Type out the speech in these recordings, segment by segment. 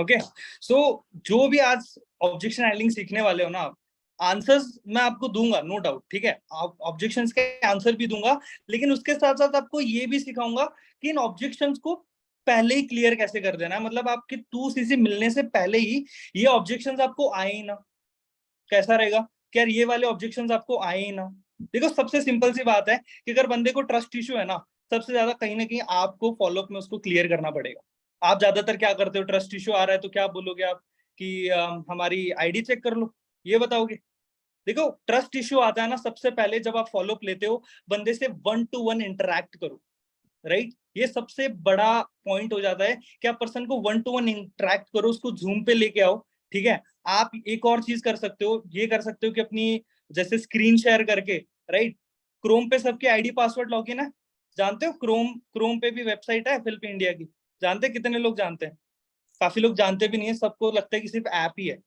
Okay, सो जो भी आज ऑब्जेक्शन हैंडलिंग सीखने वाले हो ना आप, आंसर्स मैं आपको दूंगा नो डाउट, ठीक है, आप ऑब्जेक्शंस के आंसर भी दूंगा, लेकिन उसके साथ साथ आपको ये भी सिखाऊंगा कि इन ऑब्जेक्शंस को पहले ही क्लियर कैसे कर देना है। मतलब आपके 2cc मिलने से पहले ही ये ऑब्जेक्शंस आपको आए ही ना, कैसा रहेगा कि यार ये वाले ऑब्जेक्शंस आपको आए ही ना। देखो सबसे सिंपल सी बात है कि अगर बंदे को ट्रस्ट इशू है ना, सबसे ज्यादा कहीं ना कहीं आपको फॉलोअप में उसको क्लियर करना पड़ेगा। आप ज्यादातर क्या करते हो, ट्रस्ट इशू आ रहा है तो क्या बोलोगे आप कि हमारी आईडी चेक कर लो, ये बताओगे। देखो ट्रस्ट इशू आता है ना, सबसे पहले जब आप फॉलोअप लेते हो बंदे से 1-to-1 इंटरेक्ट करो, राइट। ये सबसे बड़ा पॉइंट हो जाता है कि आप पर्सन को 1-to-1 इंटरेक्ट करो, उसको जूम पे लेके आओ, ठीक है। आप एक और चीज कर सकते हो, ये कर सकते हो कि अपनी जैसे स्क्रीन शेयर करके, राइट, क्रोम पे सबके आईडी पासवर्ड लॉगिन है, जानते हो, क्रोम क्रोम पे भी वेबसाइट है फिल्प इंडिया की, जानते हैं कितने लोग जानते हैं? काफी लोग जानते भी नहीं है, सबको लगता है कि सिर्फ ऐप ही है,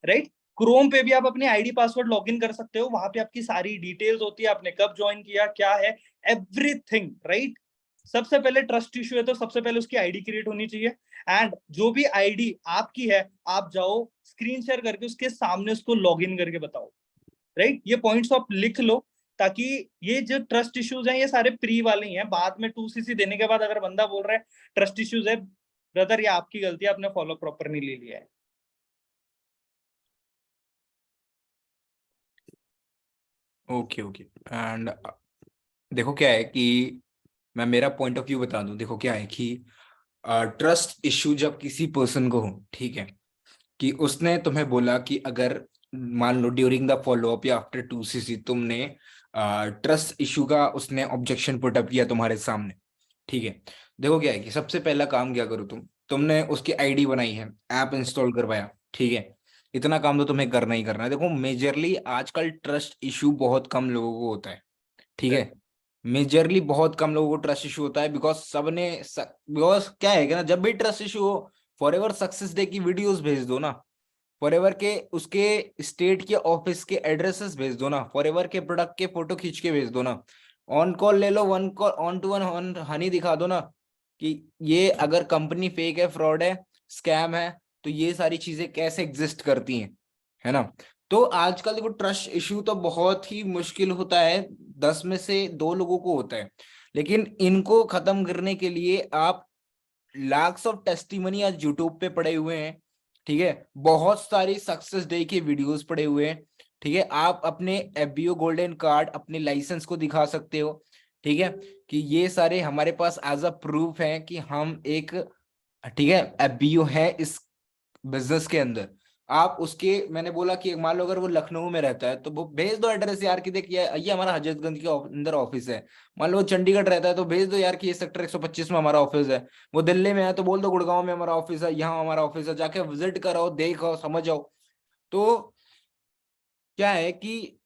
राइट। क्रोम पे भी आप अपनी आईडी पासवर्ड लॉगिन कर सकते हो, वहां पे आपकी सारी डिटेल्स होती है, आपने कब ज्वाइन किया, क्या है, एवरीथिंग, राइट। सबसे पहले ट्रस्ट इशू है तो सबसे पहले उसकी आईडी क्रिएट होनी चाहिए, एंड जो भी आईडी आपकी है आप जाओ स्क्रीन शेयर करके उसके सामने उसको लॉगिन करके बताओ, राइट। ये पॉइंट्स आप लिख लो, ताकि ये जो ट्रस्ट इश्यूज हैं ये सारे प्री वाले ही हैं, बाद में 2cc देने के बाद अगर बंदा बोल रहा है ट्रस्ट इश्यूज है, ब्रदर ये आपकी गलती है, आपने फॉलो प्रॉपर नहीं ले लिया है। Okay okay. एंड देखो क्या है कि मैं मेरा पॉइंट ऑफ व्यू बता दूं। देखो क्या है कि ट्रस्ट इश्यू जब किसी पर्सन को हो, ठीक है, कि उसने तुम्हें बोला कि अगर मान लो ड्यूरिंग द फॉलोअप या आफ्टर 2cc तुमने ट्रस्ट इशू का उसने ऑब्जेक्शन पुट अप किया तुम्हारे सामने, ठीक है। देखो क्या है कि सबसे पहला काम क्या करो, तुमने उसकी आईडी बनाई है, ऐप इंस्टॉल करवाया, ठीक है। इतना काम तो तुम्हें करना ही करना है। देखो मेजरली आजकल ट्रस्ट इशू बहुत कम लोगों को होता है, ठीक है। मेजरली बहुत कम लोगों को ट्रस्ट इशू होता है, बिकॉज क्या है कि ना, जब भी ट्रस्ट इशू हो, फॉरएवर सक्सेस डे की वीडियोस भेज दो ना, फॉरएवर के उसके स्टेट के ऑफिस के एड्रेसेस भेज दो ना, फॉरएवर के प्रोडक्ट के फोटो खींच के भेज दो ना, ऑन कॉल ले लो, one call on to one honey दिखा दो ना, कि ये अगर कंपनी फेक है, फ्रॉड है, स्कैम है, तो ये सारी चीजें कैसे एग्जिस्ट करती हैं, है ना। तो आजकल देखो ट्रस्ट इशू तो बहुत ही मुश्किल होता है, 10 में से 2 लोगों को होता है। लेकिन इनको खत्म करने के लिए आप लाख्स ऑफ टेस्टिमनी आज यूट्यूब पे पड़े हुए हैं, ठीक है। बहुत सारी सक्सेस डे के वीडियोस पड़े हुए हैं, ठीक है। आप अपने एफबीओ गोल्डन कार्ड, अपने लाइसेंस को दिखा सकते हो, ठीक है, कि ये सारे हमारे पास एज अ प्रूफ है कि हम एक, ठीक है, एफबीओ है इस बिजनेस के अंदर। आप उसके, मैंने बोला कि मान लो अगर वो लखनऊ में रहता है तो वो भेज दो एड्रेस यार कि देख ये हमारा हजरतगंज के अंदर ऑफिस है। मान लो वो चंडीगढ़ रहता है तो भेज दो यार कि ये सेक्टर 125 में हमारा ऑफिस है। वो दिल्ली में है तो बोल दो गुड़गांव में हमारा ऑफिस है, यहाँ हमारा ऑफिस है, जाके विजिट करो, देखो, समझ आओ। तो क्या है कि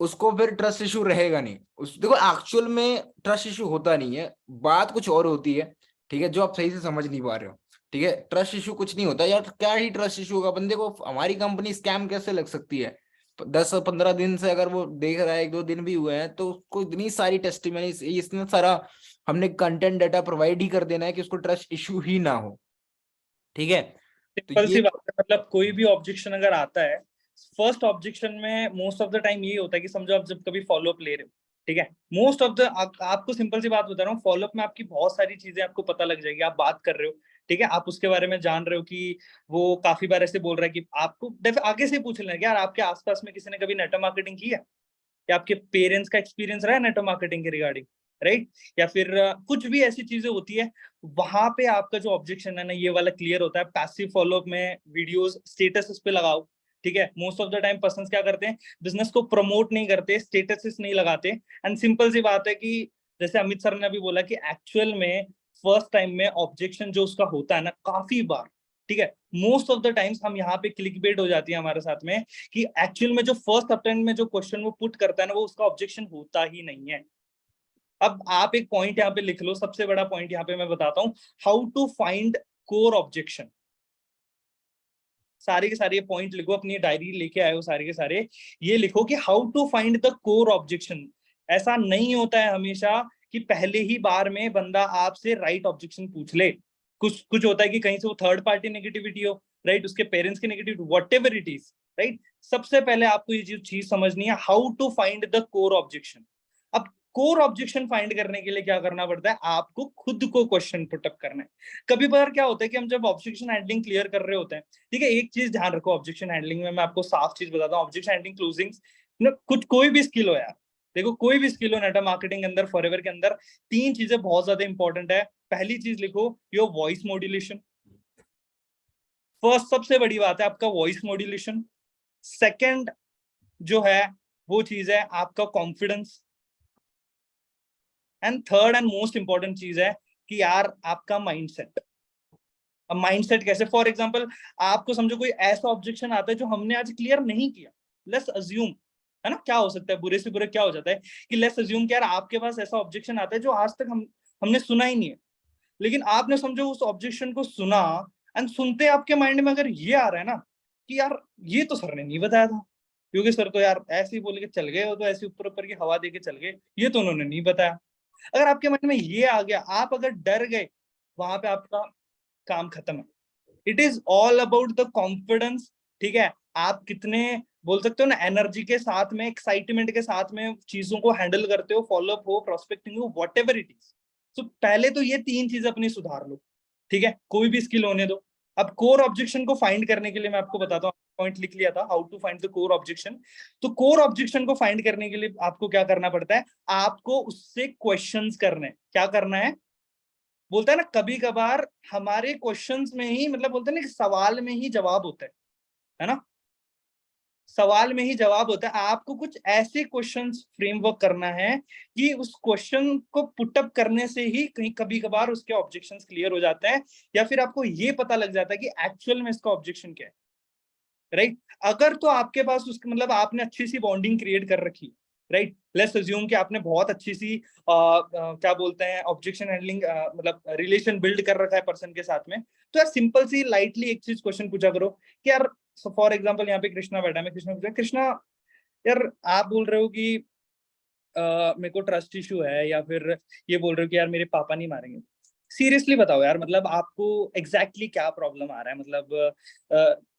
उसको फिर ट्रस्ट इशू रहेगा नहीं। उस देखो एक्चुअल में ट्रस्ट इशू होता नहीं है, बात कुछ और होती है, ठीक है, जो आप सही से समझ नहीं पा रहे हो, ठीक है। ट्रस्ट इशू कुछ नहीं होता यार, क्या ही ट्रस्ट इशू होगा बंदे को, हमारी कंपनी स्कैम कैसे लग सकती है? 10-15 दिन से अगर वो देख रहा है, 1-2 दिन भी हुए हैं, तो उसको इतनी सारी टेस्टिमनी, इतना सारा हमने कंटेंट डाटा प्रोवाइड ही कर देना है कि उसको ट्रस्ट इशू ही ना हो, ठीक है। तो सिंपल ये सी बात है, मतलब कोई भी ऑब्जेक्शन अगर आता है, फर्स्ट ऑब्जेक्शन में मोस्ट ऑफ द टाइम यही होता है कि समझो आप जब कभी फॉलोअप ले रहे हो, ठीक है, मोस्ट ऑफ द आपको सिंपल सी बात बता रहा हूँ, फॉलोअप में आपकी बहुत सारी चीजें आपको पता लग जाएगी, आप बात कर रहे हो, ठीक है, आप उसके बारे में जान रहे हो कि वो काफी बार ऐसे बोल रहा है कि आपको आगे से पूछ लेना कि यार आपके आसपास में किसी ने कभी नेटवर्क मार्केटिंग की है, या आपके पेरेंट्स का एक्सपीरियंस रहा है नेटवर्क मार्केटिंग के रिगार्डिंग, राइट, या फिर कुछ भी ऐसी चीजें होती है, वहां पे आपका जो ऑब्जेक्शन है ना ये वाला क्लियर होता है। पैसिव फॉलोअप में वीडियोस स्टेटस पे लगाओ, ठीक है। Most of the time person क्या करते हैं, बिजनेस को प्रमोट नहीं करते, स्टेटस नहीं लगाते, एंड सिंपल सी बात है कि जैसे अमित सर ने अभी बोला कि एक्चुअल में फर्स्ट टाइम में ऑब्जेक्शन जो उसका होता है ना काफी बार, ठीक है, मोस्ट ऑफ द टाइम्स हम यहाँ पे क्लिक बेट हो जाती है हमारे साथ में कि एक्चुअल में जो फर्स्ट अटेम्प्ट में जो क्वेश्चन वो पुट करता है ना वो उसका ऑब्जेक्शन होता ही नहीं है। अब आप एक पॉइंट यहाँ पे लिख लो, सबसे बड़ा पॉइंट यहाँ पे मैं बताता हूँ, how to find core objection. सारे के सारे पॉइंट लिखो, अपनी डायरी लेके आए हो सारे के सारे, ये लिखो कि how to find the core objection. ऐसा नहीं होता है हमेशा कि पहले ही बार में बंदा आपसे राइट ऑब्जेक्शन पूछ ले, कुछ कुछ होता है कि कहीं से वो थर्ड पार्टी नेगेटिविटी हो, राइट, उसके पेरेंट्स की negativity, whatever it is, right. सबसे पहले आपको ये चीज समझनी है, how to find the core objection. अब कोर ऑब्जेक्शन फाइंड करने के लिए क्या करना पड़ता है, आपको खुद को क्वेश्चन पुटअप करना है। कभी बार क्या होता है कि हम जब ऑब्जेक्शन हैंडलिंग क्लियर कर रहे होते हैं, ठीक है, एक चीज ध्यान रखो ऑब्जेक्शन हैंडलिंग में, मैं आपको साफ चीज बताता हूँ, ऑब्जेक्शन हैंडलिंग क्लोजिंग कुछ कोई भी स्किल हो यार, देखो कोई भी स्किल हो नेटवर्क मार्केटिंग के अंदर, फॉरएवर के अंदर, तीन चीजें बहुत ज्यादा इंपॉर्टेंट है। पहली चीज लिखो, योर वॉइस मॉड्यूलेशन। फर्स्ट सबसे बड़ी बात है आपका वॉइस मॉड्यूलेशन। सेकंड जो है वो चीज है आपका confidence. And third and most important चीज है कि यार आपका माइंडसेट। अब माइंडसेट कैसे, फॉर एग्जांपल आपको समझो कोई ऐसा ऑब्जेक्शन आता है जो हमने आज क्लियर नहीं किया, लेट्स अज्यूम, है ना, क्या हो सकता है, बुरे से बुरे क्या हो जाता है कि लेट्स अज्यूम कि यार आपके पास ऐसा ऑब्जेक्शन आता है जो आज तक हमने सुना ही नहीं है, लेकिन आपने समझो उस ऑब्जेक्शन को सुना, एंड सुनते आपके माइंड में अगर ये आ रहा है ना कि यार ये तो सर ने नहीं बताया था, क्योंकि सर तो यार ऐसे ही बोल के चल गए, हो तो ऐसे ऊपर ऊपर की हवा दे के चल गए, ये तो उन्होंने नहीं बताया। अगर आपके मन में ये आ गया, आप अगर डर गए, वहां पे आपका काम खत्म है। It is all about the confidence, ठीक है, आप कितने बोल सकते हो ना एनर्जी के साथ में, एक्साइटमेंट के साथ में चीजों को हैंडल करते हो, फॉलोअप हो, प्रोस्पेक्टिंग हो, वट एवर इट इज। तो पहले तो ये तीन चीज अपनी सुधार लो, ठीक है, कोई भी स्किल होने दो। अब कोर ऑब्जेक्शन को फाइंड करने के लिए मैं आपको बताता हूँ, पॉइंट लिख लिया था, how to find the core objection. तो कोर ऑब्जेक्शन को फाइंड करने के लिए आपको क्या करना पड़ता है, आपको उससे क्वेश्चंस करने, क्या करना है, बोलता है ना कभी कभार हमारे क्वेश्चंस में ही, मतलब बोलते हैं ना कि सवाल में ही जवाब होता है ना, सवाल में ही जवाब होता है। आपको कुछ ऐसे क्वेश्चंस फ्रेमवर्क करना है कि उस क्वेश्चन को पुटअप करने से ही कहीं कभी कभार उसके ऑब्जेक्शंस क्लियर हो जाते हैं, या फिर आपको ये पता लग जाता है कि एक्चुअल में इसका ऑब्जेक्शन क्या है, राइट। अगर तो आपके पास उसके मतलब आपने अच्छी सी बॉन्डिंग क्रिएट कर रखी, राइट, लेट्स अज्यूम कि आपने बहुत अच्छी सी क्या बोलते हैं ऑब्जेक्शन हैंडलिंग मतलब रिलेशन बिल्ड कर रखा है पर्सन के साथ में, तो यार सिंपल सी लाइटली एक चीज क्वेश्चन पूछा करो कि यार, फॉर एग्जांपल यहाँ पे कृष्णा बैठा है, मैं कृष्णा पूछा, कृष्णा यार आप बोल रहे हो कि मेरे को ट्रस्ट इशू है, या फिर ये बोल रहे हो कि यार मेरे पापा नहीं मारेंगे, सीरियसली बताओ यार, मतलब आपको एग्जैक्टली क्या प्रॉब्लम आ रहा है, मतलब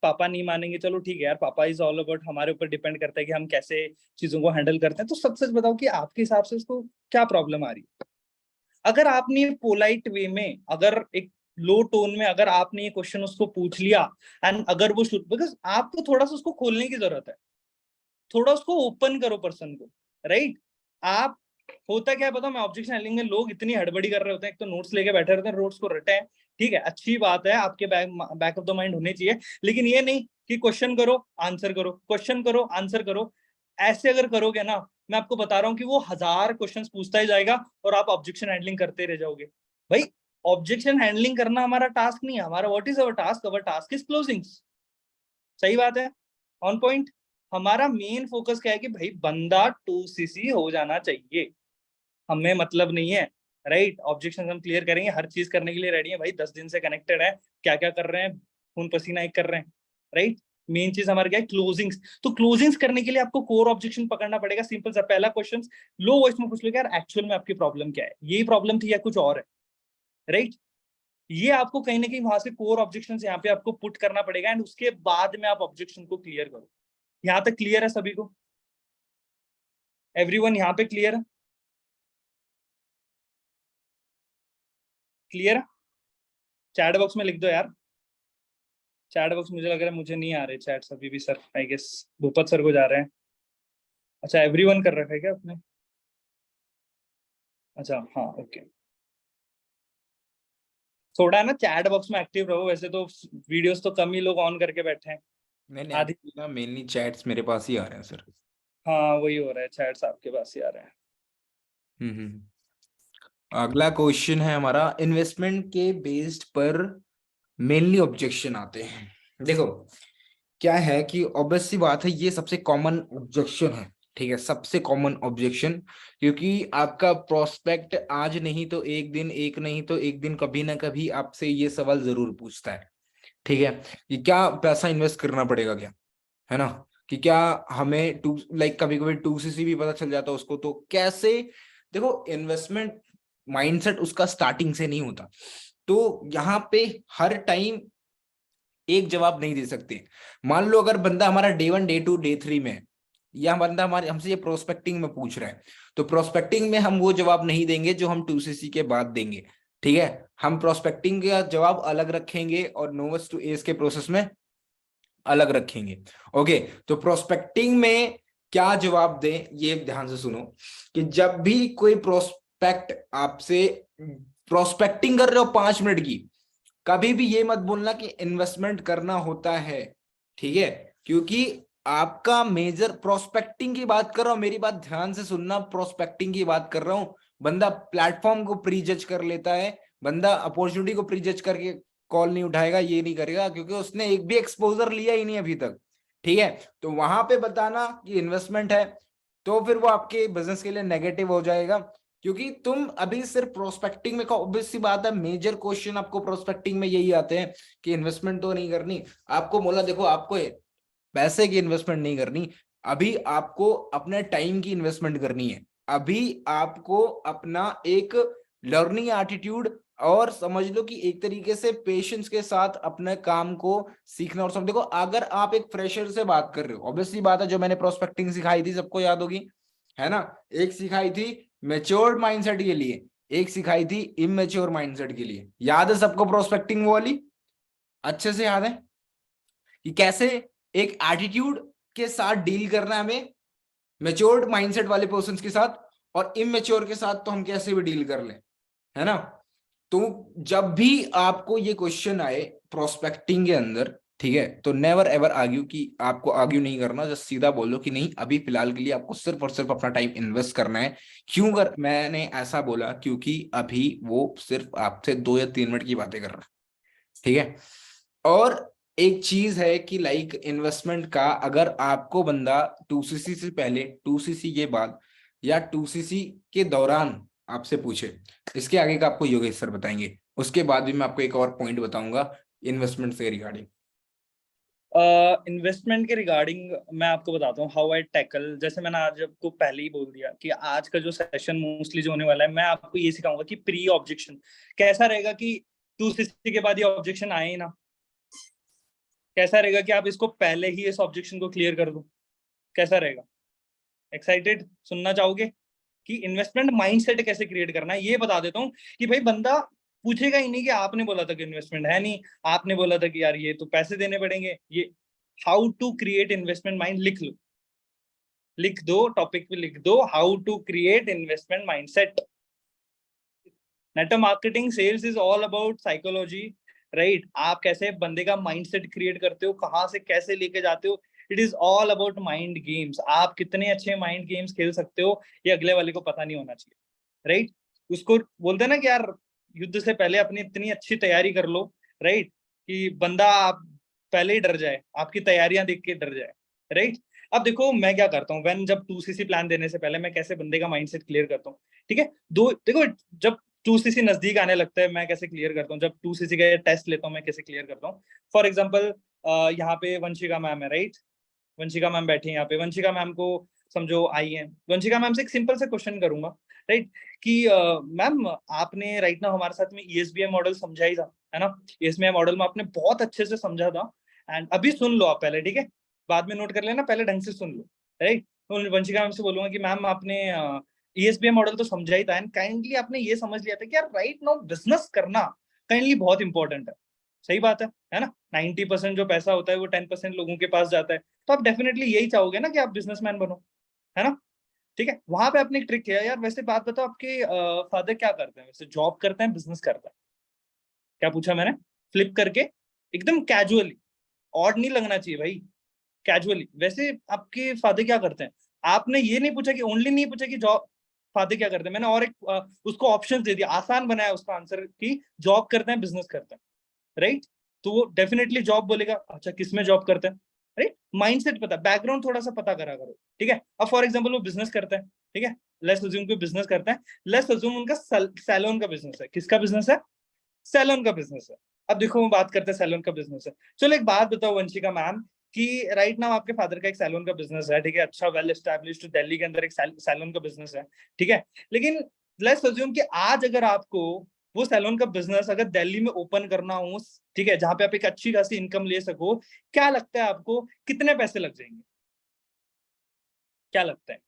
पापा नहीं मानेंगे, चलो ठीक है यार, पापा इज ऑल अबाउट, हमारे ऊपर डिपेंड करता है कि हम कैसे चीजों को हैंडल करते हैं, तो सच सच बताओ कि आपके हिसाब से उसको क्या प्रॉब्लम आ रही है। अगर आपने पोलाइट वे में, अगर एक लो टोन में अगर आपने ये क्वेश्चन उसको पूछ लिया, एंड अगर वो शुरू, बिकॉज आपको थोड़ा सा उसको खोलने की जरूरत है, थोड़ा उसको ओपन करो पर्सन को, राइट। आप, होता क्या है पता, मैं ऑब्जेक्शन हैंडलिंग में लोग इतनी हड़बड़ी कर रहे होते हैं, एक तो नोट्स लेके बैठे रहते हैं, नोट्स को रटे हैं, ठीक है, अच्छी बात है, आपके बैक ऑफ द माइंड होनी चाहिए, लेकिन ये नहीं कि क्वेश्चन करो आंसर करो, क्वेश्चन करो आंसर करो। ऐसे अगर करोगे ना, मैं आपको बता रहा हूँ कि वो 1000 क्वेश्चंस पूछता ही जाएगा और आप ऑब्जेक्शन हैंडलिंग करते रह जाओगे। भाई ऑब्जेक्शन हैंडलिंग करना हमारा टास्क नहीं है, हमारा what is our task is closings. सही बात है, ऑन पॉइंट। हमारा मेन फोकस क्या है कि भाई बंदा 2cc हो जाना चाहिए, हमें मतलब नहीं है, राइट, ऑब्जेक्शन हम क्लियर करेंगे, हर चीज करने के लिए रेडी है भाई, 10 दिन से कनेक्टेड है, क्या क्या कर रहे हैं, खून पसीना एक कर रहे हैं, राइट। मेन चीज हमारे क्या है, क्लोजिंग्स। तो क्लोजिंग्स करने के लिए आपको कोर ऑब्जेक्शन पकड़ना पड़ेगा। सिंपल सा पहला क्वेश्चन लो वॉइस में पूछ लो, यार एक्चुअल में आपकी प्रॉब्लम क्या है, यही प्रॉब्लम थी या कुछ और है, राइट। ये आपको कहीं ना कहीं वहां से कोर ऑब्जेक्शन यहाँ पे आपको पुट करना पड़ेगा, एंड उसके बाद में आप ऑब्जेक्शन को क्लियर करो। यहाँ तक क्लियर है सभी को, एवरीवन यहाँ पे क्लियर है, क्लियर है, चैट बॉक्स में लिख दो यार, चैट बॉक्स, मुझे लग रहा है मुझे नहीं आ रहे चैट्स अभी भी sir, I guess Bhupat sir को जा रहे हैं। अच्छा एवरीवन कर रखा है क्या आपने, अच्छा हाँ ओके। थोड़ा है ना चैट बॉक्स में एक्टिव रहो, वैसे तो वीडियोस तो कम ही लोग ऑन करके बैठे हैं, नहीं आधी। नहीं, ना मेनली चैट्स मेरे पास ही आ रहे हैं सर। हाँ वही हो रहा है, चैट्स आपके पास ही आ रहे हैं। हम्म। अगला क्वेश्चन है हमारा, इन्वेस्टमेंट के बेस्ड पर मेनली ऑब्जेक्शन आते हैं। देखो क्या है कि ऑब्वियस सी बात है, ये सबसे कॉमन ऑब्जेक्शन है, ठीक है, सबसे कॉमन ऑब्जेक्शन, क्योंकि आपका प्रोस्पेक्ट आज नहीं तो एक दिन, एक नहीं तो एक दिन, कभी ना कभी आपसे ये सवाल जरूर पूछता है, ठीक है, कि क्या पैसा इन्वेस्ट करना पड़ेगा क्या, है ना, कि क्या हमें टू लाइक कभी कभी 2cc भी पता चल जाता है उसको, तो कैसे। देखो इन्वेस्टमेंट माइंडसेट उसका स्टार्टिंग से नहीं होता, तो यहाँ पे हर टाइम एक जवाब नहीं दे सकते। मान लो अगर बंदा हमारा डे 1 डे 2 डे 3 में है, या बंदा हमारे हमसे ये प्रोस्पेक्टिंग में पूछ रहा है, तो प्रोस्पेक्टिंग में हम वो जवाब नहीं देंगे जो हम 2cc के बाद देंगे, ठीक है। हम प्रोस्पेक्टिंग का जवाब अलग रखेंगे और नोवस टू एस के प्रोसेस में अलग रखेंगे। ओके, तो प्रोस्पेक्टिंग में क्या जवाब दें ये ध्यान से सुनो, कि जब भी कोई प्रोस्पेक्ट आपसे प्रोस्पेक्टिंग कर रहे हो 5 मिनट की, कभी भी ये मत बोलना कि इन्वेस्टमेंट करना होता है, ठीक है। क्योंकि आपका मेजर प्रोस्पेक्टिंग की बात कर रहा हूं, मेरी बात ध्यान से सुनना, प्रोस्पेक्टिंग की बात कर रहा हूं। बंदा प्लेटफॉर्म को प्री जज कर लेता है, बंदा अपॉर्चुनिटी को प्री जज करके कॉल नहीं उठाएगा, ये नहीं करेगा, क्योंकि उसने एक भी एक्सपोजर लिया ही नहीं अभी तक, ठीक है। तो वहां पे बताना कि इन्वेस्टमेंट है, तो फिर वो आपके बिजनेस के लिए नेगेटिव हो जाएगा। क्योंकि तुम अभी सिर्फ प्रोस्पेक्टिंग में, ऑब्वियस सी बात है, मेजर क्वेश्चन आपको प्रोस्पेक्टिंग में यही आते हैं कि इन्वेस्टमेंट तो नहीं करनी। आपको बोला देखो आपको पैसे की इन्वेस्टमेंट नहीं करनी, अभी आपको अपने टाइम की इन्वेस्टमेंट करनी है। अभी आपको अपना एक लर्निंग एटीट्यूड और समझ लो कि एक तरीके से पेशेंस के साथ अपने काम को सीखना और सब। देखो अगर आप एक फ्रेशर से बात कर रहे हो, ऑब्वियसली बात है, जो मैंने प्रोस्पेक्टिंग सिखाई थी सबको याद होगी, है ना। एक सिखाई थी मेच्योर्ड माइंडसेट के लिए, एक सिखाई थी इमेच्योर माइंडसेट के लिए। याद है सबको प्रोस्पेक्टिंग वाली? अच्छे से याद है कि कैसे एक एटीट्यूड के साथ डील करना है हमें मेच्योर्ड माइंडसेट वाले पर्सन के साथ, और इमेच्योर के साथ तो हम कैसे भी डील कर लें, है ना। तो जब भी आपको ये क्वेश्चन आए प्रोस्पेक्टिंग के अंदर, ठीक है, तो नेवर एवर आर्ग्यू, कि आपको आर्ग्यू नहीं करना, जस्ट सीधा बोलो कि नहीं, अभी फिलहाल के लिए आपको सिर्फ और सिर्फ अपना टाइम इन्वेस्ट करना है। क्यों कर मैंने ऐसा बोला? क्योंकि अभी वो सिर्फ आपसे 2 या 3 मिनट की बातें कर रहा है, ठीक है। और एक चीज है कि लाइक इन्वेस्टमेंट का, अगर आपको बंदा 2cc से पहले, 2cc के बाद, या 2cc के दौरान आपसे पूछे, इसके आगे का आपको योगेश सर बताएंगे, उसके बाद भी मैं आपको एक और पॉइंट बताऊंगा इन्वेस्टमेंट से रिगार्डिंग। इन्वेस्टमेंट के रिगार्डिंग मैं आपको बताता हूँ हाउ आई टैकल। जैसे मैंने आज आपको पहले ही बोल दिया कि आज का जो सेशन मोस्टली जो होने वाला है, मैं आपको ये सिखाऊंगा कि प्री ऑब्जेक्शन कैसा रहेगा, कि 2cc के बाद ये ऑब्जेक्शन आए ही ना, कैसा रहेगा कि आप इसको पहले ही इस ऑब्जेक्शन को क्लियर कर दो, कैसा रहेगा? एक्साइटेड सुनना चाहोगे कि इन्वेस्टमेंट माइंडसेट कैसे क्रिएट करना है? ये बता देता हूँ कि भाई बंदा पूछेगा ही नहीं कि आपने बोला था कि इन्वेस्टमेंट है नहीं, आपने बोला था कि यार ये तो पैसे देने पड़ेंगे। ये how to create investment mind लिख लो, लिख दो, टॉपिक पे लिख दो, how to create investment mindset. Network marketing sales is all about psychology, right. आप कैसे बंदे का माइंडसेट क्रिएट करते हो, कहां से कैसे लेके जाते हो, it is all about mind games. आप कितने अच्छे माइंड गेम्स खेल सकते हो ये अगले वाले को पता नहीं होना चाहिए, राइट। उसको बोलते हैं ना कि यार युद्ध से पहले अपनी इतनी अच्छी तैयारी कर लो, राइट, कि बंदा आप पहले ही डर जाए, आपकी तैयारियां देख के डर जाए, राइट। अब देखो मैं क्या करता हूँ, व्हेन जब 2cc प्लान देने से पहले मैं कैसे बंदे का माइंडसेट क्लियर करता हूँ, ठीक है। दो देखो, जब 2cc नजदीक आने लगता है मैं कैसे क्लियर करता हूँ, जब 2cc का टेस्ट लेता हूँ मैं कैसे क्लियर करता हूँ। फॉर एग्जाम्पल यहाँ पे वंशिका मैम है, राइट। वंशिका मैम बैठी है यहाँ पे, वंशिका मैम को समझो आई है, वंशिका मैम से एक सिंपल से क्वेश्चन करूंगा, राइट, कि मैम आपने राइट नाउ हमारे साथ में ESBI मॉडल समझा ही था, है ना। ESBI मॉडल में आपने बहुत अच्छे से समझा था, एंड अभी सुन लो आप पहले, ठीक है, बाद में नोट कर लेना, पहले ढंग से सुन लो, राइट। तो वंशिका मैम से बोलूंगा कि मैम आपने ESBI मॉडल तो समझा ही था, एंड काइंडली आपने ये समझ लिया था कि यार राइट नाउ बिजनेस करना काइंडली बहुत इंपॉर्टेंट है। सही बात है ना। 90% जो पैसा होता है वो 10% लोगों के पास जाता है, तो आप डेफिनेटली यही चाहोगे ना कि आप बिजनेसमैन बनो, है ना। ठीक है, वहां पे आपने एक ट्रिक किया यार। वैसे बात बताओ, आपके फादर क्या करते हैं? वैसे जॉब करते हैं, बिजनेस करते हैं? क्या पूछा मैंने? फ्लिप करके एकदम कैजुअली, ऑड नहीं लगना चाहिए भाई, कैजुअली। वैसे आपके फादर क्या करते हैं? आपने ये नहीं पूछा कि ओनली, नहीं पूछा कि जॉब फादर क्या करते हैं, मैंने और एक उसको ऑप्शन दे दिया, आसान बनाया उसका आंसर कि जॉब करते हैं, बिजनेस करते हैं, राइट। तो वो डेफिनेटली जॉब बोलेगा। अच्छा किसमें जॉब करते हैं, राइट। माइंडसेट पता, बैकग्राउंड थोड़ा सा पता करा करो, ठीक है। अब फॉर एग्जांपल वो बिजनेस करते हैं, ठीक है, लेट्स अज्यूम कोई बिजनेस करते हैं, लेट्स अज्यूम उनका सैलून का बिजनेस है। किसका बिजनेस है? सैलून का बिजनेस है। अब देखो हम बात करते हैं सैलून का बिजनेस है। चलो एक बात बताओ वंशिका मैम, कि राइट नाउ आपके फादर का एक सैलून का बिजनेस है, ठीक है, अच्छा वेल एस्टैब्लिश्ड, दिल्ली के अंदर एक सैलून का बिजनेस है, ठीक है। लेकिन लेट्स अज्यूम कि आज अगर आपको वो सैलून का बिजनेस अगर दिल्ली में ओपन करना हो, ठीक है, जहां पे आप एक अच्छी खासी इनकम ले सको, क्या लगता है आपको कितने पैसे लग जाएंगे? क्या लगता है?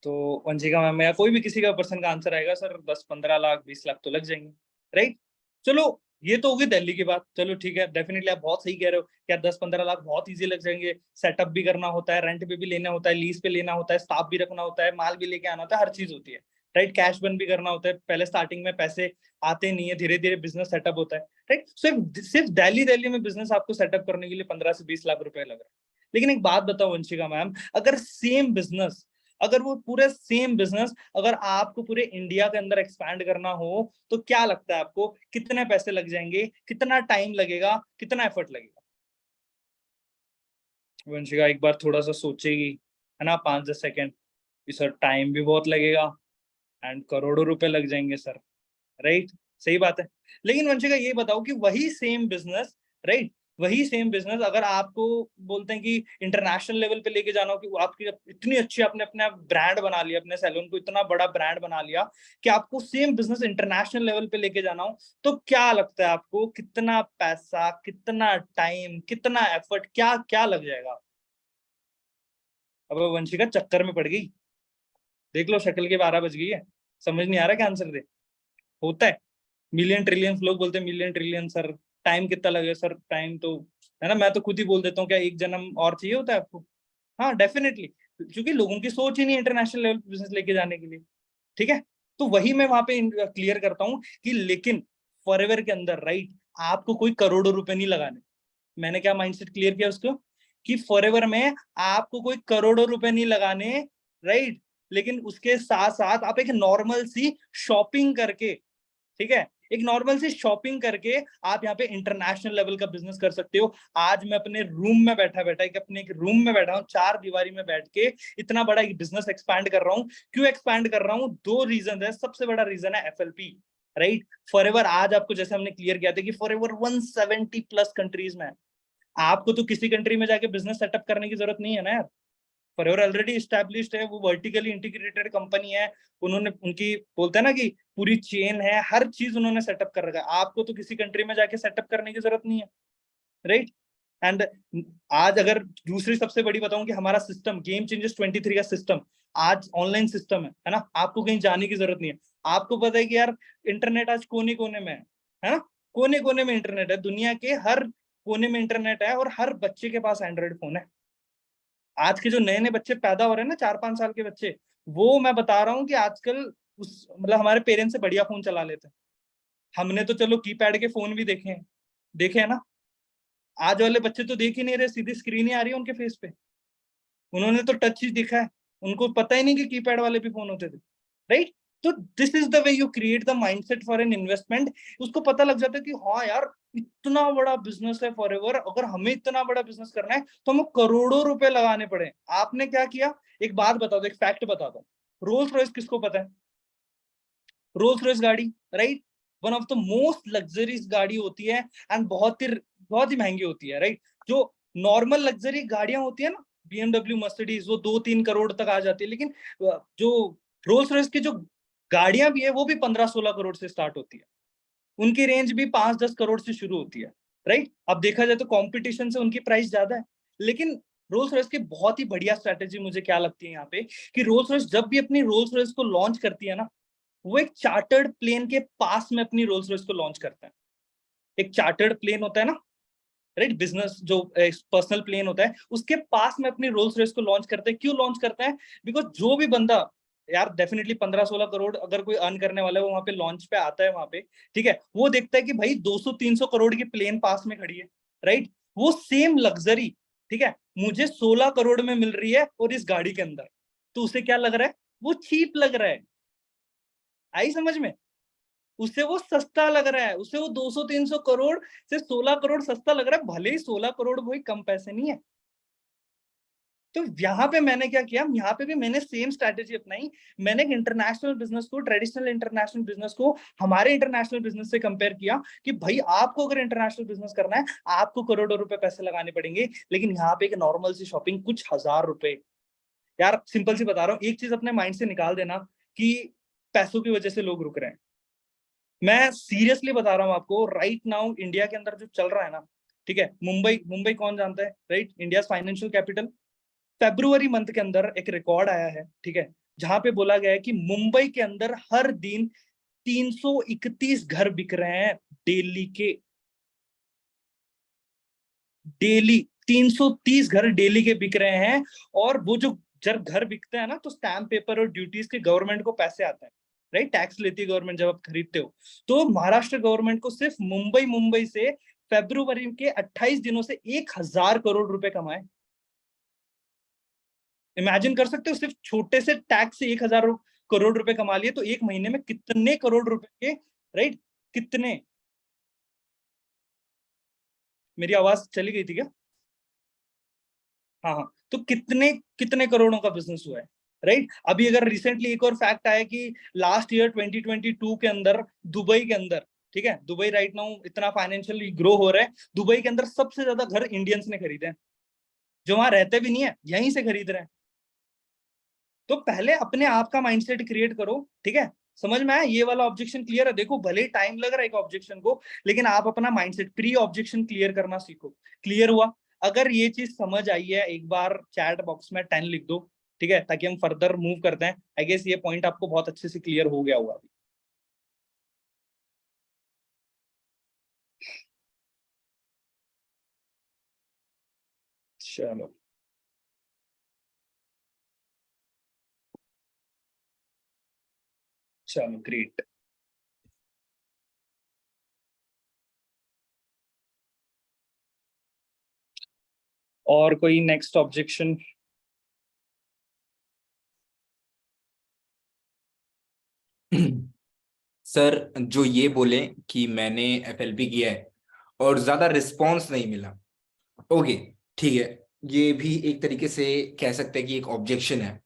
तो वंशिका मैम या कोई भी किसी का पर्सन का आंसर आएगा सर 10-15 लाख 20 लाख तो लग जाएंगे, राइट? चलो ये तो होगी दिल्ली की बात, चलो ठीक है, डेफिनेटली आप बहुत सही कह रहे हो, क्या 10-15 लाख बहुत इजी लग जाएंगे? सेटअप भी करना होता है, रेंट पे भी लेना होता है, लीज पे लेना होता है, स्टाफ भी रखना होता है, माल भी लेके आना होता है, हर चीज होती है, राइट? कैश बर्न भी करना होता है, पहले स्टार्टिंग में पैसे आते नहीं है, धीरे धीरे बिजनेस सेटअप होता है, राइट? सिर्फ दिल्ली दिल्ली में बिजनेस आपको सेटअप करने के लिए 15 से 20 लाख रुपए लग रहा है। लेकिन एक बात बताओ वंशिका मैम, अगर सेम बिजनेस, अगर वो पूरे सेम बिजनेस अगर आपको पूरे इंडिया के अंदर एक्सपैंड करना हो, तो क्या लगता है आपको कितने पैसे लग जाएंगे, कितना टाइम लगेगा, कितना एफर्ट लगेगा? वंशिका एक बार थोड़ा सा सोचेगी, है ना, 5-10 सेकेंड। सर टाइम भी बहुत लगेगा एंड करोड़ों रुपए लग जाएंगे सर, राइट? सही बात है। लेकिन वंशिका ये बताओ कि वही सेम बिजनेस, राइट, वही सेम बिजनेस अगर आपको बोलते हैं कि इंटरनेशनल लेवल पे लेके जाना हो, कि वो आपकी इतनी अच्छी, आपने अपना ब्रांड बना लिया, अपने सैलून को इतना बड़ा ब्रांड बना लिया कि आपको सेम बिजनेस इंटरनेशनल लेवल पे लेके जाना हो, तो क्या लगता है आपको कितना पैसा, कितना टाइम, कितना एफर्ट, क्या क्या लग जाएगा? अब वंशिका चक्कर में पड़ गई, देख लो शक्ल के 12 बज गई है, समझ नहीं आ रहा क्या आंसर दे। होता है, मिलियन ट्रिलियंस लोग बोलते हैं, मिलियन ट्रिलियन सर टाइम कितना लगेगा? सर टाइम तो, है ना, मैं तो खुद ही बोल देता हूँ, क्या एक जन्म और चाहिए होता है आपको? हाँ डेफिनेटली, क्योंकि लोगों की सोच ही नहीं इंटरनेशनल लेवल बिजनेस लेके जाने के लिए, ठीक है? तो वही मैं वहां पे क्लियर करता हूँ कि लेकिन फॉरएवर के अंदर, राइट, आपको कोई करोड़ों रुपए नहीं लगाने। मैंने क्या माइंडसेट क्लियर किया उसको, कि फॉरएवर में आपको कोई करोड़ों रुपए नहीं लगाने, राइट? लेकिन उसके साथ साथ आप एक नॉर्मल सी शॉपिंग करके, ठीक है, एक नॉर्मल सी शॉपिंग करके आप यहाँ पे इंटरनेशनल लेवल का बिजनेस कर सकते हो। आज मैं अपने रूम में बैठा बैठा एक रूम में बैठा हूँ, 4 दीवारी में बैठ के इतना बड़ा एक बिजनेस एक्सपैंड कर रहा हूँ। क्यों एक्सपैंड कर रहा हूँ? 2 रीजन है, सबसे बड़ा रीजन है एफएलपी, राइट? फॉरएवर आज आपको, जैसे हमने क्लियर किया था कि फॉरएवर 170+ कंट्रीज में है। आपको तो किसी कंट्री में जाके बिजनेस सेटअप करने की जरूरत नहीं है ना यार, फॉरएवर ऑलरेडी एस्टैब्लिश्ड है, वो वर्टिकली इंटीग्रेटेड कंपनी है, उन्होंने उनकी बोलते हैं ना कि पूरी चेन है, हर चीज उन्होंने सेटअप कर रखा है, आपको तो किसी कंट्री में जाके सेटअप करने की जरूरत नहीं है, राइट? एंड आज अगर दूसरी सबसे बड़ी बताऊं कि हमारा सिस्टम गेम चेंजर्स 23 का सिस्टम आज ऑनलाइन सिस्टम है ना, आपको कहीं जाने की जरूरत नहीं है। आपको पता है कि यार इंटरनेट आज कोने कोने में है ना, कोने कोने में इंटरनेट है, दुनिया के हर कोने में इंटरनेट है, और हर बच्चे के पास एंड्रॉइड फोन है। आज के जो नए नए बच्चे पैदा हो रहे हैं ना, 4-5 साल के बच्चे, वो मैं बता रहा हूँ कि आजकल उस मतलब हमारे पेरेंट्स से बढ़िया फोन चला लेते हैं। हमने तो चलो कीपैड के फोन भी देखे हैं, देखे हैं ना। आज वाले बच्चे तो देख ही नहीं रहे, सीधी स्क्रीन ही आ रही है उनके फेस पे, उन्होंने तो टच ही देखा है, उनको पता ही नहीं कि कीपैड वाले भी फोन होते थे, राइट? तो this is the way you create the mindset for an investment. उसको पता लग जाता है कि हाँ यार, इतना बड़ा बिजनेस है फॉरएवर, अगर हमें इतना बड़ा बिजनेस करना है तो हमें करोड़ों रुपए लगाने पड़े। आपने क्या किया? एक बात बता दो, एक फैक्ट बता दो, रोल्स रॉयस किसको पता है? रोल्स रॉयस गाड़ी, right, one of the most luxuries गाड़ी होती है, एंड बहुत ही महंगी होती है, राइट? जो नॉर्मल लग्जरी गाड़ियां होती है ना, बीएमडब्ल्यू मर्सिडीज, वो 2-3 करोड़ तक आ जाती है, लेकिन जो रोल्स रॉयस की जो गाड़ियां भी है, वो भी 15-16 करोड़ से स्टार्ट होती है, उनकी रेंज भी 5-10 करोड़ से शुरू होती है, राइट? अब देखा जाए तो कंपटीशन से उनकी प्राइस ज्यादा है। लेकिन रोल्स रॉयस की बहुत ही बढ़िया स्ट्रेटेजी मुझे क्या लगती है यहाँ पे, कि रोल्स रॉयस जब भी अपनी रोल्स रॉयस को लॉन्च करती है ना, वो एक चार्टर्ड प्लेन के पास में अपनी रोल्स रॉयस को लॉन्च करता है। एक चार्टर्ड प्लेन होता है ना, राइट, बिजनेस जो पर्सनल प्लेन होता है, उसके पास में अपनी रोल्स रॉयस को लॉन्च करते हैं। क्यों लॉन्च करता है? बिकॉज जो भी बंदा, यार डेफिनेटली 15-16 करोड़ अगर कोई अर्न करने वाला है, वो वहां पे लॉन्च पे आता है, वहां पे, ठीक है, वो देखता है कि भाई 200-300 करोड़ की प्लेन पास में खड़ी है, राइट? वो सेम लग्जरी, ठीक है, मुझे 16 करोड़ में मिल रही है और इस गाड़ी के अंदर, तो उसे क्या लग रहा है? वो चीप लग रहा है। आई समझ में? उसे वो सस्ता लग रहा है, उसे वो 200-300 करोड़ से 16 करोड़ सस्ता लग रहा है, भले ही 16 करोड़ कोई कम पैसे नहीं है। तो यहाँ पे मैंने क्या किया, यहाँ पे भी मैंने सेम स्ट्रैटेजी अपनाई। मैंने एक इंटरनेशनल बिजनेस को, ट्रेडिशनल इंटरनेशनल बिजनेस को हमारे इंटरनेशनल बिजनेस से कंपेयर किया, कि भाई आपको अगर इंटरनेशनल बिजनेस करना है, आपको करोड़ों रुपए पैसे लगाने पड़ेंगे, लेकिन यहाँ पे एक नॉर्मल सी शॉपिंग कुछ हजार रुपए। यार सिंपल सी बता रहा हूँ, एक चीज अपने माइंड से निकाल देना कि पैसों की वजह से लोग रुक रहे हैं। मैं सीरियसली बता रहा हूँ आपको, राइट नाउ इंडिया के अंदर जो चल रहा है ना, ठीक है, मुंबई, मुंबई कौन जानता है, right, India financial capital. February month के अंदर एक रिकॉर्ड आया है, ठीक है, जहां पे बोला गया है कि मुंबई के अंदर हर दिन 331 घर बिक रहे हैं, डेली के, डेली 330 घर डेली के बिक रहे हैं। और वो जो जब घर बिकते हैं ना, तो स्टैम्प पेपर और ड्यूटीज के गवर्नमेंट को पैसे आते हैं, राइट, टैक्स लेती है गवर्नमेंट जब आप खरीदते हो। तो महाराष्ट्र गवर्नमेंट को सिर्फ मुंबई, मुंबई से फेब्रुवरी के 28 दिनों से 1,000 करोड़ रुपए कमाए। इमेजिन कर सकते हो, सिर्फ छोटे से टैक्स से 1,000 करोड़ रुपए कमा लिए, तो एक महीने में कितने करोड़ रुपए के, राइट, कितने। मेरी आवाज चली गई थी क्या? हाँ हाँ, तो कितने कितने करोड़ों का बिजनेस हुआ है, राइट। अभी अगर रिसेंटली एक और फैक्ट आया कि लास्ट ईयर 2022 के अंदर दुबई के अंदर, ठीक है, दुबई राइट नाउ इतना फाइनेंशियली ग्रो हो रहा है, दुबई के अंदर सबसे ज्यादा घर इंडियंस ने खरीदे हैं, जो वहां रहते भी नहीं है, यहीं से खरीद रहे हैं। तो पहले अपने आप का माइंडसेट क्रिएट करो, ठीक है। समझ में आया? ये वाला ऑब्जेक्शन क्लियर है? देखो, भले टाइम लग रहा है एक ऑब्जेक्शन को, लेकिन आप अपना माइंडसेट प्री ऑब्जेक्शन क्लियर करना सीखो। क्लियर हुआ? अगर ये चीज समझ आई है, एक बार चैट बॉक्स में 10 लिख दो, ठीक है, ताकि हम फर्दर मूव करते हैं। आई गेस ये पॉइंट आपको बहुत अच्छे से क्लियर हो गया होगा अभी। चलो, चलो ग्रेट। और कोई नेक्स्ट ऑब्जेक्शन? सर, जो ये बोले कि मैंने एफएलपी किया है और ज्यादा रिस्पॉन्स नहीं मिला, ओके, ठीक है, ये भी एक तरीके से कह सकते हैं कि एक ऑब्जेक्शन है।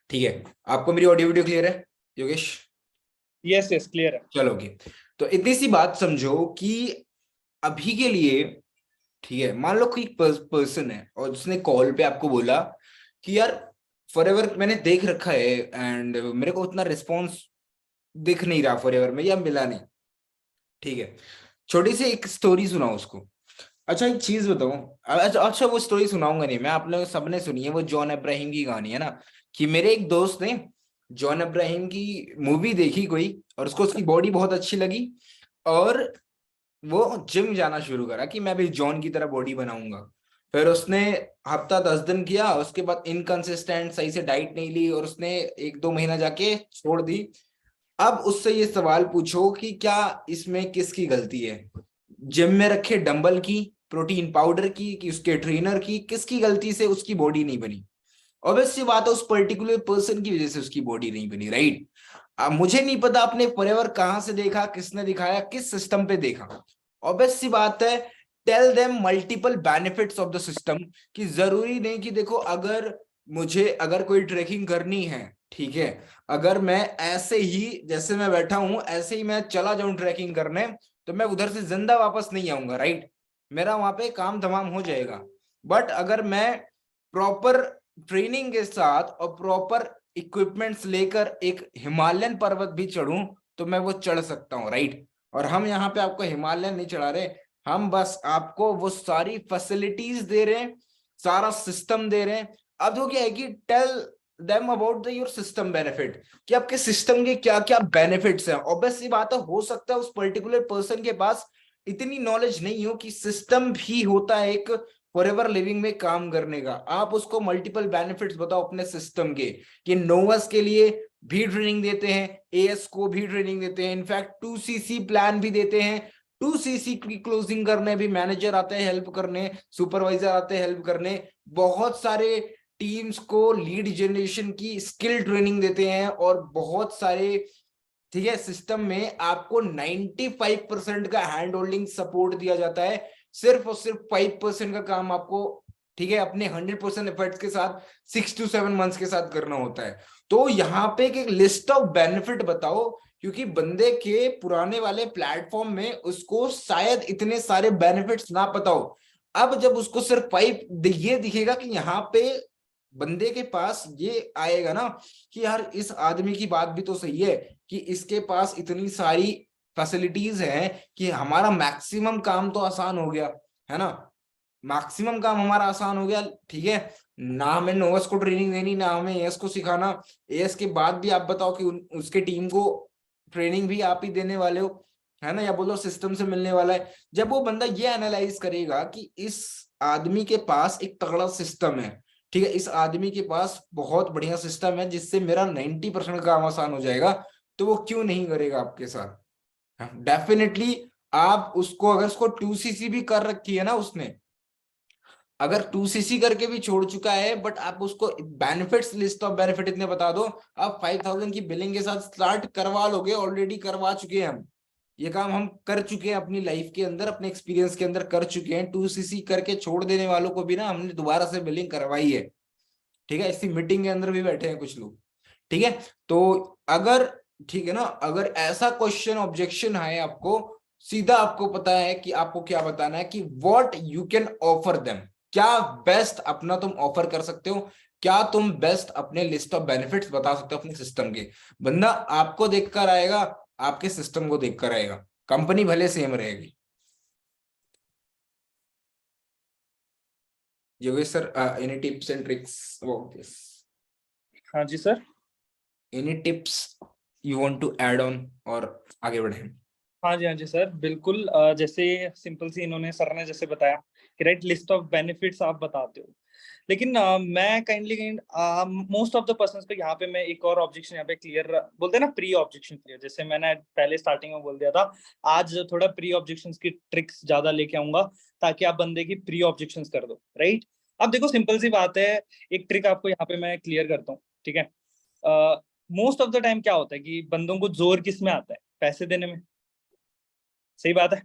ठीक है, आपको मेरी ऑडियो वीडियो क्लियर है योगेश? यस यस, क्लियर है। चलो, ओके। तो इतनी सी बात समझो कि अभी के लिए, ठीक है, मान लो कोई पर्सन है और उसने कॉल पे आपको बोला कि यार फॉरएवर मैंने देख रखा है एंड मेरे को उतना रिस्पॉन्स दिख नहीं रहा फॉरएवर में, या मिला नहीं। ठीक है, छोटी सी एक स्टोरी सुनाओ उसको। अच्छा, एक चीज बताओ। अच्छा, वो स्टोरी सुनाऊंगा नहीं मैं, आप लोग सबने सुनी है, वो जॉन अब्राहिम की कहानी है ना, कि मेरे एक दोस्त ने जॉन अब्राहिम की मूवी देखी कोई, और उसको उसकी बॉडी बहुत अच्छी लगी, और वो जिम जाना शुरू करा कि मैं भी जॉन की तरह बॉडी बनाऊंगा। फिर उसने हफ्ता 10 दिन किया, उसके बाद इनकंसिस्टेंट, सही से डाइट नहीं ली, और उसने 1-2 महीना जाके छोड़ दी। अब उससे ये सवाल पूछो कि क्या इसमें किसकी गलती है? जिम में रखे डंबल की, प्रोटीन पाउडर की, कि उसके ट्रेनर की? किसकी गलती से उसकी बॉडी नहीं बनी? ऑब्वियस सी बात है, उस पर्टिकुलर पर्सन की वजह से उसकी बॉडी नहीं बनी, राइट। अब मुझे नहीं पता आपने फॉरएवर कहां से देखा, किसने दिखाया, किस सिस्टम पे देखा। ऑब्वियस सी बात है, tell them multiple benefits of the system. कि जरूरी नहीं कि देखो, अगर कोई ट्रैकिंग करनी है, ठीक है, अगर मैं ऐसे ही जैसे मैं बैठा हूं ऐसे ही मैं चला जाऊं ट्रैकिंग करने, तो मैं उधर से जिंदा वापस नहीं आऊंगा, राइट। मेरा वहां पे काम तमाम हो जाएगा। बट अगर मैं प्रॉपर ट्रेनिंग के साथ और प्रॉपर इक्विपमेंट्स लेकर एक हिमालयन पर्वत भी चढ़ूं, तो मैं वो चढ़ सकता हूँ, राइट। और हम यहाँ पे आपको हिमालयन नहीं चढ़ा रहे, हम बस आपको वो सारी फैसिलिटीज दे रहे हैं, सारा सिस्टम दे रहे हैं। अब जो क्या है कि tell them about the your system benefit, कि आपके सिस्टम के क्या क्या बेनिफिट्स हैं। ऑब्वियस सी बात है, हो सकता है उस पर्टिकुलर पर्सन के पास इतनी नॉलेज नहीं हो कि सिस्टम भी होता है एक फॉरएवर लिविंग में काम करने का। आप उसको मल्टीपल बेनिफिट्स बताओ अपने सिस्टम के, कि नोवस के लिए भी ट्रेनिंग देते हैं, एएस को भी ट्रेनिंग देते हैं, इनफैक्ट 2CC प्लान भी देते हैं। 2CC की क्लोजिंग करने भी मैनेजर आते हैं हेल्प करने, सुपरवाइजर आते हैं हेल्प करने, बहुत सारे टीम्स को लीड जनरेशन की स्किल ट्रेनिंग देते हैं, और बहुत सारे, ठीक है, सिस्टम में आपको 95% का हैंड होल्डिंग सपोर्ट दिया जाता है। सिर्फ और सिर्फ 5% का काम आपको, ठीक है, अपने 100% एफर्ट्स के साथ 6 to 7 मंथ्स के साथ करना होता है। तो यहाँ पे एक लिस्ट ऑफ बेनिफिट बताओ, क्योंकि बंदे के पुराने वाले प्लेटफॉर्म में उसको शायद इतने सारे बेनिफिट्स ना पता हो। अब जब उसको सिर्फ 5 ये दिखेगा कि यहाँ पे बंदे के पास ये आएगा ना कि यार इस आदमी की बात भी तो सही है, कि इसके पास इतनी सारी फैसिलिटीज है कि हमारा मैक्सिमम काम तो आसान हो गया, है ना, मैक्सिमम काम हमारा आसान हो गया, ठीक है, ना हमें नोवस को ट्रेनिंग देनी, ना हमें एएस को सिखाना, एएस के बाद भी आप बताओ कि उसके टीम को ट्रेनिंग भी आप ही देने वाले हो, है ना, या बोलो सिस्टम से मिलने वाला है। जब वो बंदा ये एनालाइज करेगा कि इस आदमी के पास एक तगड़ा सिस्टम है, ठीक है, इस आदमी के पास बहुत बढ़िया सिस्टम है जिससे मेरा 90% काम आसान हो जाएगा, तो वो क्यों नहीं करेगा आपके साथ? डेफिनेटली आप उसको, अगर उसको 2cc भी कर रखी है ना उसने, अगर 2cc करके भी छोड़ चुका है, बट आप उसको बेनिफिट्स, लिस्ट ऑफ बेनिफिट इतने बता दो, आप 5000 की बिलिंग के साथ स्टार्ट करवा लोगे, ऑलरेडी करवा चुके हैं हम, ये काम हम कर चुके हैं अपनी लाइफ के अंदर, अपने एक्सपीरियंस के अंदर कर चुके हैं। 2cc करके छोड़ देने वालों को भी ना हमने दोबारा से बिलिंग करवाई है, ठीक है, इसी मीटिंग के अंदर भी बैठे हैं कुछ लोग, ठीक है। तो अगर, ठीक है ना, अगर ऐसा क्वेश्चन ऑब्जेक्शन है आपको, सीधा आपको पता है कि आपको क्या बताना है कि what you can offer them, क्या बेस्ट अपना तुम ऑफर कर सकते हो, क्या तुम बेस्ट अपने लिस्ट ऑफ बेनिफिट्स बता सकते हो अपने सिस्टम के। बंदा आपको देखकर आएगा, आपके सिस्टम को देखकर आएगा, कंपनी भले सेम रहेगी। Yogesh sir, any tips and tricks about this? हाँ जी sir. Any tips you want to add on, और आगे बढ़े? हाँ जी, हाँ जी सर, बिल्कुल। जैसे सिंपल सी इन्होंने, सर ने जैसे बताया कि राइट, लिस्ट ऑफ बेनिफिट्स आप बताते हो, लेकिन मैं kindly most of the persons को यहाँ पे मैं एक और ऑब्जेक्शन यहाँ पे क्लियर बोलते हैं ना, प्री ऑब्जेक्शन क्लियर, जैसे मैंने पहले स्टार्टिंग में बोल दिया था, आज थोड़ा प्री ऑब्जेक्शंस की ट्रिक्स ज्यादा लेके आऊंगा ताकि आप बंदे की प्री ऑब्जेक्शंस कर दो, राइट। अब देखो सिंपल सी बात है, एक ट्रिक आपको यहाँ पे मैं क्लियर करता हूँ, ठीक है। मोस्ट ऑफ द टाइम क्या होता है कि बंदों को जोर किस में आता है? पैसे देने में। सही बात है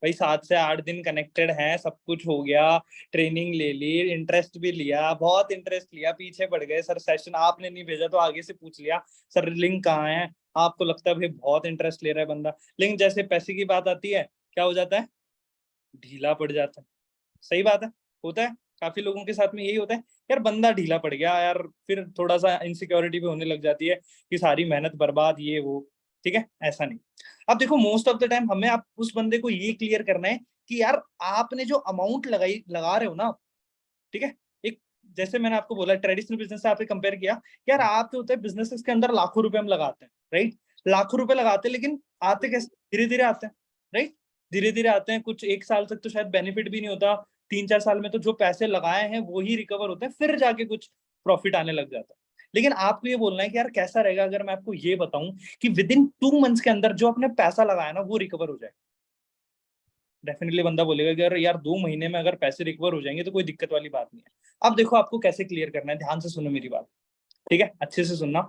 भाई, 7 से 8 दिन कनेक्टेड है, सब कुछ हो गया, ट्रेनिंग ले ली, इंटरेस्ट भी लिया, बहुत इंटरेस्ट लिया, पीछे पड़ गए सर, सेशन आपने नहीं भेजा तो आगे से पूछ लिया, सर लिंक कहाँ है, आपको लगता है भाई बहुत इंटरेस्ट ले रहा है बंदा, लेकिन जैसे पैसे की बात आती है क्या हो जाता है? ढीला पड़ जाता है। सही बात है, होता है, काफी लोगों के साथ में यही होता है, यार बंदा ढीला पड़ गया यार, फिर थोड़ा सा इनसिक्योरिटी भी होने लग जाती है कि सारी मेहनत बर्बाद, ये वो, ठीक है, ऐसा नहीं। अब देखो मोस्ट ऑफ द टाइम हमें आप उस बंदे को ये क्लियर करना है कि यार आपने जो अमाउंट लगा रहे हो ना, ठीक है, एक, जैसे मैंने आपको बोला ट्रेडिशनल बिजनेस से आपने कंपेयर किया, यार आप जो होता है बिजनेसेस के अंदर लाखों रुपए हम लगाते हैं, राइट, लाखों रुपए लगाते हैं, लेकिन आते कैसे? धीरे धीरे आते हैं, राइट, धीरे धीरे आते हैं, कुछ 1 साल तक तो शायद बेनिफिट भी नहीं होता, 3-4 साल में तो जो पैसे लगाए हैं वो ही रिकवर होते हैं, फिर जाके कुछ प्रॉफिट आने लग जाता है। लेकिन आपको ये बोलना है कि यार कैसा रहेगा अगर मैं आपको ये बताऊं कि विद इन 2 मंथ्स के अंदर जो आपने पैसा लगाया ना वो रिकवर हो जाए। डेफिनेटली बंदा बोलेगा कि यार यार 2 महीने में अगर पैसे रिकवर हो जाएंगे तो कोई दिक्कत वाली बात नहीं है। अब देखो आपको कैसे क्लियर करना है, ध्यान से सुनो मेरी बात, ठीक है, अच्छे से सुनना।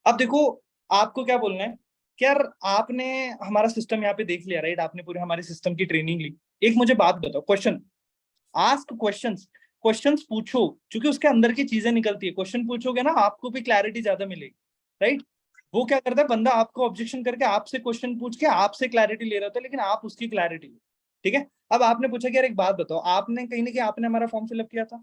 अब देखो आपको क्या बोलना है कि यार आपने हमारा सिस्टम यहाँ पे देख लिया, राइट, आपने पूरे हमारे सिस्टम की ट्रेनिंग ली, एक मुझे बात बताओ, क्वेश्चन आस्क क्वेश्चंस, क्वेश्चंस पूछो, क्योंकि उसके अंदर की चीजें निकलती है, क्वेश्चन पूछोगे ना आपको भी क्लैरिटी ज्यादा मिलेगी, राइट। वो क्या करता है, बंदा आपको ऑब्जेक्शन करके आपसे क्वेश्चन पूछ के आपसे क्लैरिटी ले रहा था, लेकिन आप उसकी क्लैरिटी, ठीक है। अब आपने पूछा कि यार एक बात बताओ, आपने कहीं ना कहीं आपने हमारा फॉर्म फिलअप किया था,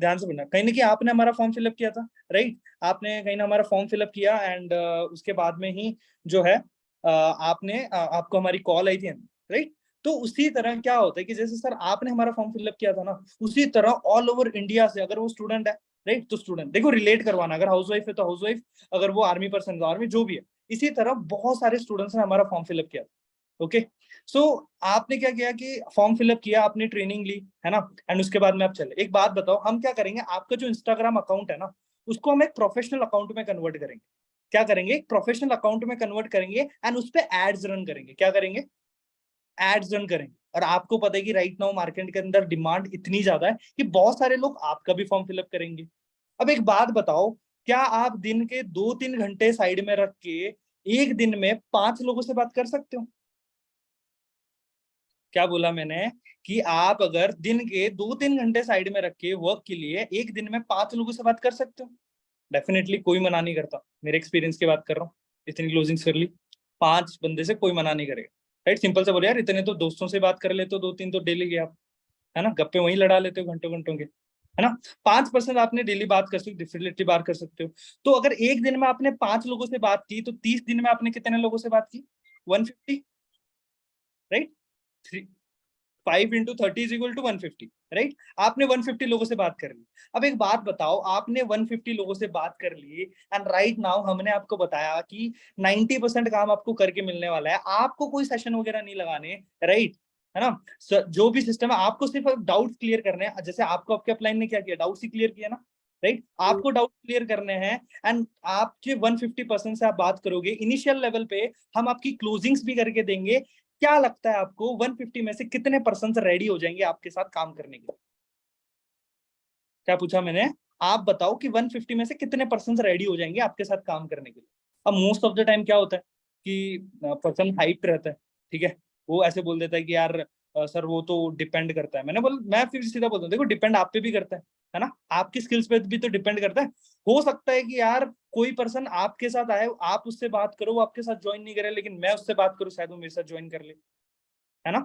ध्यान से बोलना, कहीं ना कहीं आपने हमारा फॉर्म फिलअप किया था, राइट, आपने कहीं ना हमारा फॉर्म फिलअप किया, एंड उसके बाद में ही जो है आपने आपको हमारी कॉल आई थी, राइट। तो उसी तरह क्या होता है कि जैसे सर आपने हमारा फॉर्म फिलअप किया था ना, उसी तरह ऑल ओवर इंडिया से अगर वो स्टूडेंट है, राइट, तो स्टूडेंट देखो रिलेट करवाना, अगर हाउस वाइफ है तो हाउस वाइफ, अगर वो आर्मी पर्सन है तो आर्मी, जो भी है, इसी तरह बहुत सारे स्टूडेंट्स ने हमारा फॉर्म फिलअप किया, ओके। सो आपने क्या किया कि फॉर्म फिलअप किया, आपने ट्रेनिंग ली, है ना, एंड उसके बाद में आप चले। एक बात बताओ, हम क्या करेंगे, आपका जो इंस्टाग्राम अकाउंट है ना, उसको हम एक प्रोफेशनल अकाउंट में कन्वर्ट करेंगे। क्या करेंगे? एक प्रोफेशनल अकाउंट में कन्वर्ट करेंगे एंड उस पर एड्स रन करेंगे। क्या करेंगे? एड्स रन करेंगे। और आपको पता है कि राइट नाउ मार्केट के अंदर डिमांड इतनी ज्यादा है कि बहुत सारे लोग आपका भी फॉर्म फिलअप करेंगे। अब एक बात बताओ, क्या आप दिन के 2-3 घंटे साइड में रख के एक दिन में 5 लोगों से बात कर सकते हो? क्या बोला मैंने? कि आप अगर दिन के 2-3 घंटे साइड में रख के वर्क के लिए एक दिन में 5 लोगों से बात कर सकते हो? डेफिनेटली कोई मना नहीं करता, मेरे एक्सपीरियंस की बात कर रहा हूँ, इतनी क्लोजिंग्स कर ली, 5 बंदे से कोई मना नहीं करेगा, राइट। सिंपल से बोले यार इतने तो दोस्तों से बात कर लेते हो, 2-3 तो डेली गए आप, है ना, गप्पे वहीं लड़ा लेते हो घंटों घंटों के, है ना। 5% आपने डेली बात कर सकते हो, डेफिनेटली बात कर सकते हो। तो अगर एक दिन में आपने 5 लोगों से बात की तो 30 दिन में आपने कितने लोगों से बात की? 150, right. 5 into 30 is equal to 150, right. आपने 150 लोगों से बात कर ली। अब एक बात बताओ, आपने 150 लोगों से बात कर ली एंड राइट नाउ हमने आपको बताया कि 90% काम आपको करके मिलने वाला है, आपको कोई सेशन वगैरह नहीं लगाने, राइट, है ना। जो भी सिस्टम है आपको सिर्फ डाउट क्लियर करने हैं, जैसे आपको आपके अपलाइन ने क्या किया, डाउट्स ही क्लियर किया ना, राइट। आपको डाउट क्लियर करने हैं एंड आपके 150% से आप बात करोगे इनिशियल लेवल पे, हम आपकी क्लोजिंग्स भी करके देंगे। क्या लगता है आपको 150 में से कितने पर्सन रेडी हो जाएंगे आपके साथ काम करने के लिए? क्या पूछा मैंने? आप बताओ कि 150 में से कितने पर्सन रेडी हो जाएंगे आपके साथ काम करने के लिए? अब मोस्ट ऑफ द टाइम क्या होता है कि पर्सन हाइप रहता है, ठीक है, वो ऐसे बोल देता है कि यार सर वो तो डिपेंड करता है। मैं फिर सीधा बोलता हूँ, देखो डिपेंड आप पे भी करता है ना, आपकी स्किल्स पे भी तो डिपेंड करता है। हो सकता है कि यार कोई पर्सन आपके साथ आए, आप उससे बात करो, वो आपके साथ ज्वाइन नहीं करे, लेकिन मैं उससे बात करूँ शायद वो मेरे साथ ज्वाइन कर ले, है ना।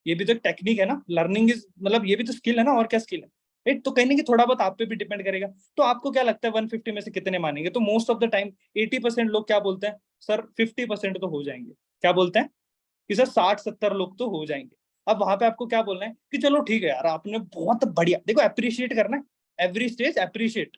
ये भी तो एक टेक्निक है ना, लर्निंग इज मतलब ये भी तो स्किल है ना, और क्या स्किल है, राइट। तो कहीं ना कहीं थोड़ा बहुत आप पे भी डिपेंड करेगा। तो आपको क्या लगता है 150 में से कितने मानेंगे? तो मोस्ट ऑफ द टाइम 80% लोग क्या बोलते हैं, सर 50% तो हो जाएंगे। क्या बोलते हैं कि सर 60-70 लोग तो हो जाएंगे। अब वहां पे आपको क्या बोलना है कि चलो ठीक है यार, आपने बहुत बढ़िया, देखो अप्रिशिएट करना है, एवरी स्टेज अप्रिशिएट।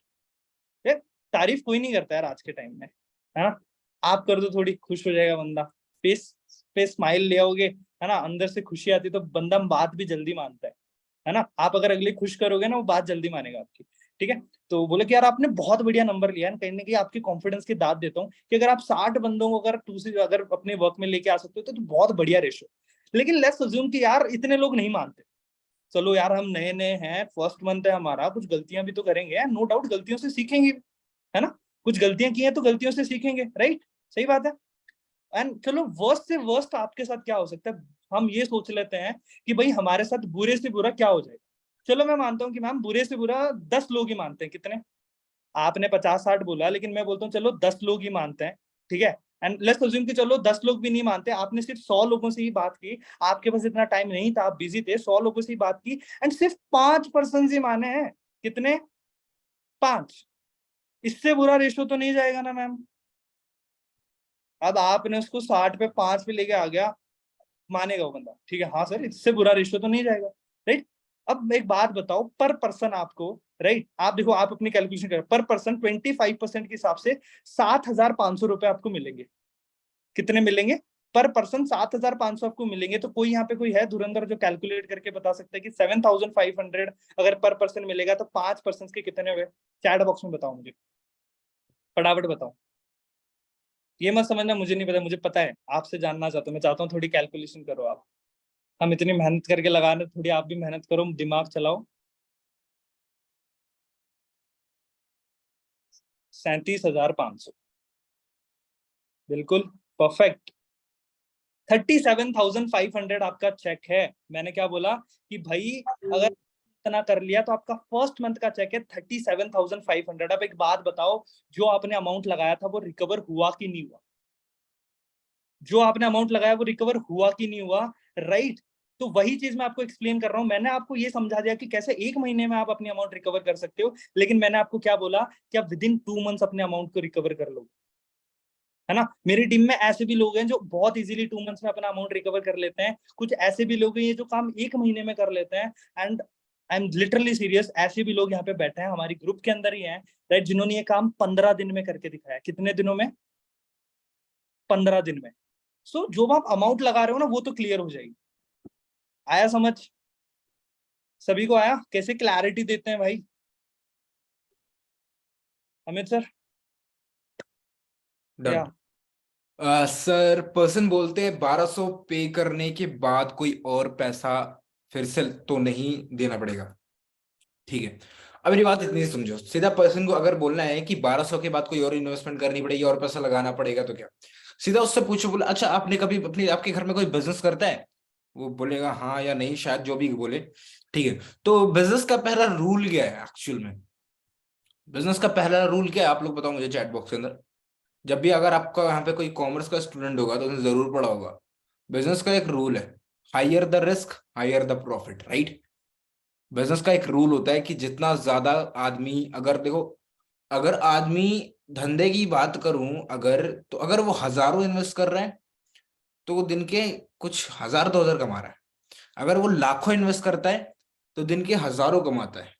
तारीफ कोई नहीं करता यार आज के टाइम में, है ना। आप कर दो थोड़ी, खुश हो जाएगा बंदा, फेस पे स्माइल ले आओगे, है ना, अंदर से खुशी आती है तो बंदा बात भी जल्दी मानता है ना। आप अगर अगले खुश करोगे ना, वो बात जल्दी मानेगा आपकी, ठीक है। तो बोले कि यार आपने बहुत बढ़िया नंबर लिया है, कहीं ना कहीं आपकी कॉन्फिडेंस की दाद देता हूँ कि अगर आप 60 बंदों को अगर टू से अगर अपने वर्क में लेके आ सकते हो तो बहुत बढ़िया रेशो। लेकिन लेट्स अज्यूम कि यार इतने लोग नहीं मानते। चलो यार हम नए नए हैं, फर्स्ट मंथ है हमारा, कुछ गलतियां भी तो करेंगे, नो डाउट गलतियों से सीखेंगे, है ना। कुछ गलतियां की हैं तो गलतियों से सीखेंगे, राइट। सही बात है। एंड चलो वर्स्ट से वर्स्ट आपके साथ क्या हो सकता है, हम ये सोच लेते हैं कि भाई हमारे साथ बुरे से बुरा क्या हो जाएगा। चलो मैं मानता हूँ कि मैम बुरे से बुरा 10 लोग ही मानते हैं, कितने? आपने 50-60 बोला, लेकिन मैं बोलता हूँ चलो 10 लोग ही मानते हैं, ठीक है। एंड लेट्स अज्यूम कि चलो 10 लोग भी नहीं मानते, आपने सिर्फ 100 लोगों से ही बात की, आपके पास इतना टाइम नहीं था, आप बिजी थे, 100 लोगों से ही बात की एंड सिर्फ 5% ही माने हैं। कितने? 5। इससे बुरा रेशो तो नहीं जाएगा ना मैम। अब आपने उसको 60 पे 5 पे लेके आ गया, मानेगा वो बंदा, ठीक है, हाँ सर इससे बुरा रेशियो तो नहीं जाएगा, राइट। अब एक बात बताओ, पर पर्सन आपको, राइट, आप देखो आप अपनी कैलकुलेशन करो, पर पर्सन 25% के हिसाब से 7,500 रुपए आपको मिलेंगे। कितने मिलेंगे? पर पर्सन 7,500 आपको मिलेंगे। तो कोई यहाँ पे कोई है धुरंधर जो कैलकुलेट करके बता सकता है कि 7,500 अगर पर पर्सन मिलेगा तो 5% के कितने हुए? चैट बॉक्स में बताओ मुझे, फटाफट बताओ। ये मत समझना मुझे नहीं पता, मुझे पता है, आपसे जानना चाहता हूँ, मैं चाहता हूँ थोड़ी कैलकुलेशन करो आप। हम इतनी मेहनत करके लगा रहे, थोड़ी आप भी मेहनत करो, दिमाग चलाओ। 37,500, बिल्कुल परफेक्ट। 37,500 आपका चेक है। मैंने क्या बोला कि भाई अगर इतना कर लिया तो आपका फर्स्ट मंथ का चेक है 37,500। अब एक बात बताओ, जो आपने अमाउंट लगाया था वो रिकवर हुआ कि नहीं हुआ? जो आपने अमाउंट लगाया वो रिकवर हुआ कि नहीं हुआ, राइट। तो वही चीज मैं आपको एक्सप्लेन कर रहा हूं। मैंने आपको ये समझा दिया कि कैसे 1 महीने में आप अपनी अमाउंट रिकवर कर सकते हो, लेकिन मैंने आपको क्या बोला कि आप विद इन 2 मंथ्स अपने अमाउंट को रिकवर कर लो, है ना। मेरी टीम में ऐसे भी लोग हैं जो बहुत इजीली 2 मंथ्स में अपना अमाउंट रिकवर कर लेते हैं, कुछ ऐसे भी लोग हैं जो काम 1 महीने में कर लेते हैं। And I am literally serious, ऐसे भी लोग यहाँ पे बैठे हैं हमारी ग्रुप के अंदर ही हैं, राइट, जिन्होंने ये काम 15 दिन में करके दिखाया। कितने दिनों में? 15 दिन में। सो जो आप अमाउंट लगा रहे हो ना वो तो क्लियर हो जाएगी। आया समझ? सभी को आया? कैसे क्लैरिटी देते हैं भाई अमित सर? डन। या सर पर्सन बोलते हैं 1200 पे करने के बाद कोई और पैसा फिर से तो नहीं देना पड़ेगा, ठीक है। अब मेरी बात इतनी सी समझो, सीधा पर्सन को अगर बोलना है कि 1200 के बाद कोई और इन्वेस्टमेंट करनी पड़ेगी और पैसा लगाना पड़ेगा तो क्या, सीधा उससे पूछो, बोला अच्छा आपने कभी अपने आपके घर में कोई बिजनेस करता है? वो बोलेगा हाँ या नहीं, शायद जो भी बोले, ठीक है। तो बिजनेस का पहला रूल क्या है एक्चुअल में? बिजनेस का पहला रूल क्या है आप लोग बताओ मुझे चैट बॉक्स के अंदर। जब भी अगर आपका यहाँ पे कोई कॉमर्स का स्टूडेंट होगा तो उसने जरूर पढ़ा होगा, बिजनेस का एक रूल है, higher the risk higher the profit, right. Business का एक रूल होता है कि जितना ज्यादा आदमी, अगर देखो, अगर आदमी धंधे की बात करूं, अगर तो अगर वो हजारों इन्वेस्ट कर रहे हैं तो वो दिन के कुछ हजार 2,000 कमा रहा है। अगर वो लाखों इन्वेस्ट करता है तो दिन के हजारों कमाता है।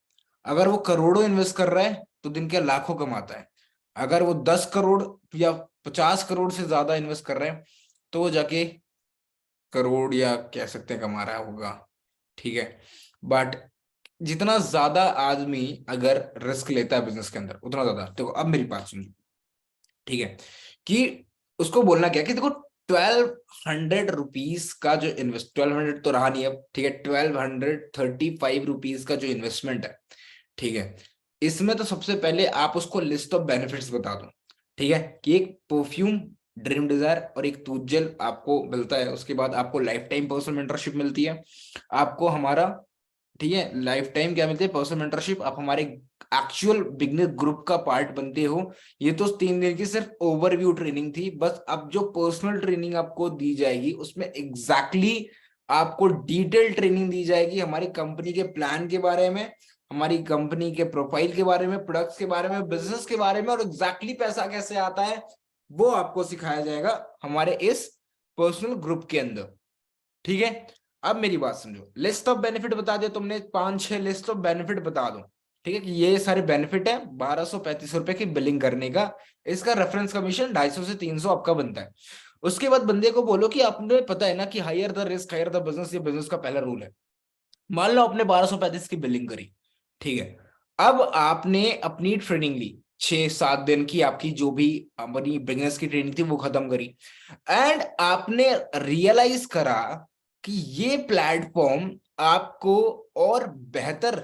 अगर वो करोड़ों इन्वेस्ट कर रहा है तो दिन के लाखों कमाता है। अगर वो 10 करोड़ या 50 करोड़ से ज्यादा इन्वेस्ट कर रहे हैं तो वो जाके करोड़ या कह सकते हैं कमा रहा होगा, ठीक है। बट जितना ज्यादा आदमी अगर रिस्क लेता है बिजनेस के अंदर उतना ज्यादा, देखो अब मेरी बात सुनो, ठीक है, कि उसको बोलना क्या कि देखो 1,200 रुपीज का जो इन्वेस्ट, 1,200 तो रहा नहीं अब, ठीक है, 1,235 रुपीज का जो इन्वेस्टमेंट है, ठीक है, इसमें तो सबसे पहले आप उसको लिस्ट ऑफ बेनिफिट्स बता दो, ठीक है, कि एक परफ्यूम ड्रीम डिजायर और एक टूथ जेल आपको मिलता है, उसके बाद आपको लाइफ टाइम पर्सनल मेंटरशिप मिलती है, आपको हमारा, ठीक है, लाइफ टाइम क्या मिलती है, पर्सनल मेंटरशिप, आप हमारे एक्चुअल बिगनर ग्रुप का पार्ट बनते हो। ये तो 3 दिन की सिर्फ ओवरव्यू ट्रेनिंग थी, बस अब जो पर्सनल ट्रेनिंग आपको दी जाएगी उसमें एग्जैक्टली आपको डिटेल ट्रेनिंग दी जाएगी हमारी कंपनी के प्लान के बारे में, हमारी कंपनी के प्रोफाइल के बारे में, प्रोडक्ट्स के बारे में, बिजनेस के बारे में, और एग्जैक्टली पैसा कैसे आता है वो आपको सिखाया जाएगा हमारे इस पर्सनल ग्रुप के अंदर, ठीक है। अब मेरी बात समझो, लिस्ट ऑफ बेनिफिट बता दिया तुमने, 5-6 लिस्ट ऑफ बेनिफिट बता दो, ठीक है, कि ये सारे बेनिफिट है, 1,235 रुपए की बिलिंग करने का, इसका रेफरेंस कमीशन 250 से 300 आपका बनता है। उसके बाद बंदे को बोलो कि आपने पता है ना कि higher the risk higher the business, ये बिजनेस का पहला रूल है। मान लो आपने 1,235 की बिलिंग करी, ठीक है, अब आपने अपनी ट्रेनिंग ली, 6-7 दिन की आपकी जो भी अपनी बिजनेस की ट्रेनिंग थी वो खत्म करी, एंड आपने रियलाइज करा कि ये प्लेटफॉर्म आपको और बेहतर,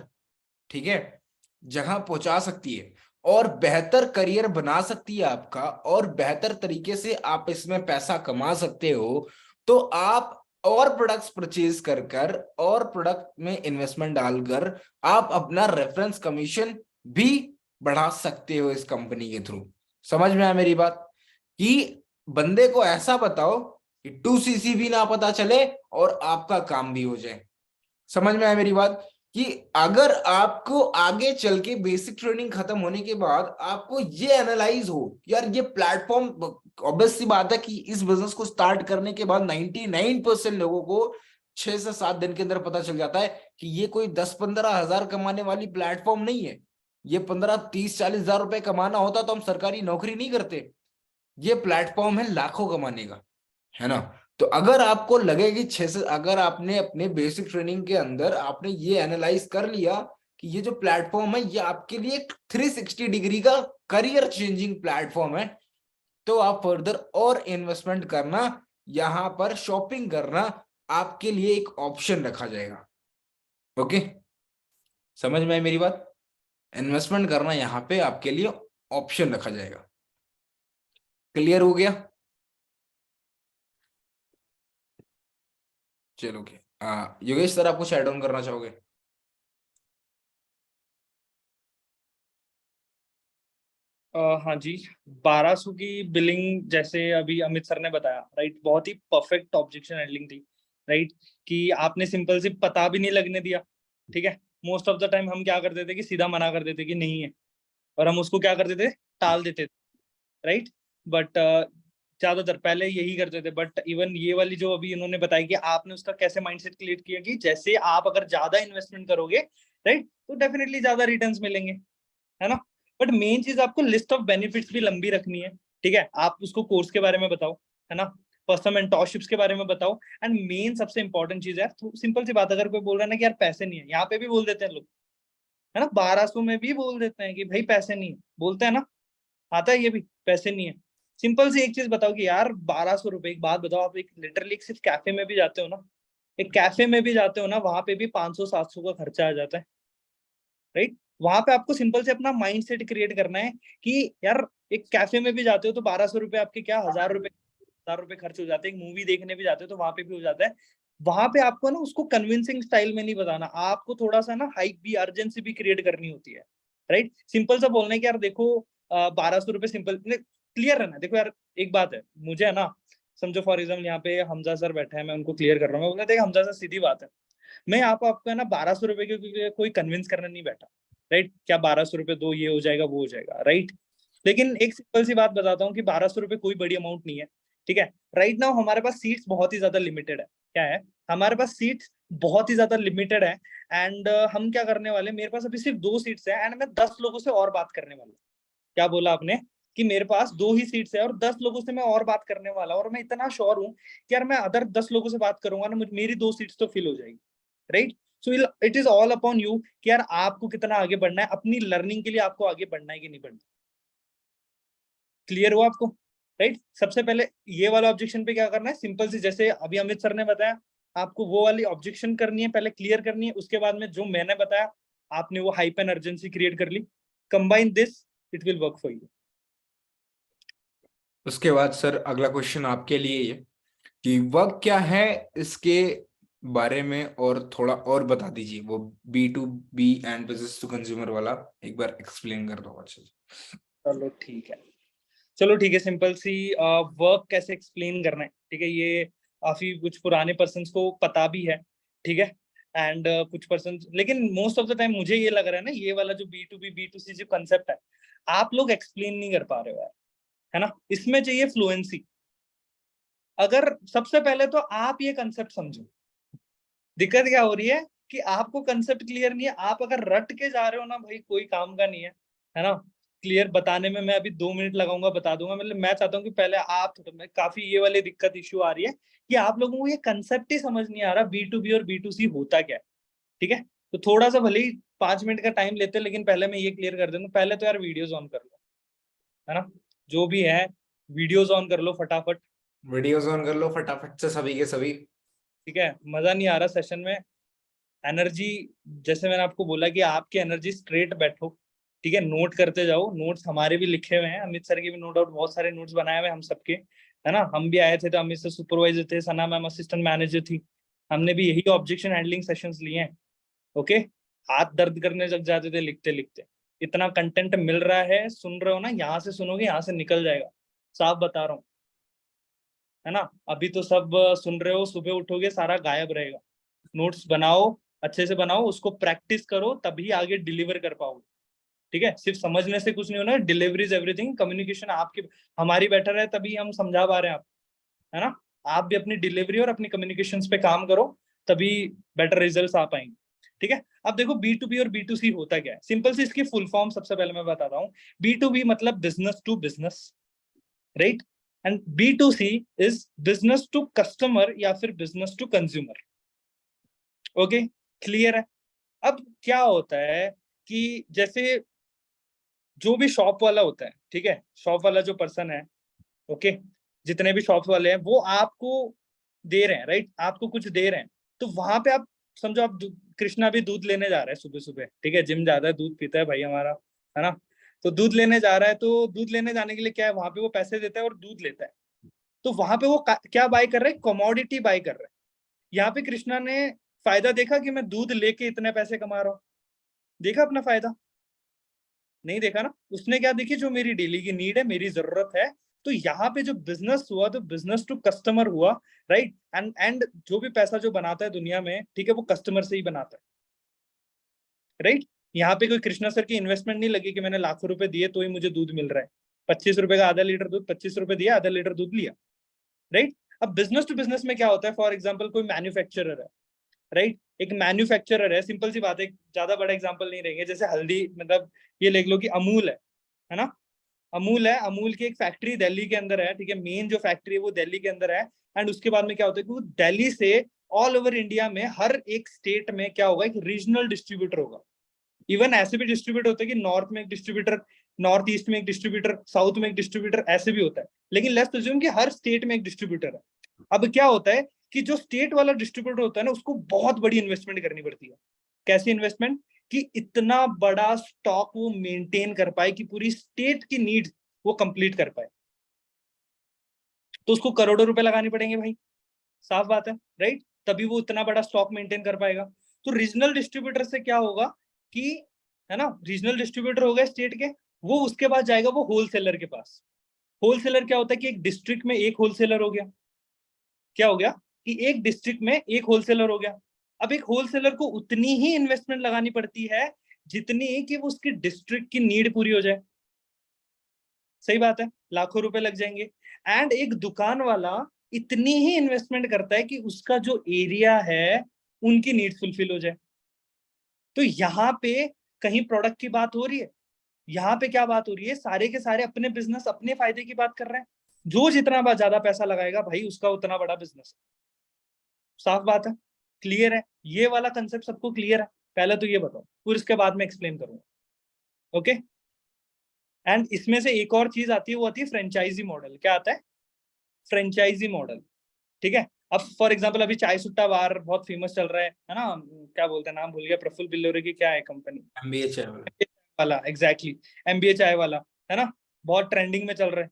ठीक है, जहां पहुंचा सकती है, और बेहतर करियर बना सकती है आपका, और बेहतर तरीके से आप इसमें पैसा कमा सकते हो, तो आप और प्रोडक्ट्स परचेज कर और प्रोडक्ट में इन्वेस्टमेंट डालकर आप अपना रेफरेंस कमीशन भी बढ़ा सकते हो इस कंपनी के थ्रू। समझ में आया मेरी बात? कि बंदे को ऐसा बताओ कि 2cc भी ना पता चले और आपका काम भी हो जाए। समझ में आया मेरी बात? कि अगर आपको आगे चल के बेसिक ट्रेनिंग खत्म होने के बाद आपको ये एनालाइज हो, यार ये प्लेटफॉर्म, ऑब्वियस सी बात है कि इस बिजनेस को स्टार्ट करने के बाद 99% लोगों को 6 से 7 दिन के अंदर पता चल जाता है कि ये कोई 10-15 हजार कमाने वाली प्लेटफॉर्म नहीं है। ये 15-30-40 हजार रुपए कमाना होता तो हम सरकारी नौकरी नहीं करते। ये प्लेटफॉर्म है लाखों कमाने का, है ना। तो अगर आपको लगे कि 6 से, अगर आपने अपने बेसिक ट्रेनिंग के अंदर आपने ये एनालाइज कर लिया कि ये जो प्लेटफॉर्म है ये आपके लिए एक 360 डिग्री का करियर चेंजिंग प्लेटफॉर्म है, तो आप फर्दर और इन्वेस्टमेंट करना, यहां पर शॉपिंग करना आपके लिए एक ऑप्शन रखा जाएगा। ओके, समझ में आई मेरी बात? इन्वेस्टमेंट करना यहां पे आपके लिए ऑप्शन रखा जाएगा। क्लियर हो गया? चलो ओके। योगेश सर, आप कुछ ऐड ऑन करना चाहोगे? हाँ जी। 1,200 की बिलिंग जैसे अभी अमित सर ने बताया, राइट, बहुत ही परफेक्ट ऑब्जेक्शन हैंडलिंग थी, राइट, कि आपने सिंपल से पता भी नहीं लगने दिया। ठीक है, मोस्ट ऑफ द टाइम हम क्या कर देते कि सीधा मना कर देते कि नहीं है, और हम उसको क्या कर देते, टाल देते, राइट। बट ज्यादातर पहले यही करते थे। बट इवन ये वाली जो अभी इन्होंने बताई कि आपने उसका कैसे माइंडसेट क्रिएट किया कि जैसे आप अगर ज्यादा इन्वेस्टमेंट करोगे, राइट, तो डेफिनेटली ज्यादा रिटर्न्स मिलेंगे, है ना। बट मेन चीज आपको लिस्ट ऑफ बेनिफिट्स भी लंबी रखनी है। ठीक है, आप उसको कोर्स के बारे में बताओ, है ना, पर्सनल मेंटोरशिप्स के बारे में बताओ। एंड मेन सबसे इंपॉर्टेंट चीज है, तो सिंपल सी बात, अगर कोई बोल रहा है ना कि यार पैसे नहीं है, यहाँ पे भी बोल देते हैं लोग, है ना, 1,200 में भी बोल देते हैं कि भाई पैसे नहीं है, बोलते हैं ना, आता है ये भी, पैसे नहीं है। सिंपल सी एक चीज बताओ कि यार 1,200 रुपए, एक बात बताओ, आप एक लिटरली सिर्फ कैफे में भी जाते हो ना, एक कैफे में भी जाते हो ना, वहां पे भी 500-700 का खर्चा आ जाता है, राइट। वहां पे आपको सिंपल से अपना माइंड सेट क्रिएट करना है कि यार एक कैफे में भी जाते हो तो 1,200 रुपए आपके क्या, 1,000 रुपए खर्च हो जाते हैं। एक मूवी देखने भी जाते हो तो वहां पे भी हो जाता है। वहां पे आपको ना उसको कन्विंसिंग स्टाइल में नहीं बताना, आपको थोड़ा सा ना हाइप भी, अर्जेंसी भी क्रिएट करनी होती है, राइट। सिंपल सा बोलना है कि यार देखो 1,200 रुपए सिंपल क्लियर है ना, देखो यार एक बात है, मुझे है ना समझो फॉर एग्जाम्पल यहाँ पे हमजा सर बैठे हैं, मैं उनको क्लियर कर रहा हूँ, मैं बोला देख हमजा सर सीधी बात है, मैं यहाँ पे आपको है ना 1200 रुपए के कोई कन्विंस करने नहीं बैठा, राइट? क्या 1200 रुपए दो, ये हो जाएगा वो हो जाएगा, राइट? लेकिन एक सिंपल सी बात बताता हूँ कि 1200 रुपए कोई बड़ी अमाउंट नहीं है, ठीक है? राइट नाउ हमारे पास सीट्स बहुत ही ज्यादा लिमिटेड है। क्या है? हमारे पास सीट्स बहुत ही ज्यादा लिमिटेड है। एंड हम क्या करने वाले, मेरे पास अभी सिर्फ 2 सीट्स है एंड मैं 10 लोगों से और बात करने वाला हूँ। क्या बोला आपने? कि मेरे पास 2 ही सीट्स है और 10 लोगों से मैं और बात करने वाला हूँ, और मैं इतना श्योर हूँ कि यार मैं अदर 10 लोगों से बात करूंगा ना, मेरी 2 सीट्स तो फिल हो जाएगी, right? So it is all upon you कि यार आपको कितना आगे बढ़ना है, अपनी लर्निंग के लिए आपको आगे बढ़ना है कि नहीं बढ़ना। क्लियर हुआ आपको? राइट? सबसे पहले ये वाला ऑब्जेक्शन पे क्या करना है, सिंपल सी, जैसे अभी अमित सर ने बताया, आपको वो वाली ऑब्जेक्शन करनी है, पहले क्लियर करनी है, उसके बाद में जो मैंने बताया आपने वो हाइप एंड अर्जेंसी क्रिएट कर ली, combine this, it will work for you. उसके बाद सर अगला क्वेश्चन आपके लिए ये कि वर्क क्या है, इसके बारे में और थोड़ा और बता दीजिए। वो B2B and business to consumer वाला एक बार एक्सप्लेन कर दो अच्छे से। चलो ठीक है, चलो ठीक है, सिंपल सी वर्क कैसे एक्सप्लेन करना है, ठीक है? ये काफी कुछ पुराने पर्सन को पता भी है, ठीक है? एंड कुछ पर्सन, लेकिन मोस्ट ऑफ द टाइम मुझे ये लग रहा है ना, ये वाला जो B2B B2C जो कंसेप्ट है, आप लोग एक्सप्लेन नहीं कर पा रहे हो यार, है ना? इसमें चाहिए फ्लुएंसी। अगर सबसे पहले तो आप ये कंसेप्ट समझो, दिक्कत क्या हो रही है कि आपको कंसेप्ट क्लियर नहीं है। आप अगर रट के जा रहे हो ना भाई, कोई काम का नहीं है ना? क्लियर बताने में मैं अभी 2 मिनट लगाऊंगा, बता दूंगा, मतलब मैं चाहता हूँ कि पहले आप मैं काफी ये वाली दिक्कत इश्यू आ रही है कि आप लोगों को ये कंसेप्ट ही समझ नहीं आ रहा B2B और B2C होता क्या है, ठीक है? तो थोड़ा सा भले ही 5 मिनट का टाइम लेते, लेकिन पहले मैं ये क्लियर कर दूं, पहले तो यार वीडियोज ऑन कर लो, है ना? जो भी है वीडियोज ऑन कर लो फटाफट, वीडियोस ऑन कर लो फटाफट से सभी के सभी। ठीक है? मजा नहीं आ रहा सेशन में, एनर्जी, जैसे मैंने आपको बोला कि आपकी एनर्जी स्ट्रेट बैठो, ठीक है? नोट करते जाओ, नोट्स हमारे भी लिखे हुए हैं, अमित सर के भी नो डाउट बहुत सारे नोट्स बनाए हुए हैं हम सबके, है ना? हम भी आए थे तो अमित सर सुपरवाइजर थे, सना मैम असिस्टेंट मैनेजर थी, हमने भी यही ऑब्जेक्शन हैंडलिंग सेशंस लिए हैं। ओके, हाथ दर्द करने लग जाते थे लिखते लिखते। इतना कंटेंट मिल रहा है, सुन रहे हो ना, यहाँ से सुनोगे यहाँ से निकल जाएगा, साफ बता रहा हूँ, है ना? अभी तो सब सुन रहे हो, सुबह उठोगे सारा गायब रहेगा। नोट्स बनाओ, अच्छे से बनाओ, उसको प्रैक्टिस करो, तभी आगे डिलीवर कर पाओगे, ठीक है? सिर्फ समझने से कुछ नहीं होना, डिलीवरी इज एवरीथिंग, कम्युनिकेशन आपकी हमारी बेटर है तभी हम समझा पा रहे हैं आप, है ना? आप भी अपनी डिलीवरी और अपनी कम्युनिकेशन पे काम करो, तभी बेटर रिजल्ट आ पाएंगे, ठीक है? अब देखो B2B और B2C होता क्या है, सिंपल सी इसकी फुल फॉर्म सबसे पहले मैं बताता हूँ। B2B मतलब business to business, right? And B2C is business to customer या फिर business to consumer. Okay, clear है? अब क्या होता है कि जैसे जो भी शॉप वाला होता है, ठीक है, शॉप वाला जो पर्सन है, ओके, जितने भी शॉप वाले हैं वो आपको दे रहे हैं, राइट? आपको कुछ दे रहे हैं, तो वहां पे आप समझो, आप कृष्णा भी दूध लेने जा रहा है सुबह सुबह, ठीक है, जिम जाता है, दूध पीता है भाई हमारा, है ना? तो दूध लेने जा रहा है, तो दूध लेने जाने के लिए क्या है, वहां पे वो पैसे देता है और दूध लेता है। तो वहां पे वो क्या बाय कर रहा है, कमोडिटी बाय कर रहा है। यहाँ पे कृष्णा ने फायदा देखा कि मैं दूध लेके इतने पैसे कमा रहा हूँ, देखा अपना फायदा? नहीं देखा ना। उसने क्या देखी, जो मेरी डेली की नीड है, मेरी जरूरत है। तो यहाँ पे जो बिजनेस हुआ, तो बिजनेस टू कस्टमर हुआ, राइट? एंड जो भी पैसा जो बनाता है दुनिया में, ठीक है, वो कस्टमर से ही बनाता है, राइट? यहाँ पे कोई कृष्णा सर की इन्वेस्टमेंट नहीं लगी कि मैंने लाखों रुपए दिए तो ही मुझे दूध मिल रहा है। 25 रुपए का आधा लीटर दूध, 25 रुपए दिया, आधा लीटर दूध लिया, राइट? अब बिजनेस टू बिजनेस में क्या होता है, फॉर एग्जाम्पल कोई मैन्युफैक्चरर है, राइट? एक मैन्युफैक्चरर है, सिंपल सी बात है, ज्यादा बड़ा एग्जांपल नहीं रहेंगे, जैसे हल्दी, मतलब ये लिख लो कि अमूल है ना? अमूल है, अमूल की एक फैक्ट्री दिल्ली के अंदर है, ठीक है, मेन जो फैक्ट्री है वो दिल्ली के अंदर है। एंड उसके बाद में क्या होता है कि वो दिल्ली से ऑल ओवर इंडिया में हर एक स्टेट में क्या होगा, एक रीजनल डिस्ट्रीब्यूटर होगा। इवन ऐसे भी डिस्ट्रीब्यूटर होते हैं कि नॉर्थ में एक डिस्ट्रीब्यूटर, नॉर्थ ईस्ट में एक डिस्ट्रीब्यूटर, साउथ में एक डिस्ट्रीब्यूटर, ऐसे भी होता है। लेकिन लेट्स अज्यूम कि हर स्टेट में एक डिस्ट्रीब्यूटर है। अब क्या होता है कि जो स्टेट वाला डिस्ट्रीब्यूटर होता है ना, उसको बहुत बड़ी इन्वेस्टमेंट करनी पड़ती है। कैसी इन्वेस्टमेंट? कि इतना बड़ा स्टॉक वो मेंटेन कर पाए कि पूरी स्टेट की नीड्स वो कंप्लीट कर पाए, तो उसको करोड़ों रुपए लगाने पड़ेंगे भाई, साफ बात है, राइट? तभी वो इतना बड़ा स्टॉक मेंटेन कर पाएगा। तो रीजनल डिस्ट्रीब्यूटर से क्या होगा कि, है ना, रीजनल डिस्ट्रीब्यूटर हो गए स्टेट के, वो उसके बाद जाएगा वो होलसेलर के पास। होलसेलर क्या होता है कि एक डिस्ट्रिक्ट में एक होलसेलर हो गया, क्या हो गया कि एक डिस्ट्रिक्ट में एक होलसेलर हो गया। अब एक होलसेलर को उतनी ही इन्वेस्टमेंट लगानी पड़ती है जितनी कि वो उसकी डिस्ट्रिक्ट की नीड पूरी हो जाए। सही बात है, लाखों रुपए लग जाएंगे। एंड एक दुकान वाला इतनी ही इन्वेस्टमेंट करता है कि उसका जो एरिया है उनकी नीड फुलफिल हो जाए। तो यहाँ पे कहीं प्रोडक्ट की बात हो रही है, यहाँ पे क्या बात हो रही है, सारे के सारे अपने बिजनेस अपने फायदे की बात कर रहे हैं। जो जितना ज्यादा पैसा लगाएगा भाई उसका उतना बड़ा बिजनेस है। साफ बात है, क्लियर है, ये वाला कंसेप्ट सबको क्लियर है? पहले तो ये बताओ, फिर इसके बाद में एक्सप्लेन करूंगा। ओके। एंड इसमें से एक और चीज आती है, वो आती है फ्रेंचाइजी मॉडल। क्या आता है? Franchisee model. ठीक है। अब फॉर एग्जांपल अभी चाय सुट्टा बार बहुत फेमस चल रहा है ना, क्या बोलते हैं, नाम भूल गया, प्रफुल्ल बिल्लोरे की क्या है कंपनी, MBA चाय वाला। वाला, एग्जैक्टली, एमबीए चाय वाला, है ना, बहुत ट्रेंडिंग में चल रहा है।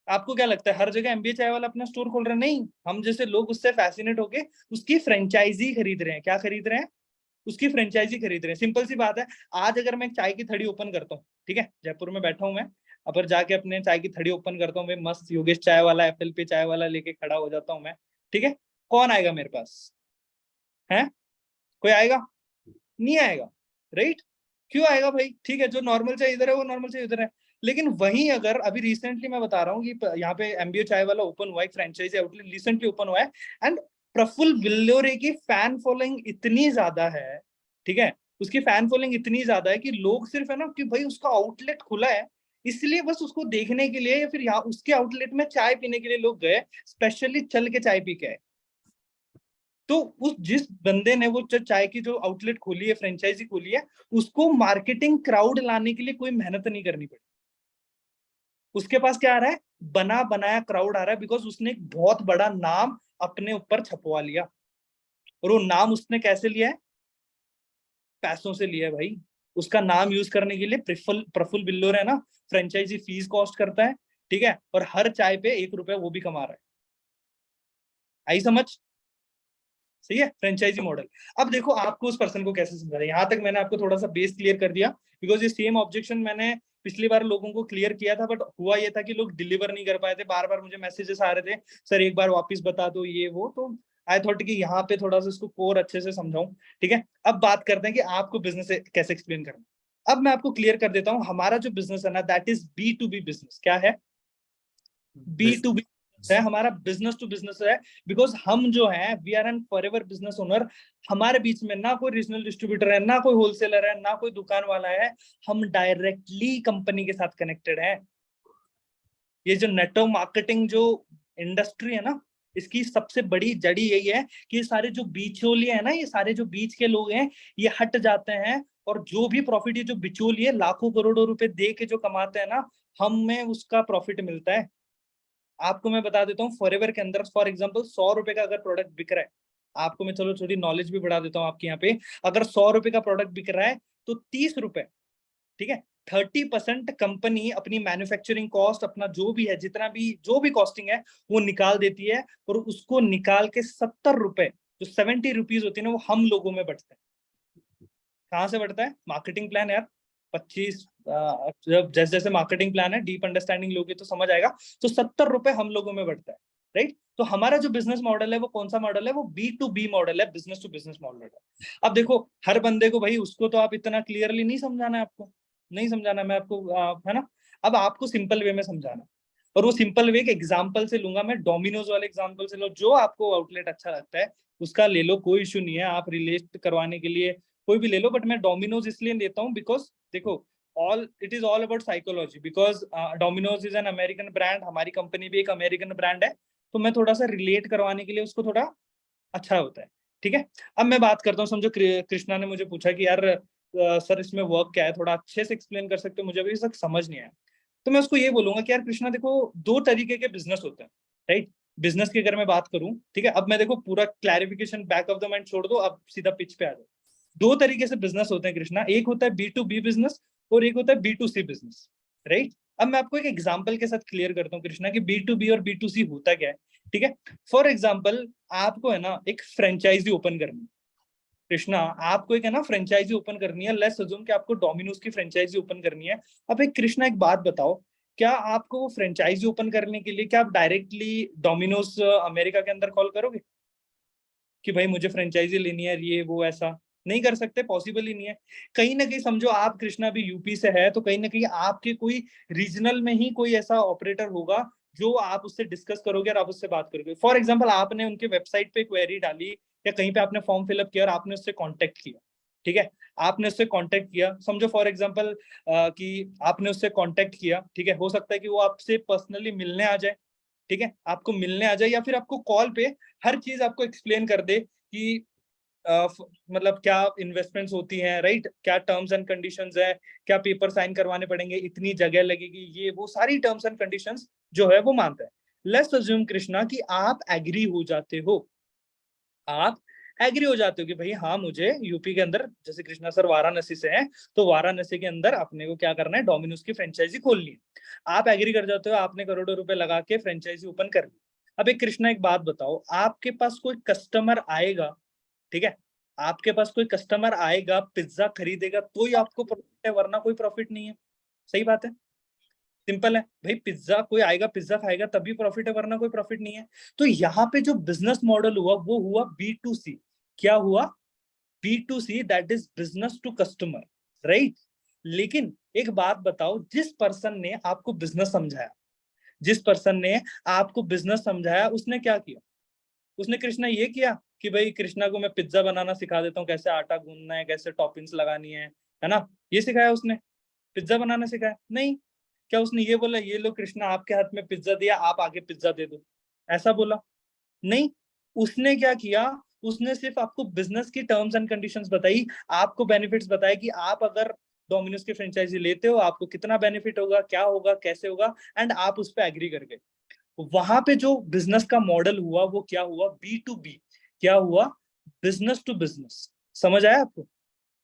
आपको क्या लगता है हर जगह एमबीए चाय वाला अपना स्टोर खोल रहा है? नहीं, हम जैसे लोग उससे फैसिनेट होके उसकी फ्रेंचाइजी खरीद रहे हैं। क्या खरीद रहे हैं? उसकी फ्रेंचाइजी खरीद रहे हैं। सिंपल सी बात है, आज अगर मैं चाय की थड़ी ओपन करता हूँ, ठीक है, जयपुर में बैठा हूँ मैं, अगर जाके अपने चाय की थड़ी ओपन करता हूँ, मैं मस्त योगेश चाय वाला, एप्पल पे चाय वाला लेके खड़ा हो जाता हूँ मैं, ठीक है, कौन आएगा मेरे पास? है कोई आएगा? नहीं आएगा, राइट? क्यों आएगा भाई? ठीक है, जो नॉर्मल चाय इधर है वो नॉर्मल चाय उधर है। लेकिन वहीं अगर अभी रिसेंटली मैं बता रहा हूँ कि यहाँ पे एमबीए चाय वाला ओपन हुआ, एक फ्रेंचाइजी आउटलेट रिसेंटली ओपन हुआ है, एंड प्रफुल्ल बिल्लोरे की फैन फॉलोइंग इतनी ज्यादा है, ठीक है, उसकी फैन फॉलोइंग इतनी ज्यादा है कि लोग सिर्फ है ना कि भाई उसका आउटलेट खुला है इसलिए बस उसको देखने के लिए, या फिर यहाँ उसके आउटलेट में चाय पीने के लिए लोग गए, स्पेशली चल के चाय पी के आए। तो उस जिस बंदे ने वो चाय की जो आउटलेट खोली है, फ्रेंचाइजी खोली है, उसको मार्केटिंग क्राउड लाने के लिए कोई मेहनत नहीं करनी पड़ी। उसके पास क्या आ रहा है? बना बनाया क्राउड आ रहा है, बिकॉज उसने एक बहुत बड़ा नाम अपने ऊपर छपवा लिया। और वो नाम उसने कैसे लिया है? पैसों से लिया है भाई। उसका नाम यूज करने के लिए प्रफुल्ल बिल्लोरे है ना, फ्रेंचाइजी फीस कॉस्ट करता है, ठीक है, और हर चाय पे 1 रुपया वो भी कमा रहा है। आई समझ? सही है, फ्रेंचाइजी मॉडल। अब देखो आपको उस पर्सन को कैसे समझाना है। यहाँ तक मैंने आपको थोड़ा सा बेस क्लियर कर दिया, बिकॉज ये सेम ऑब्जेक्शन मैंने पिछली बार लोगों को क्लियर किया था, बट हुआ ये था कि लोग डिलीवर नहीं कर पाए थे, बार बार मुझे मैसेजेस आ रहे थे, सर एक बार वापस बता दो ये वो। तो आई थॉट कि यहाँ पे थोड़ा सा इसको कोर अच्छे से समझाऊं। ठीक है, अब बात करते हैं कि आपको बिजनेस कैसे एक्सप्लेन करना। अब मैं आपको क्लियर कर देता हूँ, हमारा जो बिजनेस है ना, दैट इज B2B बिजनेस। क्या है? B2B है, हमारा बिजनेस टू बिजनेस है। बिकॉज हम जो है, we are an forever business owner. हमारे बीच में ना कोई रीजनल डिस्ट्रीब्यूटर है, ना कोई होलसेलर है, ना कोई दुकान वाला है। हम डायरेक्टली कंपनी के साथ कनेक्टेड है। ये जो नेटवर्क मार्केटिंग जो इंडस्ट्री है ना, इसकी सबसे बड़ी जड़ी यही है कि ये सारे जो बीचोलिए है ना, ये सारे जो बीच के लोग हैं, ये हट जाते हैं, और जो भी प्रॉफिट, ये जो बिचौलिए लाखों करोड़ों रुपए दे के जो कमाते हैं ना, हमें उसका प्रॉफिट मिलता है। आपको मैं बता देता हूँ, फॉरएवर के अंदर फॉर एग्जांपल 100 रुपए का अगर प्रोडक्ट बिक रहा है, आपको मैं चलो थोड़ी नॉलेज भी बढ़ा देता हूँ आपके यहाँ पे। अगर 100 रुपए का प्रोडक्ट बिक रहा है तो 30 रुपए, ठीक है, 30% कंपनी अपनी मैन्युफैक्चरिंग कॉस्ट, अपना जो भी है, जितना भी जो भी कॉस्टिंग है, वो निकाल देती है, और उसको निकाल के 70 रुपए, जो 70 रुपीज होती है ना, वो हम लोगों में बढ़ता है। कहाँ से बढ़ता है? मार्केटिंग प्लान यार, 25, जब जैसे जैसे मार्केटिंग प्लान है, डीप अंडरस्टैंडिंग लोगे तो समझ आएगा। तो 70 रुपए हम लोगों में बढ़ता है, राइट? तो हमारा जो बिजनेस मॉडल है वो कौन सा मॉडल है? वो B2B मॉडल है, बिजनेस टू बिजनेस मॉडल है। अब देखो, हर बंदे को भाई उसको तो आप इतना क्लियरली नहीं समझाना है, आपको नहीं समझाना, मैं आपको है ना, अब आपको सिंपल वे में समझाना। और वो सिंपल वे एक एग्जाम्पल से लूंगा मैं, डोमिनोज वाले एग्जाम्पल से लो, जो आपको आउटलेट अच्छा लगता है उसका ले लो, कोई इशू नहीं है। आप रिलेट करवाने के लिए कोई भी ले लो, बट मैं डोमिनोज इसलिए लेता हूँ बिकॉज देखो, all it is all about psychology. Because Domino's is an American brand, हमारी कंपनी भी एक अमेरिकन ब्रांड है, तो मैं थोड़ा सा रिलेट करवाने के लिए उसको थोड़ा अच्छा होता है। ठीक है, अब मैं बात करता हूँ, समझो कृष्णा ने मुझे पूछा कि यार सर इसमें वर्क क्या है, थोड़ा अच्छे से एक्सप्लेन कर सकते हो, मुझे अभी तक समझ नहीं आया। तो मैं उसको ये बोलूंगा कि यार कृष्णा देखो, 2 तरीके के बिजनेस होते हैं, राइट? बिजनेस की अगर मैं बात करूं, ठीक है, अब मैं देखो पूरा clarification back of the mind छोड़ दो, अब सीधा पिच पे आ जाओ। 2 तरीके से बिजनेस होते हैं कृष्णा, एक होता है B2B बिजनेस और एक होता है B2C बिजनेस, राइट? अब मैं आपको एक एग्जांपल के साथ क्लियर करता हूँ कृष्णा कि B2B और B2C होता क्या है। ठीक है, फॉर एग्जांपल आपको है ना एक फ्रेंचाइजी ओपन करनी है कृष्णा, आपको एक है ना फ्रेंचाइजी ओपन करनी है। लेट्स अज्यूम कि आपको डोमिनोज की फ्रेंचाइजी ओपन करनी है। अब एक कृष्णा एक बात बताओ क्या आपको वो फ्रेंचाइजी ओपन करने के लिए क्या आप डायरेक्टली डोमिनोज अमेरिका के अंदर कॉल करोगे कि भाई मुझे फ्रेंचाइजी लेनी है, ये वो ऐसा नहीं कर सकते, पॉसिबल ही नहीं है। कहीं ना कहीं समझो आप कृष्णा भी यूपी से है, तो कहीं ना कहीं आपके कोई रीजनल में ही कोई ऐसा ऑपरेटर होगा जो आप उससे डिस्कस करोगे और आप उससे बात करोगे। फॉर एग्जाम्पल आपने उनके वेबसाइट पे क्वेरी डाली या कहीं पे आपने फॉर्म फिलअप किया और आपने उससे कॉन्टेक्ट किया, ठीक है, आपने उससे कांटेक्ट किया, समझो फॉर एग्जांपल कि आपने उससे कांटेक्ट किया, ठीक है, हो सकता है कि वो आपसे पर्सनली मिलने आ जाए, ठीक है, आपको मिलने आ जाए या फिर आपको कॉल पे हर चीज आपको एक्सप्लेन कर दे कि मतलब क्या इन्वेस्टमेंट्स होती हैं, राइट, क्या टर्म्स एंड कंडीशंस है, क्या पेपर साइन करवाने पड़ेंगे, इतनी जगह लगेगी, ये वो सारी टर्म्स एंड कंडीशंस जो है वो मानता है। लेट्स अज्यूम कृष्णा कि आप एग्री हो जाते हो, आप एग्री हो जाते हो कि भाई हाँ मुझे यूपी के अंदर, जैसे कृष्णा सर वाराणसी से हैं, तो वाराणसी के अंदर अपने को क्या करना है, डोमिनोज की फ्रेंचाइजी खोलनी है। आप एग्री कर जाते हो, आपने करोड़ों रुपए लगा के फ्रेंचाइजी ओपन कर ली। अब एक कृष्णा एक बात बताओ, आपके पास कोई कस्टमर आएगा, ठीक है, आपके पास कोई कस्टमर आएगा, पिज्जा खरीदेगा तो ही आपको प्रॉफिट है, वरना कोई प्रॉफिट नहीं है। सही बात है, सिंपल है भाई, पिज्जा कोई आएगा पिज्जा खाएगा तभी प्रॉफिट है, वरना कोई प्रॉफिट नहीं है। तो यहाँ पे जो बिजनेस मॉडल हुआ वो हुआ B2C। क्या हुआ? B2C, that is business to customer, right. लेकिन एक बात बताओ, जिस पर्सन ने आपको बिजनेस समझाया, जिस पर्सन ने आपको बिजनेस समझाया, उसने क्या किया? उसने कृष्णा ये किया कि भाई कृष्णा को मैं पिज्जा बनाना सिखा देता हूँ, कैसे आटा गूंदना है, कैसे टॉपिंग्स लगानी है ना, ये सिखाया उसने? पिज्जा बनाना सिखाया? नहीं। क्या उसने ये बोला ये लो कृष्णा आपके हाथ में पिज्जा दिया, आप आगे पिज्जा दे दो, ऐसा बोला? नहीं। उसने क्या किया, उसने सिर्फ आपको बिजनेस की टर्म्स एंड कंडीशंस बताई, आपको बेनिफिट्स बताए कि आप अगर डोमिनोज की फ्रेंचाइजी लेते हो आपको कितना बेनिफिट होगा, क्या होगा, कैसे होगा, एंड आप उस पर एग्री कर गए। वहां पे जो बिजनेस का मॉडल हुआ वो क्या हुआ? B2B। क्या हुआ? Business to business. समझ आया आपको?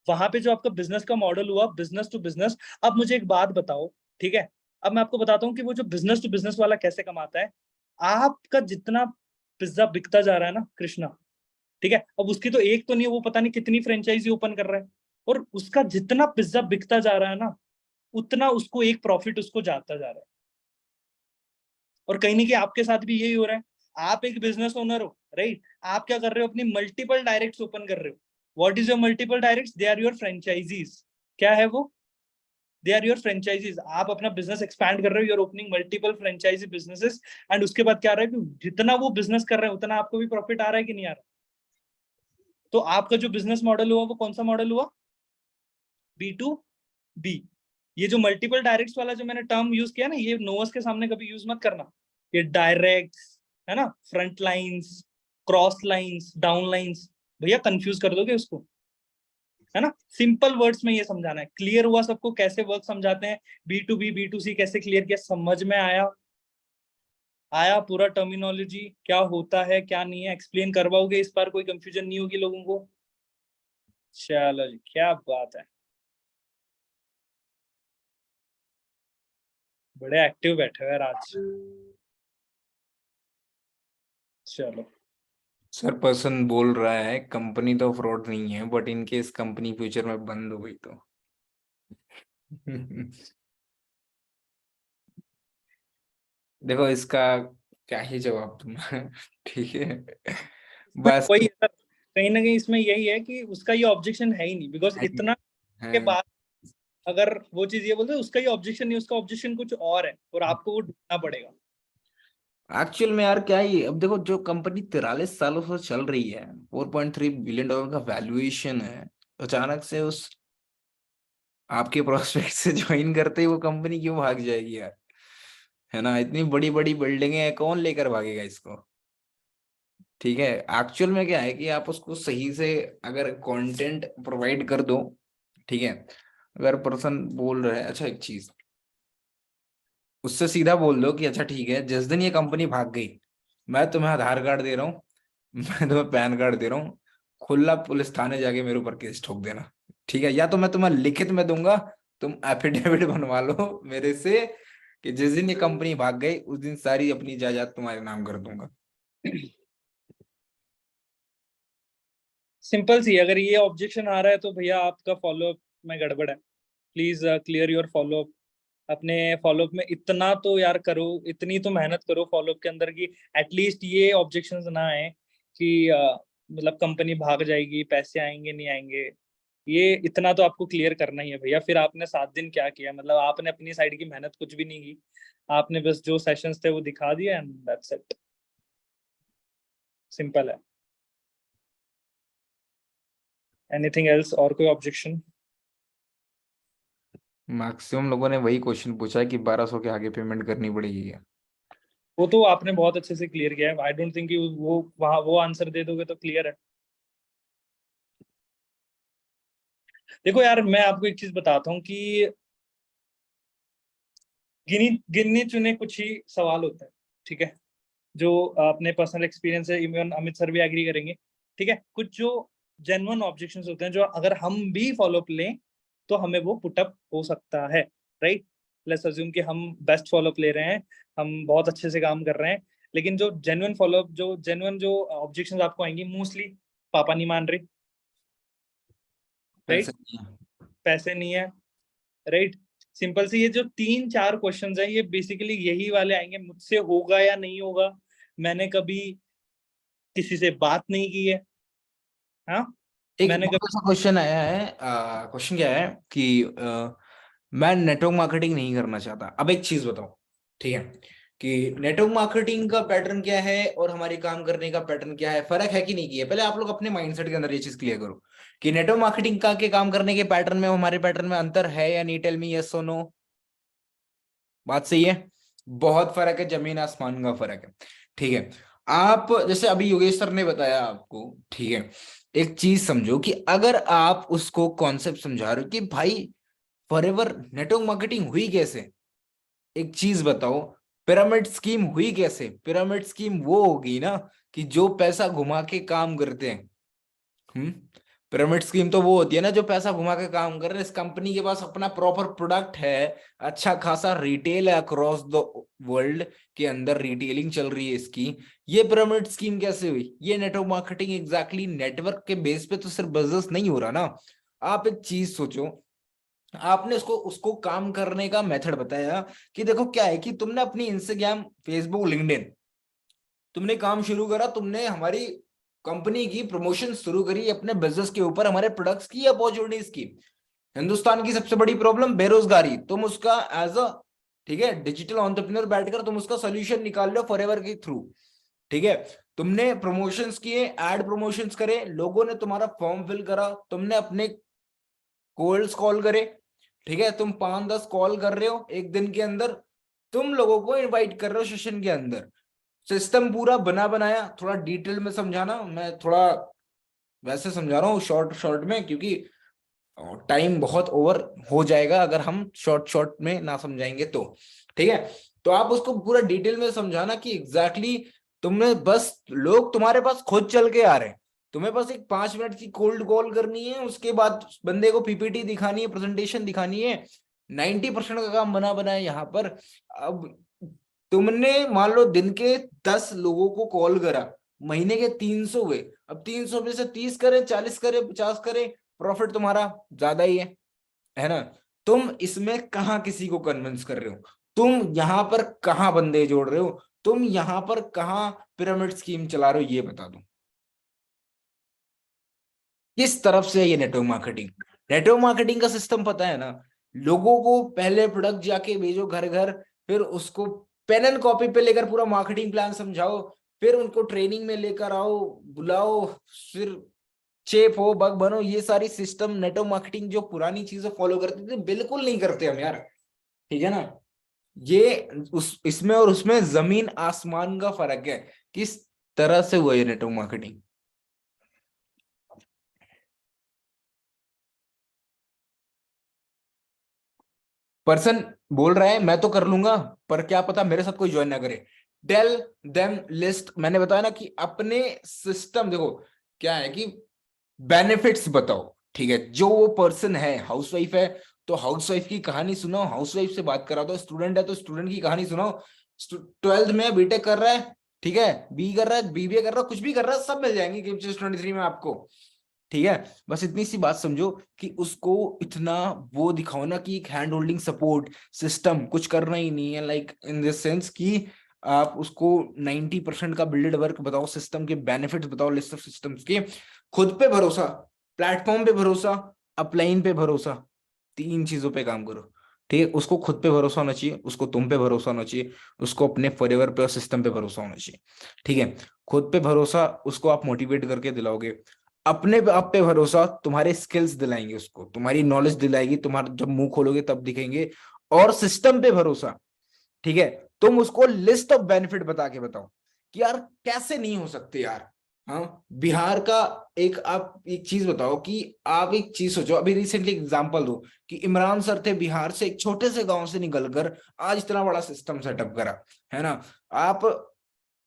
वहां पे जो आपका बिजनेस का मॉडल हुआ बिजनेस टू बिजनेस। अब मुझे एक बात बताओ, ठीक है, अब मैं आपको बताता हूँ कि वो जो बिजनेस टू बिजनेस वाला कैसे कमाता है। आपका जितना पिज्जा बिकता जा रहा है ना कृष्णा, ठीक है, अब उसकी तो एक तो नहीं, वो पता नहीं कितनी फ्रेंचाइजी ओपन कर रहा है, और उसका जितना पिज्जा बिकता जा रहा है ना, उतना उसको एक प्रॉफिट उसको जाता जा रहा है। और कहीं ना कहीं आपके साथ भी यही हो रहा है। आप एक बिजनेस ओनर हो, राइट, आप क्या कर रहे हो, अपनी मल्टीपल डायरेक्ट्स ओपन कर रहे हो। What is your multiple directs? They are your franchisees. क्या है वो? They are your franchisees. आप अपना बिजनेस एक्सपैंड कर रहे हो, you're opening multiple franchisee businesses, and उसके बाद क्या आ रहा है कि जितना वो बिजनेस कर रहे हैं उतना आपको भी प्रॉफिट आ रहा है कि नहीं आ रहा? तो आपका जो बिजनेस मॉडल हुआ वो कौन सा मॉडल हुआ? B2B। ये जो मल्टीपल डायरेक्ट्स वाला जो मैंने टर्म यूज किया ना, ये नोवस के सामने कभी यूज मत करना। ये डायरेक्ट्स है ना, front lines, cross lines, down lines, भैया कंफ्यूज कर दोगे उसको, है ना। सिंपल वर्ड्स में ये समझाना है। क्लियर हुआ सबको कैसे वर्क समझाते हैं? B2B B2C कैसे क्लियर किया, समझ में आया? आया पूरा टर्मिनोलॉजी क्या होता है क्या नहीं है, एक्सप्लेन करवाओगे इस बार? कोई कंफ्यूजन नहीं होगी लोगों को? चलो जी, क्या बात है, बड़े एक्टिव बैठे हो यार आज। चलो। सर पर्सन बोल रहा है कंपनी तो फ्रॉड नहीं है, but in case company future में बंद हो गई तो देखो इसका क्या ही जवाब दूंगा। ठीक है, इसमें बस वही है सर, कहीं ना कहीं इसमें यही है कि उसका ये ऑब्जेक्शन है ही नहीं, बिकॉज इतना के है। बाद अगर वो चीज ये बोलते हैं उसका ये ऑब्जेक्शन नहीं, उसका ऑब्जेक्शन कुछ और है और आपको वो ढूंढना पड़ेगा। एक्चुअल में यार क्या ही, अब देखो जो कंपनी 43 सालों से चल रही है, $4.3 बिलियन का वैल्यूएशन है, अचानक से उस आपके प्रोस्पेक्ट से ज्वाइन करते ही वो कंपनी क्यों भाग जाएगी यार? है ना, इतनी बड़ी बड़ी बिल्डिंगें हैं, कौन लेकर भागेगा इसको? ठीक है, एक्चुअल में क्या है कि आप उसको सही से अगर कंटेंट प्रोवाइड कर दो, ठीक है, अगर पर्सन बोल रहा है, अच्छा एक चीज उससे सीधा बोल दो कि अच्छा ठीक है, जिस दिन ये कंपनी भाग गई, मैं तुम्हें आधार कार्ड दे रहा हूँ, मैं तुम्हें पैन कार्ड दे रहा हूँ, खुला पुलिस थाने जाके मेरे ऊपर केस ठोक देना। ठीक है, या तो मैं तुम्हें लिखित में दूंगा, तुम एफिडेविट बनवा लो मेरे से कि जिस दिन ये कंपनी भाग गई उस दिन सारी अपनी जायदाद तुम्हारे नाम कर दूंगा। सिंपल सी, अगर ये ऑब्जेक्शन आ रहा है तो भैया आपका फॉलोअप में गड़बड़ है। प्लीज क्लियर योर फॉलोअप अपने फॉलोअप में इतना तो यार करो, इतनी तो मेहनत करो फॉलोअप के अंदर कि एटलीस्ट ये ऑब्जेक्शंस ना आए कि मतलब कंपनी भाग जाएगी, पैसे आएंगे नहीं आएंगे। ये इतना तो आपको क्लियर करना ही है भैया। फिर आपने 7 दिन क्या किया, मतलब आपने अपनी साइड की मेहनत कुछ भी नहीं की, आपने बस जो सेशंस थे वो दिखा दिया एंड दैट्स इट। सिंपल है। एनीथिंग एल्स, और कोई ऑब्जेक्शन? मैक्सिमम लोगों ने वही क्वेश्चन पूछा है कि 1200 के आगे पेमेंट करनी पड़ेगी क्या? वो तो आपने बहुत अच्छे से क्लियर किया है, आई डोंट थिंक कि वो वहां वो आंसर दे दोगे तो क्लियर है। देखो यार, मैं आपको एक चीज बताता हूँ कि गिनी गिनने चुने कुछ ही सवाल होते हैं, ठीक है, जो अपने पर्सनल एक्सपीरियंस है, इवन अमित सर भी एग्री करेंगे। ठीक है, कुछ जो जेन्युइन ऑब्जेक्शंस होते हैं, जो अगर हम भी फॉलोअप लें तो हमें वो पुटअप हो सकता है, राइट। लेट्स अज्यूम कि हम बेस्ट फॉलोअप ले रहे हैं, हम बहुत अच्छे से काम कर रहे हैं, लेकिन जो जेन्युइन फॉलोअप, जो जेन्युइन जो ऑब्जेक्शंस आपको आएंगी, मोस्टली पापा नहीं मान रहे, पैसे राइट, नहीं है। पैसे नहीं है, राइट। सिंपल सी ये जो 3-4 क्वेश्चंस हैं, ये बेसिकली यही वाले आएंगे, मुझसे होगा या नहीं होगा, मैंने कभी किसी से बात नहीं की है, हाँ, एक मैंने बहुत कभी। अच्छा क्वेश्चन आया है। क्वेश्चन क्या है कि मैं नेटवर्क मार्केटिंग नहीं करना चाहता। अब एक चीज बताओ, ठीक है, कि नेटवर्क मार्केटिंग का पैटर्न क्या है और हमारे काम करने का पैटर्न क्या है, फर्क है कि नहीं किया? पहले आप लोग अपने माइंडसेट के अंदर ये चीज क्लियर करो कि नेटवर्क मार्केटिंग का के काम करने के पैटर्न में हमारे पैटर्न में अंतर है या नहीं। टेल मी यस और नो। बात सही है? बहुत फर्क है, जमीन आसमान का फर्क है। ठीक है, आप जैसे अभी योगेश सर ने बताया आपको, ठीक है, एक चीज समझो कि अगर आप उसको कॉन्सेप्ट समझा रहे हो कि भाई फॉरएवर नेटवर्क मार्केटिंग हुई कैसे, एक चीज बताओ, पिरामिड स्कीम हुई कैसे? पिरामिड स्कीम वो होगी ना कि जो पैसा घुमा के काम करते हैं। हम्म। पिरामिड स्कीम तो वो होती है ना जो पैसा घुमा के काम कर रहे हैं। इस कंपनी के पास अपना प्रॉपर प्रोडक्ट है, अच्छा खासा रिटेल है, अक्रॉस द वर्ल्ड के अंदर रिटेलिंग चल रही है इसकी। ये पिरामिड स्कीम कैसे हुई? ये नेटवर्क मार्केटिंग एग्जैक्टली नेटवर्क के बेस पे तो सिर्फ बिजनेस नहीं हो रहा ना। आप एक चीज सोचो, आपने उसको उसको काम करने का मेथड बताया कि देखो क्या है कि तुमने अपनी इंस्टाग्राम, फेसबुक, लिंक्डइन, तुमने काम शुरू करा, तुमने हमारी कंपनी की प्रमोशन शुरू करी अपने बिजनेस के ऊपर, हमारे प्रोडक्ट्स की, अपॉर्चुनिटीज की। हिंदुस्तान की सबसे बड़ी प्रॉब्लम बेरोजगारी, तुम उसका एज अ, ठीक है, डिजिटल एंटरप्रेन्योर बैठकर तुम उसका सोल्यूशन निकाल लो फॉरएवर के थ्रू। ठीक है, तुमने प्रमोशंस किए, एड प्रमोशंस करे, लोगों ने तुम्हारा फॉर्म फिल करा, तुमने अपने कोल्ड कॉल करे, ठीक है, तुम 5-10 कॉल कर रहे हो एक दिन के अंदर, तुम लोगों को इनवाइट कर रहे हो सेशन के अंदर। सिस्टम पूरा बना बनाया, थोड़ा डिटेल में समझाना, मैं थोड़ा वैसे समझा रहा हूँ शॉर्ट शॉर्ट में, क्योंकि टाइम बहुत ओवर हो जाएगा अगर हम शॉर्ट शॉर्ट में ना समझाएंगे तो। ठीक है, तो आप उसको पूरा डिटेल में समझाना कि एग्जैक्टली तुमने बस, लोग तुम्हारे पास खुद चल के आ रहे हैं, तुम्हें बस एक 5 मिनट की कोल्ड कॉल करनी है, उसके बाद बंदे को पीपीटी दिखानी है, प्रेजेंटेशन दिखानी है। 90% का काम बना बना है यहाँ पर। अब तुमने मान लो दिन के 10 लोगों को कॉल करा, महीने के 300 हुए, अब 300 में से 30 करे, 40 करे, 50 करे, प्रॉफिट तुम्हारा ज्यादा ही है ना? तुम इसमें कहाँ किसी को कन्विंस कर रहे हो? तुम यहाँ पर कहाँ बंदे जोड़ रहे हो? तुम यहाँ पर कहाँ पिरामिड स्कीम चला रहे हो? ये बता दो किस तरफ से है ये नेटवर्क मार्केटिंग। नेटवर्क मार्केटिंग का सिस्टम पता है ना? लोगों को पहले प्रोडक्ट जाके भेजो घर घर, फिर उसको पेन एंड कॉपी पे लेकर पूरा मार्केटिंग प्लान समझाओ, फिर उनको ट्रेनिंग में लेकर आओ, बुलाओ, फिर चेप हो, बग बनो। ये सारी सिस्टम नेटवर्क मार्केटिंग जो पुरानी चीजें फॉलो करते थे, बिल्कुल नहीं करते हम यार। ठीक है ना? ये उस इसमें और उसमें जमीन आसमान का फर्क है, किस तरह से हुआ ये नेटवर्क मार्केटिंग। पर्सन बोल रहा है मैं तो कर लूंगा, पर क्या पता मेरे साथ कोई ज्वाइन ना करे। टेल देम लिस्ट, मैंने बताया ना कि अपने सिस्टम देखो, क्या है कि बेनिफिट्स बताओ। ठीक है, जो वो पर्सन है, हाउसवाइफ है तो हाउसवाइफ की कहानी सुनाओ, हाउसवाइफ से बात करा दो, स्टूडेंट है तो स्टूडेंट की कहानी सुनाओ, 12th में बीटेक कर रहा है, ठीक है, बी कर रहा है, बीबीए कर रहा है, कुछ भी कर रहा है, सब मिल जाएंगे Kitchen 23 में आपको। ठीक है, बस इतनी सी बात समझो कि उसको इतना वो दिखाओ ना कि एक हैंड होल्डिंग सपोर्ट सिस्टम कुछ करना ही नहीं है, लाइक इन दिस सेंस कि आप उसको 90% का बिल्डेड वर्क बताओ, सिस्टम के बेनिफिट्स बताओ, लिस्ट ऑफ सिस्टम्स के, खुद पे भरोसा, प्लेटफॉर्म पे भरोसा, अपलाइन पे भरोसा, 3 चीजों पे काम करो। ठीक है, उसको खुद पे भरोसा होना चाहिए, उसको तुम पे भरोसा होना चाहिए, उसको अपने फॉरएवर पे और सिस्टम पे भरोसा होना चाहिए। ठीक है, खुद पे भरोसा उसको आप मोटिवेट करके दिलाओगे, अपने आप पे भरोसा तुम्हारे स्किल्स दिलाएंगे उसको, तुम्हारी नॉलेज दिलाएगी, तुम्हारा जब मुंह खोलोगे तब दिखेंगे, और सिस्टम पे भरोसा, ठीक है, तुम उसको लिस्ट ऑफ बेनिफिट बता के बताओ कि यार कैसे नहीं हो सकते यार। हाँ, बिहार का एक, आप एक चीज बताओ कि आप एक चीज सोचो, अभी रिसेंटली एग्जांपल दो कि इमरान सर थे बिहार से, एक छोटे से गांव से निकलकर आज इतना बड़ा सिस्टम सेटअप करा, है ना। आप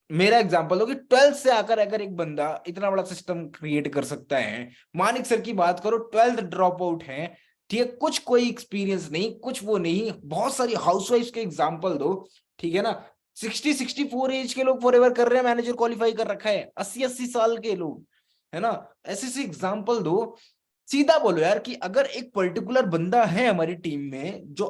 मेरा एग्जांपल हो कि 12th से आकर अगर एक बंदा इतना बड़ा सिस्टम क्रिएट कर सकता है, मानिक सर की बात करो, 12th ड्रॉप आउट है, ठीक है, कुछ कोई एक्सपीरियंस नहीं, कुछ वो नहीं, बहुत सारी हाउसवाइफ के एग्जांपल दो, ठीक है ना, 60-64 एज के लोग फॉरएवर कर रहे हैं, मैनेजर क्वालिफाई कर रखा है, 80-80 साल के लोग, है ना, ऐसे ऐसे एग्जाम्पल दो। सीधा बोलो यार कि अगर एक पर्टिकुलर बंदा है हमारी टीम में जो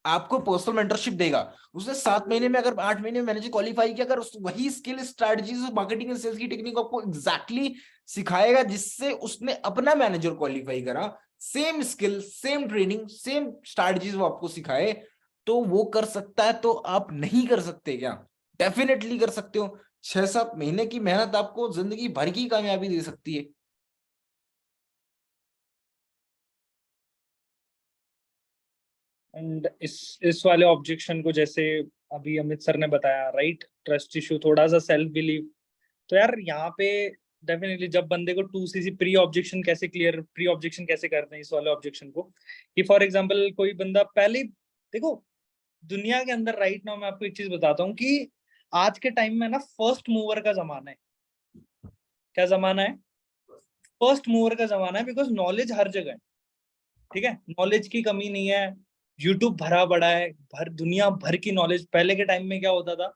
आपको पर्सनल मेंटरशिप देगा, उसने 7 महीने में, अगर 8 महीने में मैनेजर क्वालिफाई किया, अगर वही skill, strategies, marketing and sales की टेक्निक आपको एग्जैक्टली सिखाएगा जिससे उसने अपना मैनेजर क्वालिफाई करा, same skill, same training, same strategies वो आपको सिखाए, तो वो कर सकता है, तो आप नहीं कर सकते क्या? डेफिनेटली कर सकते हो। 6-7 महीने की मेहनत आपको जिंदगी भर की कामयाबी दे सकती है। एंड इस वाले ऑब्जेक्शन को जैसे अभी अमित सर ने बताया, राइट, ट्रस्ट इशू, थोड़ा सा सेल्फ बिलीव, तो यार यहाँ पे डेफिनेटली जब बंदे को 2cc प्री ऑब्जेक्शन कैसे करते हैं इस वाले ऑब्जेक्शन को, कि फॉर एग्जांपल कोई बंदा पहले, देखो दुनिया के अंदर राइट नाउ मैं आपको एक चीज बताता हूँ कि आज के टाइम में ना फर्स्ट मूवर का जमाना है। क्या जमाना है? फर्स्ट मूवर का जमाना है, बिकॉज नॉलेज हर जगह है। ठीक है, नॉलेज की कमी नहीं है, यूट्यूब भरा पड़ा है, भर दुनिया भर की नॉलेज। पहले के टाइम में क्या होता था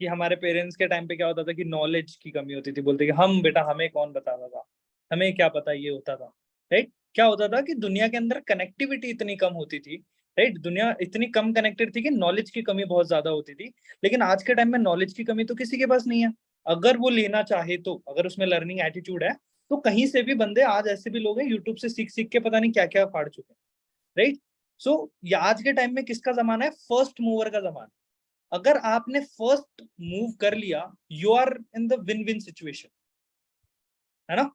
कि हमारे पेरेंट्स के टाइम पे क्या होता था कि नॉलेज की कमी होती थी, बोलते कि हम बेटा हमें कौन बताता था, हमें क्या पता, ये होता था, राइट। क्या होता था कि दुनिया के अंदर कनेक्टिविटी इतनी कम होती थी, राइट, दुनिया इतनी कम कनेक्टेड थी कि नॉलेज की कमी बहुत ज्यादा होती थी। लेकिन आज के टाइम में नॉलेज की कमी तो किसी के पास नहीं है, अगर वो लेना चाहे तो, अगर उसमें लर्निंग एटीट्यूड है तो कहीं से भी बंदे, आज ऐसे भी लोग हैं यूट्यूब से सीख सीख के पता नहीं क्या क्या फाड़ चुके हैं, राइट। सो आज के टाइम में किसका जमाना है? फर्स्ट मूवर का जमाना। अगर आपने फर्स्ट मूव कर लिया, you are in the win win situation, है ना।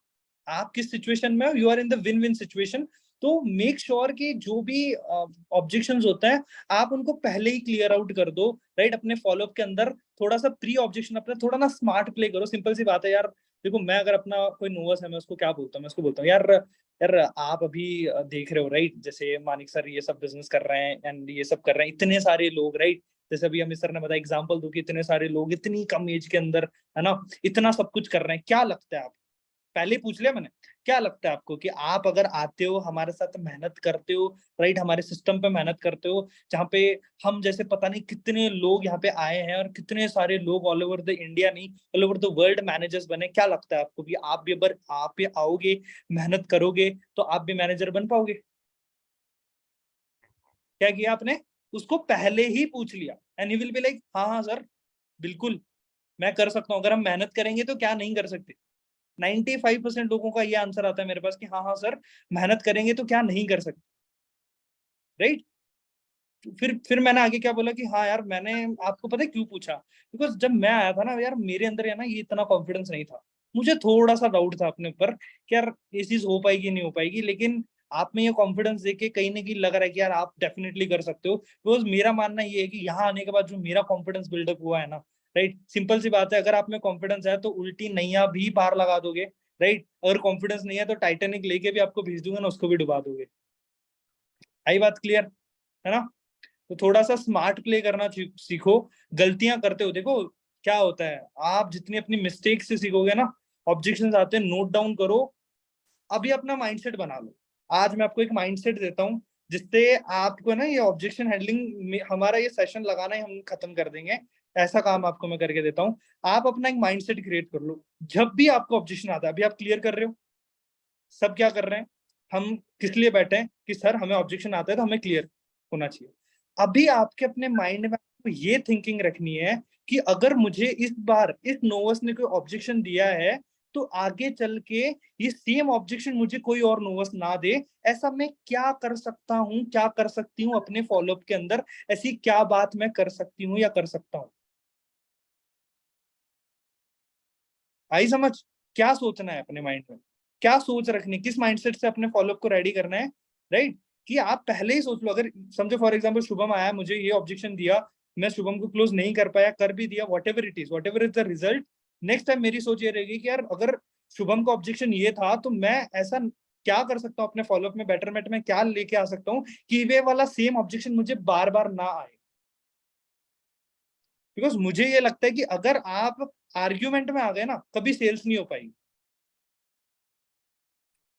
आप किस सिचुएशन में हो? You are in the win win situation. तो मेक श्योर कि जो भी ऑब्जेक्शंस होते हैं आप उनको पहले ही क्लियर आउट कर दो, राइट। अपने फॉलोअप के अंदर थोड़ा सा प्री ऑब्जेक्शन, अपना थोड़ा ना स्मार्ट प्ले करो। सिंपल सी बात है यार, देखो मैं अगर अपना कोई नोवस है, मैं उसको क्या बोलता हूँ, मैं उसको बोलता हूँ यार, यार आप अभी देख रहे हो, राइट, जैसे मानिक सर ये सब बिजनेस कर रहे हैं एंड ये सब कर रहे हैं, इतने सारे लोग, राइट, जैसे अभी अमित सर ने बताया, एग्जाम्पल दो कि इतने सारे लोग इतनी कम एज के अंदर, है ना, इतना सब कुछ कर रहे हैं, क्या लगता है आप, पहले ही पूछ लिया मैंने, क्या लगता है आपको कि आप अगर आते हो हमारे साथ मेहनत करते हो, राइट, हमारे सिस्टम पे मेहनत करते हो, जहाँ पे हम जैसे पता नहीं कितने लोग यहाँ पे आए हैं और कितने सारे लोग ऑल ओवर द इंडिया नहीं, all over the world managers बने, क्या लगता है आपको कि आप भी अगर आप भी आओगे, मेहनत करोगे, तो आप भी मैनेजर बन पाओगे? क्या किया आपने? उसको पहले ही पूछ लिया, and he will be like हाँ हाँ सर, बिल्कुल मैं कर सकता हूँ, अगर हम मेहनत करेंगे तो क्या नहीं कर सकते। 95% लोगों का ये आंसर आता है मेरे पास कि हाँ हाँ सर, मेहनत करेंगे तो क्या नहीं कर सकते, राइट। फिर मैंने आगे क्या बोला कि हाँ यार, मैंने आपको पता है क्यों पूछा, बिकॉज जब मैं आया था ना यार, मेरे अंदर है ना ये इतना कॉन्फिडेंस नहीं था, मुझे थोड़ा सा डाउट था अपने ऊपर कि यार ये चीज हो पाएगी नहीं हो पाएगी, लेकिन आप में ये कॉन्फिडेंस देके कहीं ना कहीं लग रहा है कि यार आप डेफिनेटली कर सकते हो। बिकॉज मेरा मानना ये है कि यहाँ आने के बाद जो मेरा कॉन्फिडेंस बिल्डअप हुआ है ना, राइट, सिंपल सी बात है, अगर आप में कॉन्फिडेंस है तो उल्टी नैया भी पार लगा दोगे, राइट। अगर कॉन्फिडेंस नहीं है तो टाइटेनिक लेके भी आपको भेज दूंगा ना, उसको भी डुबा दोगे। आई बात क्लियर, है ना। तो थोड़ा सा स्मार्ट प्ले करना सीखो। गलतियां करते हो, देखो क्या होता है, आप जितनी अपनी मिस्टेक से सीखोगे ना, ऑब्जेक्शंस आते हैं नोट डाउन करो, अभी अपना माइंडसेट बना लो। आज मैं आपको एक माइंडसेट देता हूँ जिससे आपको ना ये ऑब्जेक्शन हैंडलिंग, हमारा ये सेशन लगाना ही हम खत्म कर देंगे, ऐसा काम आपको मैं करके देता हूँ। आप अपना एक माइंडसेट क्रिएट कर लो, जब भी आपको ऑब्जेक्शन आता है, अभी आप क्लियर कर रहे हो, सब क्या कर रहे हैं, हम किस लिए बैठे हैं कि सर हमें ऑब्जेक्शन आता है तो हमें क्लियर होना चाहिए। अभी आपके अपने माइंड में आपको ये थिंकिंग रखनी है कि अगर मुझे इस बार इस नोवस ने कोई ऑब्जेक्शन दिया है तो आगे चल के ये सेम ऑब्जेक्शन मुझे कोई और नोवस ना दे, ऐसा मैं क्या कर सकता हूँ, क्या कर सकती हूँ अपने फॉलोअप के अंदर, ऐसी क्या बात मैं कर सकती हूँ या कर सकता हूँ। आई समझ? क्या सोचना है अपने माइंड में, क्या सोच रखनी, किस माइंडसेट से अपने फॉलोअप को रेडी करना है, राइट? कि आप पहले ही सोच लो, अगर समझो फॉर एग्जांपल शुभम आया, मुझे ये ऑब्जेक्शन दिया, मैं शुभम को क्लोज नहीं कर पाया, कर भी दिया, what ever it is, what ever is the result, next time मेरी सोच ये रहेगी कि यार अगर शुभम का ऑब्जेक्शन ये था तो मैं ऐसा क्या कर सकता हूँ अपने फॉलोअप में, बेटरमेंट में क्या लेके आ सकता हूँ कि वे वाला सेम ऑब्जेक्शन मुझे बार बार ना आए। बिकॉज मुझे ये लगता है कि अगर आप आर्ग्यूमेंट में आ गए ना, कभी सेल्स नहीं हो पाएगी।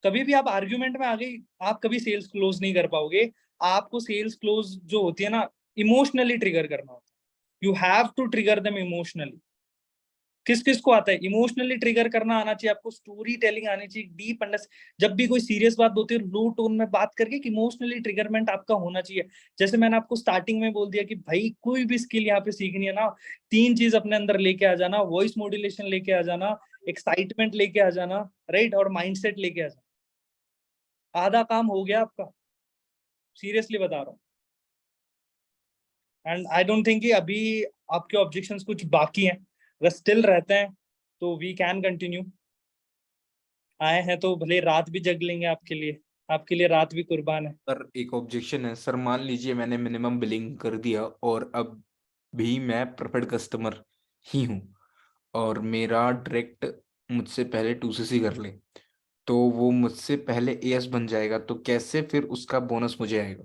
कभी भी आप आर्ग्यूमेंट में आ गई, आप कभी सेल्स क्लोज नहीं कर पाओगे। आपको सेल्स क्लोज जो होती है ना, इमोशनली ट्रिगर करना होता है। You have to trigger them emotionally. किस किस को आता है इमोशनली ट्रिगर करना? आना चाहिए आपको, स्टोरी टेलिंग आनी चाहिए, डीप अंडरस्टैंडिंग। जब भी कोई सीरियस बात होती है, लो टोन में बात करके, कि इमोशनली ट्रिगरमेंट आपका होना चाहिए। जैसे मैंने आपको स्टार्टिंग में बोल दिया कि भाई कोई भी स्किल यहाँ पे सीखनी है ना, 3 चीज अपने अंदर लेके आ जाना, वॉइस मॉड्यूलेशन लेके आ जाना, एक्साइटमेंट लेके आ जाना, राइट, और माइंडसेट लेके आ जाना। आधा काम हो गया आपका, सीरियसली बता रहा हूँ। एंड आई डोंट थिंक कि अभी आपके ऑब्जेक्शंस कुछ बाकी हैं। अगर स्टिल रहते हैं तो वी कैन कंटिन्यू। आए हैं तो भले रात भी जग लेंगे आपके लिए, आपके लिए रात भी कुर्बान है। सर एक ऑब्जेक्शन है सर, मान लीजिए मैंने मिनिमम बिलिंग कर दिया और अब भी मैं प्रेफर्ड कस्टमर ही हूँ और मेरा डायरेक्ट मुझसे पहले 2cc कर ले, तो वो मुझसे पहले एएस बन जाएगा, तो कैसे फिर उसका बोनस मुझे आएगा?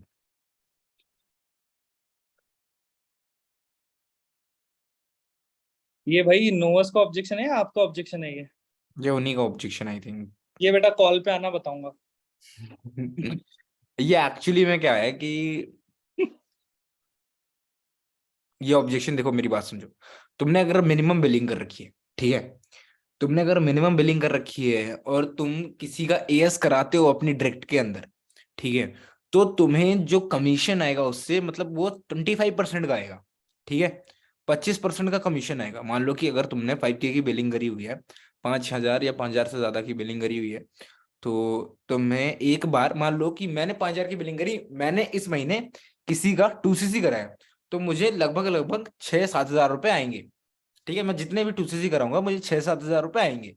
ये भाई नोवस का ऑब्जेक्शन है या आपका ऑब्जेक्शन है ये? ये उन्हीं का ऑब्जेक्शन आई थिंक। ये बेटा कॉल पे आना बताऊंगा। ये एक्चुअली में क्या है कि ये ऑब्जेक्शन, देखो मेरी बात समझो। तुमने अगर मिनिमम बिलिंग कर रखी है, ठीक है, तुमने अगर मिनिमम बिलिंग कर रखी है और तुम किसी का एएस कराते हो अपनी डायरेक्ट के अंदर, ठीक है, तो तुम्हें जो कमीशन आएगा उससे, मतलब वो 25% का आएगा, ठीक है। 25% का कमीशन आएगा। मान लो कि अगर तुमने 5K की बिलिंग करी हुई है, 5,000 या 5,000 से ज्यादा की बिलिंग करी हुई है, तो तुम्हें एक बार, मान लो कि मैंने 5,000 की बिलिंग करी, मैंने इस महीने किसी का 2cc कराया, तो मुझे लगभग लगभग 6-7 हजार रुपए आएंगे, ठीक है। मैं जितने भी 2cc कराऊंगा मुझे 6-7 हजार रुपए आएंगे।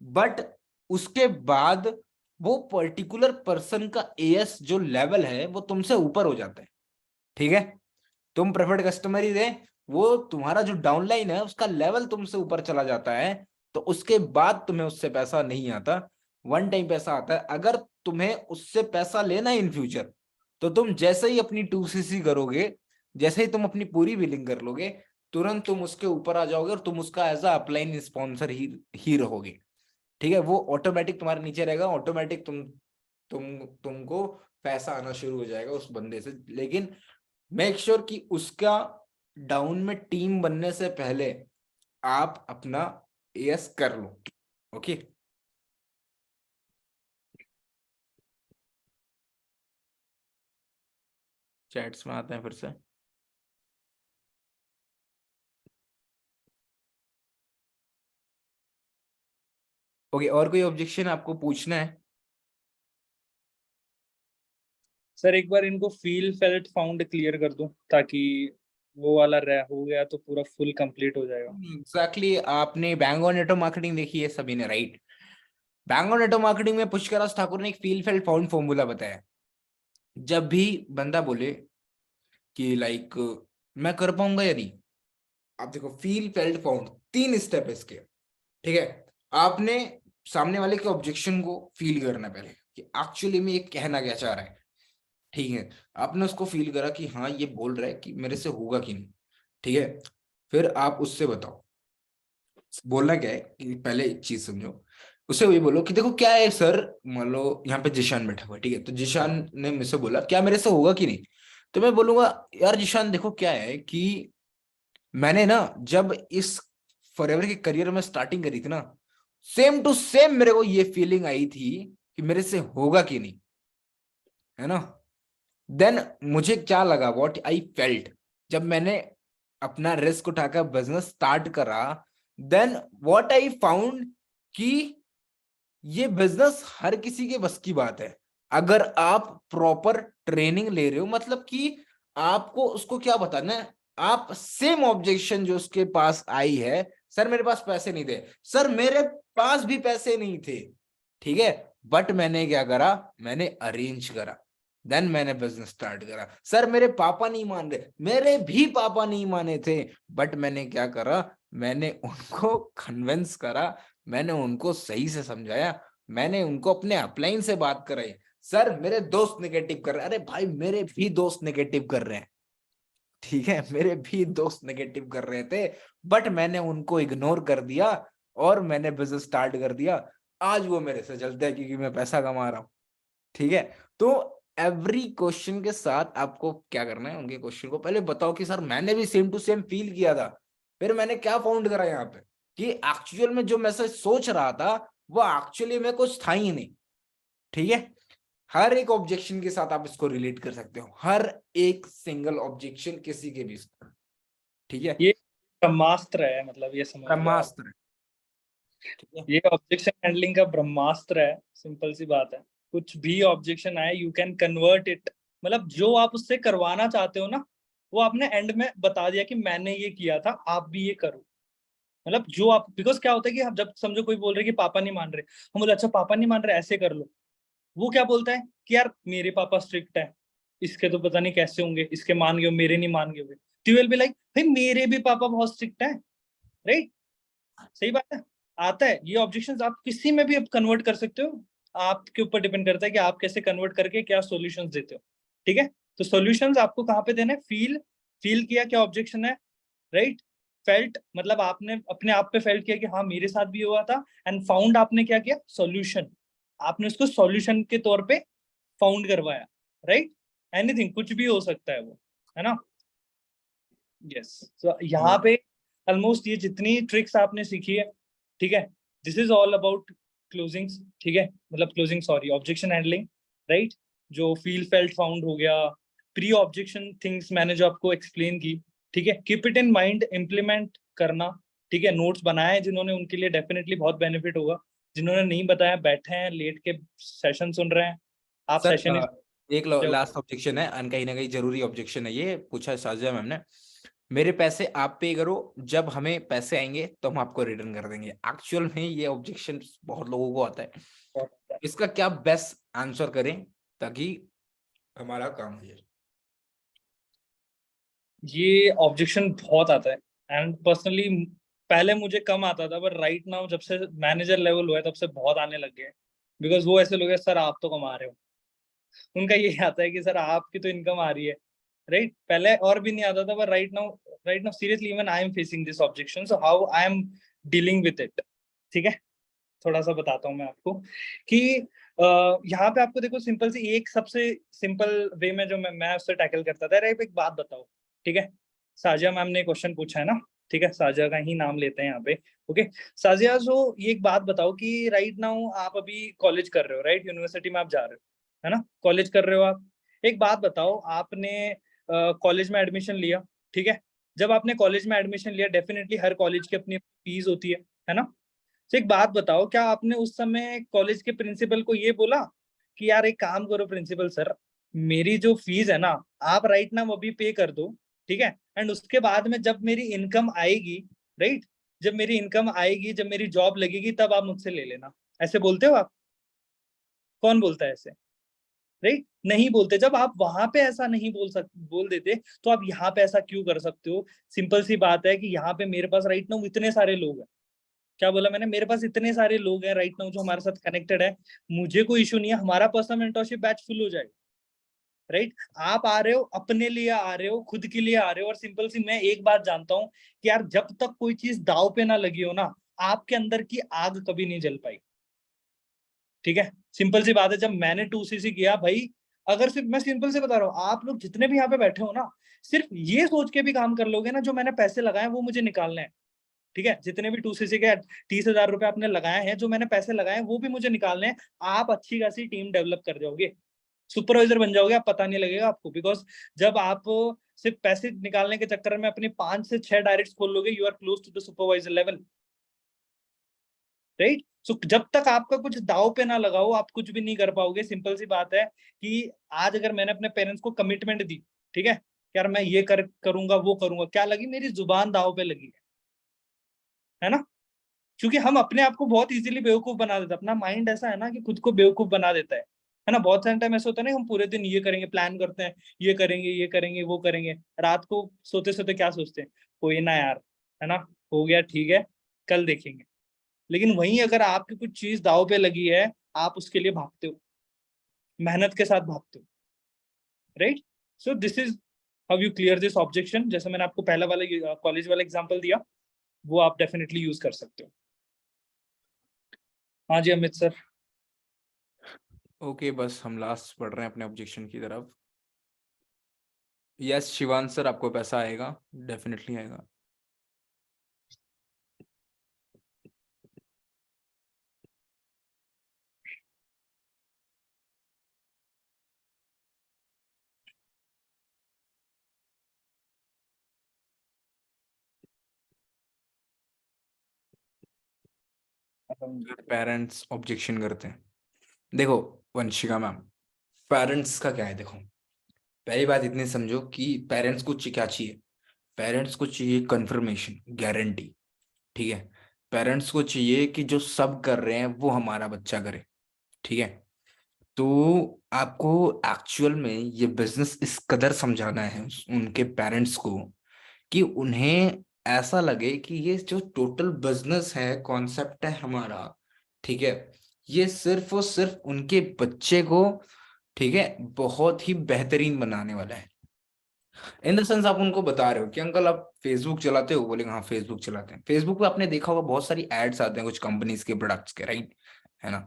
बट उसके बाद वो पर्टिकुलर पर्सन का एएस जो लेवल है वो तुमसे ऊपर हो जाता है, ठीक है। तुम प्रेफर्ड कस्टमर ही दे, वो तुम्हारा जो डाउनलाइन है उसका लेवल तुमसे ऊपर चला जाता है, तो उसके बाद तुम्हें उससे पैसा नहीं आता। वन टाइम पैसा आता है। अगर तुम्हें उससे पैसा लेना है इन फ्यूचर, तो तुम जैसे ही अपनी 2cc करोगे, जैसे ही तुम अपनी पूरी बिलिंग कर लोगे, तुरंत तुम उसके ऊपर आ जाओगे और तुम उसका एज अ अपलाइन स्पॉन्सर ही रहोगे, ठीक है। वो ऑटोमेटिक तुम्हारे नीचे रहेगा, ऑटोमेटिक तुमको पैसा आना शुरू हो जाएगा उस बंदे से। लेकिन मेक श्योर कि उसका डाउन में टीम बनने से पहले आप अपना एएस कर लो, ओके। चैट्स में आते हैं फिर से। ओके, और कोई ऑब्जेक्शन आपको पूछना है? सर एक बार इनको फील फेल्ट फाउंड क्लियर कर दूं, ताकि वो वाला रह हो गया तो पूरा फुल कंप्लीट हो जाएगा। एग्जैक्टली आपने बैंग ऑन नेटवर्क मार्केटिंग देखी है सभी ने, right? Bang on network marketing में पुष्कर ठाकुर ने एक फील फेल्ट फाउंड फॉर्मूला बताया। जब भी बंदा बोले कि लाइक मैं कर पाऊंगा या नहीं, आप देखो फील फेल्ट फाउंड 3 स्टेप है इसके, ठीक है। आपने सामने वाले के ऑब्जेक्शन को फील करना पहले कि एक्चुअली में ये कहना क्या चाह रहा है, ठीक है। आपने उसको फील करा कि हाँ ये बोल रहा है कि मेरे से होगा कि नहीं, ठीक है। फिर आप उससे बताओ बोलना क्या है, कि पहले एक चीज समझो। उससे वही बोलो कि देखो क्या है सर, मान लो यहाँ पे जिशान बैठा हुआ है, ठीक है, तो जिशान ने मुझसे बोला क्या मेरे से होगा कि नहीं, तो मैं बोलूंगा यार जिशान देखो क्या है कि मैंने ना जब इस फॉरएवर के करियर में स्टार्टिंग करी थी ना, सेम टू सेम मेरे को ये फीलिंग आई थी कि मेरे से होगा कि नहीं, है ना। देन मुझे क्या लगा, व्हाट आई फेल्ट, जब मैंने अपना रिस्क उठाकर बिजनेस स्टार्ट करा, देन व्हाट आई फाउंड कि ये बिजनेस हर किसी के बस की बात है, अगर आप प्रॉपर ट्रेनिंग ले रहे हो। मतलब कि आपको उसको क्या बताना है, आप सेम ऑब्जेक्शन जो उसके पास आई है, सर मेरे पास पैसे नहीं थे, सर मेरे पास भी पैसे नहीं थे, ठीक है, बट मैंने क्या करा, मैंने अरेंज करा, देन मैंने बिजनेस स्टार्ट करा। सर मेरे पापा नहीं मान रहे, मेरे भी पापा नहीं माने थे, बट मैंने क्या करा, मैंने उनको कन्विंस करा, मैंने उनको सही से समझाया, मैंने उनको अपने अपलाइन से बात कराई। सर मेरे दोस्त नेगेटिव कर रहे हैं, अरे भाई मेरे भी दोस्त नेगेटिव कर रहे हैं, ठीक है, मेरे भी दोस्त नेगेटिव कर रहे थे, बट मैंने उनको इग्नोर कर दिया और मैंने बिजनेस स्टार्ट कर दिया। आज वो मेरे से चलते हैं क्योंकि मैं पैसा कमा रहा हूँ, ठीक है। तो एवरी क्वेश्चन के साथ आपको क्या करना है, उनके क्वेश्चन को पहले बताओ कि सर मैंने भी सेम टू सेम फील किया था, फिर मैंने क्या फाउंड करा यहाँ पे कि एक्चुअल में जो मैं सोच रहा था वो एक्चुअली में कुछ था ही नहीं, ठीक है। हर एक ऑब्जेक्शन के साथ आप इसको रिलेट कर सकते हो, हर एक सिंगल ऑब्जेक्शन किसी के भी, ठीक है, ये ब्रह्मास्त्र है, मतलब ये समझ लो आप। ब्रह्मास्त्र, ठीक है। ये ऑब्जेक्शन हैंडलिंग का ब्रह्मास्त्र है, सिंपल सी बात है। कुछ भी ऑब्जेक्शन आए, यू कैन कन्वर्ट इट, मतलब जो आप उससे करवाना चाहते हो ना, वो आपने एंड में बता दिया कि मैंने ये किया था, आप भी ये करो। मतलब जो आप, बिकॉज क्या होता है कि हम जब समझो कोई बोल रहे कि पापा नहीं मान रहे, हम बोले अच्छा पापा नहीं मान रहे, ऐसे कर लो। वो क्या बोलता है कि यार मेरे पापा स्ट्रिक्ट है, इसके तो पता नहीं कैसे होंगे, इसके मान गए मेरे नहीं मान गए। यू विल बी लाइक भाई मेरे भी पापा बहुत स्ट्रिक्ट है, राइट। सही बात है। आता है ये ऑब्जेक्शंस, आप किसी में भी अब कन्वर्ट कर सकते हो। आपके ऊपर डिपेंड करता है कि आप कैसे कन्वर्ट करके क्या सॉल्यूशंस देते हो, ठीक है। तो सॉल्यूशंस आपको कहाँ पे देने, फील, फील किया क्या ऑब्जेक्शन है, राइट। फेल्ट मतलब आपने अपने आप पे फेल्ट किया कि हाँ मेरे साथ भी हुआ था, एंड फाउंड आपने क्या किया, सॉल्यूशन, आपने उसको सॉल्यूशन के तौर पे फाउंड करवाया, राइट। एनीथिंग, कुछ भी हो सकता है वो, है ना। यस, तो यहाँ पे ऑलमोस्ट ये जितनी ट्रिक्स आपने सीखी है, ठीक है, this is all about closings, ठीक है, मतलब closing sorry, objection handling, right. जो फील फेल्ट फाउंड हो गया, प्री ऑब्जेक्शन थिंग्स मैंने जो आपको एक्सप्लेन की, ठीक है, keep it in mind, implement करना, ठीक है। नोट्स बनाए जिन्होंने, उनके लिए डेफिनेटली बहुत बेनिफिट होगा। जिन्होंने नहीं बताया, बैठे हैं लेट के सेशन सुन रहे हैं, आप सर सेशन एक जाओ। लास्ट ऑब्जेक्शन है, कहीं ना कहीं जरूरी ऑब्जेक्शन है, ये पूछा है साजिया मैम ने, मेरे पैसे आप पे करो, जब हमें पैसे आएंगे तो हम आपको रिटर्न कर देंगे। एक्चुअल में ये ऑब्जेक्शन बहुत लोगों को आता है, इसका क्या बेस्ट आंसर करें ताकि हमारा काम हो जाए। ये ऑब्जेक्शन बहुत आता है, एंड पर्सनली पहले मुझे कम आता था, पर राइट नाउ जब से मैनेजर लेवल हुआ है तब से बहुत आने लग गए। बिकॉज वो ऐसे लोग हैं, सर आप तो कमा रहे हो, उनका ये आता है कि सर आपकी तो इनकम आ रही है, राइट। पहले और भी नहीं आता था, पर right now seriously even I am facing this objection, so how I am dealing with it, ठीक है। थोड़ा सा बताता हूँ मैं आपको कि यहाँ पे आपको देखो, सिंपल सी एक सबसे सिंपल वे में जो मैं उससे टैकल करता था, अरे एक बात बताओ, ठीक है। साजिया मैम ने क्वेश्चन पूछा है ना, ठीक है, साजिया का ही नाम लेते हैं यहाँ पे, ओके। साजिया, सो ये एक बात बताओ कि राइट नाउ आप अभी कॉलेज कर रहे हो, राइट, यूनिवर्सिटी में आप जा रहे हो, है ना, कॉलेज कर रहे हो आप। एक बात बताओ, आपने कॉलेज में एडमिशन लिया, ठीक है। जब आपने कॉलेज में एडमिशन लिया, डेफिनेटली हर कॉलेज की अपनी फीस होती है ना। तो एक बात बताओ, क्या आपने उस समय कॉलेज के प्रिंसिपल को ये बोला कि यार एक काम करो प्रिंसिपल सर, मेरी जो फीस है ना, आप राइट नाउ अभी पे कर दो, ठीक है, एंड उसके बाद में जब मेरी इनकम आएगी, राइट, जब मेरी इनकम आएगी, जब मेरी जॉब लगेगी, तब आप मुझसे ले लेना। ऐसे बोलते हो आप? कौन बोलता है ऐसे, राइट? नहीं बोलते। जब आप वहां पे ऐसा नहीं बोल देते, तो आप यहाँ पे ऐसा क्यों कर सकते हो? सिंपल सी बात है कि यहाँ पे मेरे पास राइट नाउ इतने सारे लोग हैं। क्या बोला मैंने? मेरे पास इतने सारे लोग हैं राइट नाउ जो हमारे साथ कनेक्टेड है, मुझे कोई इशू नहीं है, हमारा पर्सनल मेंटरशिप बैच फुल हो जाएगा, राइट। आप आ रहे हो, अपने लिए आ रहे हो, खुद के लिए आ रहे हो, और सिंपल सी मैं एक बात जानता हूँ कि यार जब तक कोई चीज दाव पे ना लगी हो ना, आपके अंदर की आग कभी नहीं जल पाई, ठीक है। सिंपल सी बात है, जब मैंने 2cc किया भाई, अगर सिर्फ मैं सिंपल से बता रहा हूँ, आप लोग जितने भी यहाँ पे बैठे हो ना, सिर्फ ये सोच के भी काम कर लोगे ना, जो मैंने पैसे लगाए वो मुझे निकालने हैं, ठीक है, जितने भी 2cc के 30,000 रुपए आपने लगाए हैं, जो मैंने पैसे लगाए हैं वो भी मुझे निकालने हैं। आप अच्छी खासी टीम डेवलप कर जाओगे, सुपरवाइजर बन जाओगे, आप पता नहीं लगेगा आपको। बिकॉज जब आप सिर्फ पैसे निकालने के चक्कर में अपनी 5 से 6 डायरेक्ट खोल लोगे, you are close to the supervisor level, right. So जब तक आपका कुछ दाव पे ना लगाओ, आप कुछ भी नहीं कर पाओगे। सिंपल सी बात है कि आज अगर मैंने अपने पेरेंट्स को कमिटमेंट दी, ठीक है यार मैं ये करूंगा वो करूंगा, क्या लगी, मेरी जुबान दाव पे लगी है ना। क्योंकि हम अपने आप को बहुत इजीली बेवकूफ बना देते हैं, अपना माइंड ऐसा है ना कि खुद को बेवकूफ बना देता है ना। बहुत सारे टाइम ऐसा होता है ना, हम पूरे दिन ये करेंगे, प्लान करते हैं, ये करेंगे वो करेंगे, रात को सोते सोते क्या सोचते हैं, कोई ना यार, है ना, हो गया ठीक है, कल देखेंगे। लेकिन वहीं अगर आपकी कुछ चीज दाव पे लगी है, आप उसके लिए भागते हो, मेहनत के साथ भागते हो, right. So this is how you clear this objection. जैसे मैंने आपको पहला वाला कॉलेज वाला एग्जांपल दिया, वो आप डेफिनेटली यूज कर सकते हो। हाँ जी अमित सर। ओके, बस हम लास्ट बढ़ रहे हैं अपने ऑब्जेक्शन की तरफ। यस शिवान सर, आपको पैसा आएगा, डेफिनेटली आएगा। पेरेंट्स ऑब्जेक्शन करते हैं, देखो वंशिका मैम, पेरेंट्स का क्या है, देखो पहली बात इतनी समझो कि पेरेंट्स को क्या चाहिए। पेरेंट्स को चाहिए कंफर्मेशन, गारंटी, ठीक है। पेरेंट्स को चाहिए कि जो सब कर रहे हैं वो हमारा बच्चा करे, ठीक है। तो आपको एक्चुअल में ये बिजनेस इस कदर समझाना है उनके पेरेंट्स को कि उन्हें ऐसा लगे कि ये जो टोटल बिजनेस है, कॉन्सेप्ट है हमारा, ठीक है, ये सिर्फ और सिर्फ उनके बच्चे को, ठीक है, बहुत ही बेहतरीन बनाने वाला है। इन द सेंस आप उनको बता रहे हो कि अंकल आप फेसबुक चलाते हो, बोलेंगे हाँ फेसबुक चलाते हैं। फेसबुक पे आपने देखा होगा बहुत सारी एड्स आते हैं कुछ कंपनीज के प्रोडक्ट्स के, राइट, है ना,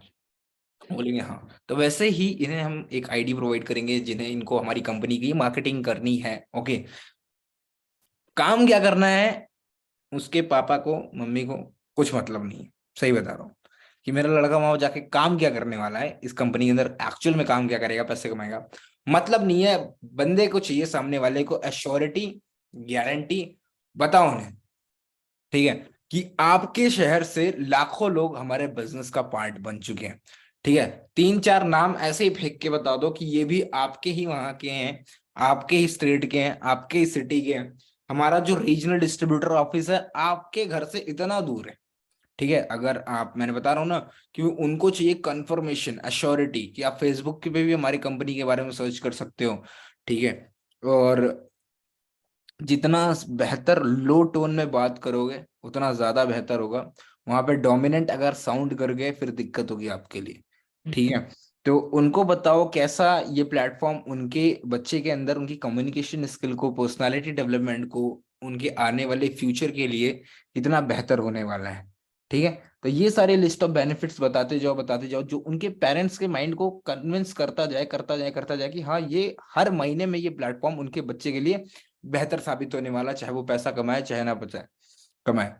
बोलेंगे हाँ। तो वैसे ही इन्हें हम एक आईडी प्रोवाइड करेंगे जिन्हें इनको हमारी कंपनी की मार्केटिंग करनी है। ओके, काम क्या करना है उसके पापा को मम्मी को कुछ मतलब नहीं है, सही बता रहा हूँ कि मेरा लड़का वहां जाके काम क्या करने वाला है, इस कंपनी के अंदर एक्चुअल में काम क्या करेगा, पैसे कमाएगा, मतलब नहीं है। बंदे को चाहिए सामने वाले को एश्योरिटी, गारंटी, बताओ उन्हें, ठीक है, कि आपके शहर से लाखों लोग हमारे बिजनेस का पार्ट बन चुके हैं, ठीक है। 3-4 नाम ऐसे ही फेंक के बता दो कि ये भी आपके ही वहां के हैं, आपके ही स्टेट के हैं, आपके ही सिटी के हैं। हमारा जो रीजनल डिस्ट्रीब्यूटर ऑफिस है आपके घर से इतना दूर है, ठीक है। अगर आप, मैंने बता रहा हूँ ना कि उनको चाहिए कंफर्मेशन, अश्योरिटी कि आप फेसबुक पे भी हमारी कंपनी के बारे में सर्च कर सकते हो, ठीक है। और जितना बेहतर लो टोन में बात करोगे उतना ज्यादा बेहतर होगा। वहां पे डोमिनेंट अगर साउंड कर गए फिर दिक्कत होगी आपके लिए, ठीक है। तो उनको बताओ कैसा ये प्लेटफॉर्म उनके बच्चे के अंदर उनकी कम्युनिकेशन स्किल को, पर्सनालिटी डेवलपमेंट को, उनके आने वाले फ्यूचर के लिए कितना बेहतर होने वाला है, ठीक है। तो ये सारे लिस्ट ऑफ बेनिफिट्स बताते जाओ जो उनके पेरेंट्स के माइंड को कन्विंस करता जाए कि हाँ ये हर महीने में ये प्लेटफॉर्म उनके बच्चे के लिए बेहतर साबित होने वाला, चाहे वो पैसा कमाए चाहे ना बचाए कमाए।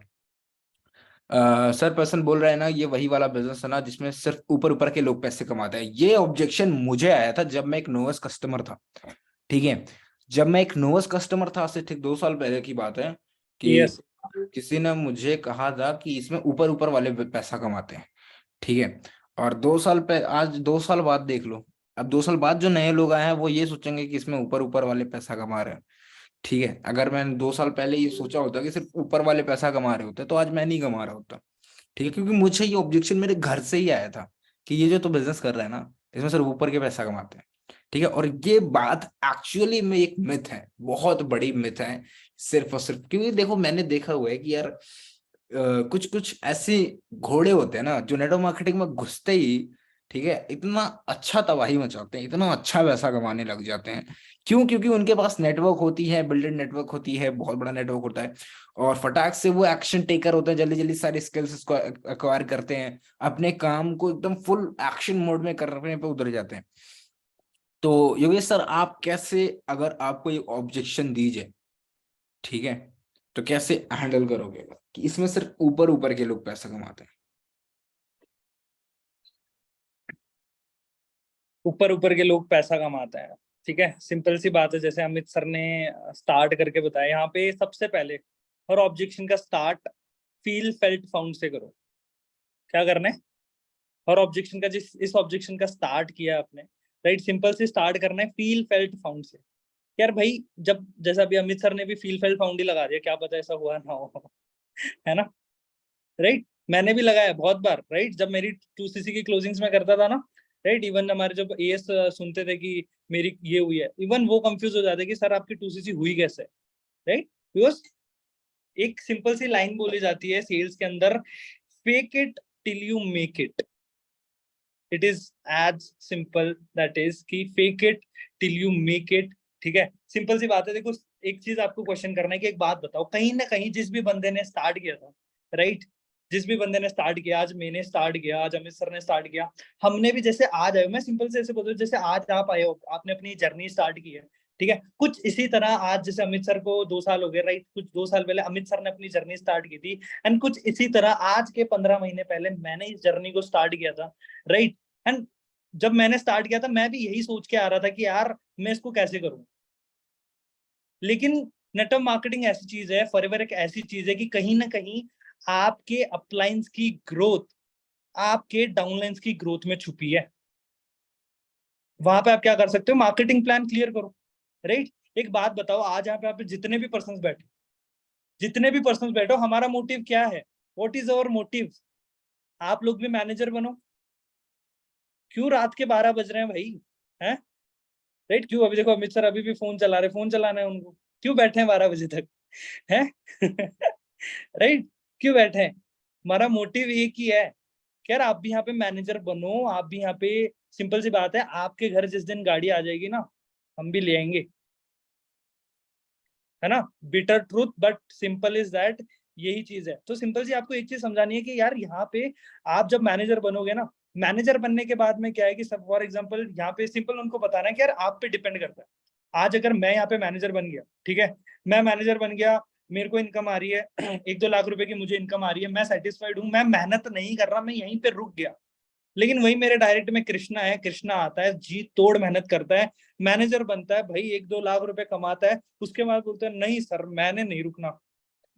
सर पर्सन बोल रहा है ना ये वही वाला बिजनेस है ना जिसमें सिर्फ ऊपर ऊपर के लोग पैसे कमाते हैं। ये ऑब्जेक्शन मुझे आया था जब मैं एक नोवस कस्टमर था, ठीक है। जब मैं एक नोवस कस्टमर था, आज से ठीक 2 साल पहले की बात है, कि यस। किसी ने मुझे कहा था कि इसमें ऊपर ऊपर वाले पैसा कमाते हैं, ठीक है। और 2 साल पे, आज 2 साल बाद देख लो, अब 2 साल बाद जो नए लोग आए हैं वो ये सोचेंगे कि इसमें ऊपर ऊपर वाले पैसा कमा रहे हैं, ठीक है। अगर मैंने 2 साल पहले ये सोचा होता कि सिर्फ ऊपर वाले पैसा कमा रहे होते तो आज मैं नहीं कमा रहा होता, ठीक है। क्योंकि मुझे ये ऑब्जेक्शन मेरे घर से ही आया था कि ये जो तो बिजनेस कर रहा है ना इसमें सिर्फ ऊपर के पैसा कमाते हैं, ठीक है। और ये बात एक्चुअली में एक मिथ है, बहुत बड़ी मिथ है, सिर्फ और सिर्फ क्योंकि देखो मैंने देखा हुआ है कि यार कुछ कुछ ऐसे घोड़े होते हैं ना जो नेटवर्क मार्केटिंग में घुसते ही, ठीक है, इतना अच्छा तबाही मचाते हैं, इतना अच्छा पैसा कमाने लग जाते हैं। क्यों? क्योंकि उनके पास नेटवर्क होती है, बिल्डेड नेटवर्क होती है, बहुत बड़ा नेटवर्क होता है, और फटाक से वो एक्शन टेकर होते हैं, जल्दी जल्दी सारी स्किल्स इसको एक्वायर करते हैं, अपने काम को एकदम फुल एक्शन मोड में करने पे उतर जाते हैं। तो योगेश सर आप कैसे, अगर आपको ये ऑब्जेक्शन दी जाए, ठीक है, तो कैसे हैंडल करोगे कि इसमें सिर्फ ऊपर ऊपर के लोग पैसा कमाते हैं? ऊपर ऊपर के लोग पैसा कमाते हैं, ठीक है, सिंपल सी बात है, जैसे अमित सर ने स्टार्ट करके बताया यहाँ पे। सबसे पहले हर ऑब्जेक्शन का स्टार्ट फील फेल्ट फाउंड से करो। क्या करना है? हर ऑब्जेक्शन का, जिस इस ऑब्जेक्शन का स्टार्ट किया आपने, राइट, सिंपल से स्टार्ट करना है फील फेल्ट फाउंड से। यार भाई, जब जैसा अभी अमित सर ने भी फील फेल्ट फाउंड ही लगा दिया, क्या पता ऐसा हुआ ना हो। है ना? राइट, मैंने भी लगाया बहुत बार, राइट, जब मेरी 2cc की क्लोजिंग्स में करता था ना, राइट, इवन हमारे जब एएस सुनते थे कि मेरी ये हुई है, इवन वो कंफ्यूज हो जाते कि सर आपकी 2cc हुई कैसे, राइट, बिकॉज एक सिंपल सी लाइन बोली जाती है सेल्स के अंदर, fake it till you make it. It is as simple that is कि fake it till you make it. ठीक है, सिंपल सी बात है। देखो, एक चीज आपको क्वेश्चन करना है कि एक बात बताओ, कहीं ना कहीं जिस भी बंदे ने स्टार्ट किया था, राइट, जिस भी बंदे ने स्टार्ट किया, आज मैंने स्टार्ट किया, आज अमित सर ने स्टार्ट किया, हमने भी जैसे आज आए, मैं सिंपल से ऐसे बोल रहा हूँ, जैसे आज आप आए हो, आपने अपनी जर्नी स्टार्ट की है, ठीक है, कुछ इसी तरह आज जैसे अमित सर को 2 साल हो गए, राइट, कुछ 2 साल पहले अमित सर ने अपनी जर्नी स्टार्ट की थी, एंड कुछ इसी तरह आज के 15 महीने पहले मैंने इस जर्नी को स्टार्ट किया था, राइट। एंड जब मैंने स्टार्ट किया था, मैं भी यही सोच के आ रहा था कि यार मैं इसको कैसे करूं, लेकिन नेटवर्क मार्केटिंग ऐसी चीज है, फॉरएवर एक ऐसी चीज है कि कहीं ना कहीं आपके अपलाइंस की ग्रोथ आपके डाउनलाइंस की ग्रोथ में छुपी है। वहां पे आप क्या कर सकते हो? मार्केटिंग प्लान क्लियर करो, राइट। एक बात बताओ, आज यहाँ पे आप जितने भी पर्सन बैठे, जितने भी पर्सन बैठो, हमारा मोटिव क्या है? What is our motive? आप लोग भी मैनेजर बनो। क्यों रात के 12 बज रहे हैं भाई? हैं? राइट, क्यों? अभी देखो अमित सर अभी भी फोन चला रहे, फोन चलाना है उनको, क्यों बैठे हैं 12 बजे तक? है? राइट, क्यों बैठे हैं? हमारा मोटिव एक ही है कि यार आप भी यहाँ पे मैनेजर बनो, आप भी यहाँ पे, सिंपल सी बात है, आपके घर जिस दिन गाड़ी आ जाएगी ना, हम भी ले आएंगे, है ना? Bitter truth but simple is that, यही चीज है। तो सिंपल सी आपको एक चीज समझानी है कि यार यहाँ पे आप जब मैनेजर बनोगे ना, मैनेजर बनने के बाद में क्या है कि सब, फॉर एग्जांपल यहाँ पे सिंपल उनको बताना है कि यार आप पे डिपेंड करता है। आज अगर मैं यहाँ पे मैनेजर बन गया, ठीक है, मैं मैनेजर बन गया, मेरे को इनकम आ रही है 1-2 लाख रुपए की मुझे इनकम आ रही है, मैं सेटिस्फाइड हूँ, मैं मेहनत नहीं कर रहा, मैं यहीं पे रुक गया, लेकिन वही मेरे डायरेक्ट में कृष्णा है, कृष्णा आता है, जी तोड़ मेहनत करता है, मैनेजर बनता है भाई, 1-2 लाख रुपए कमाता है, उसके बाद बोलता है नहीं सर मैंने नहीं रुकना,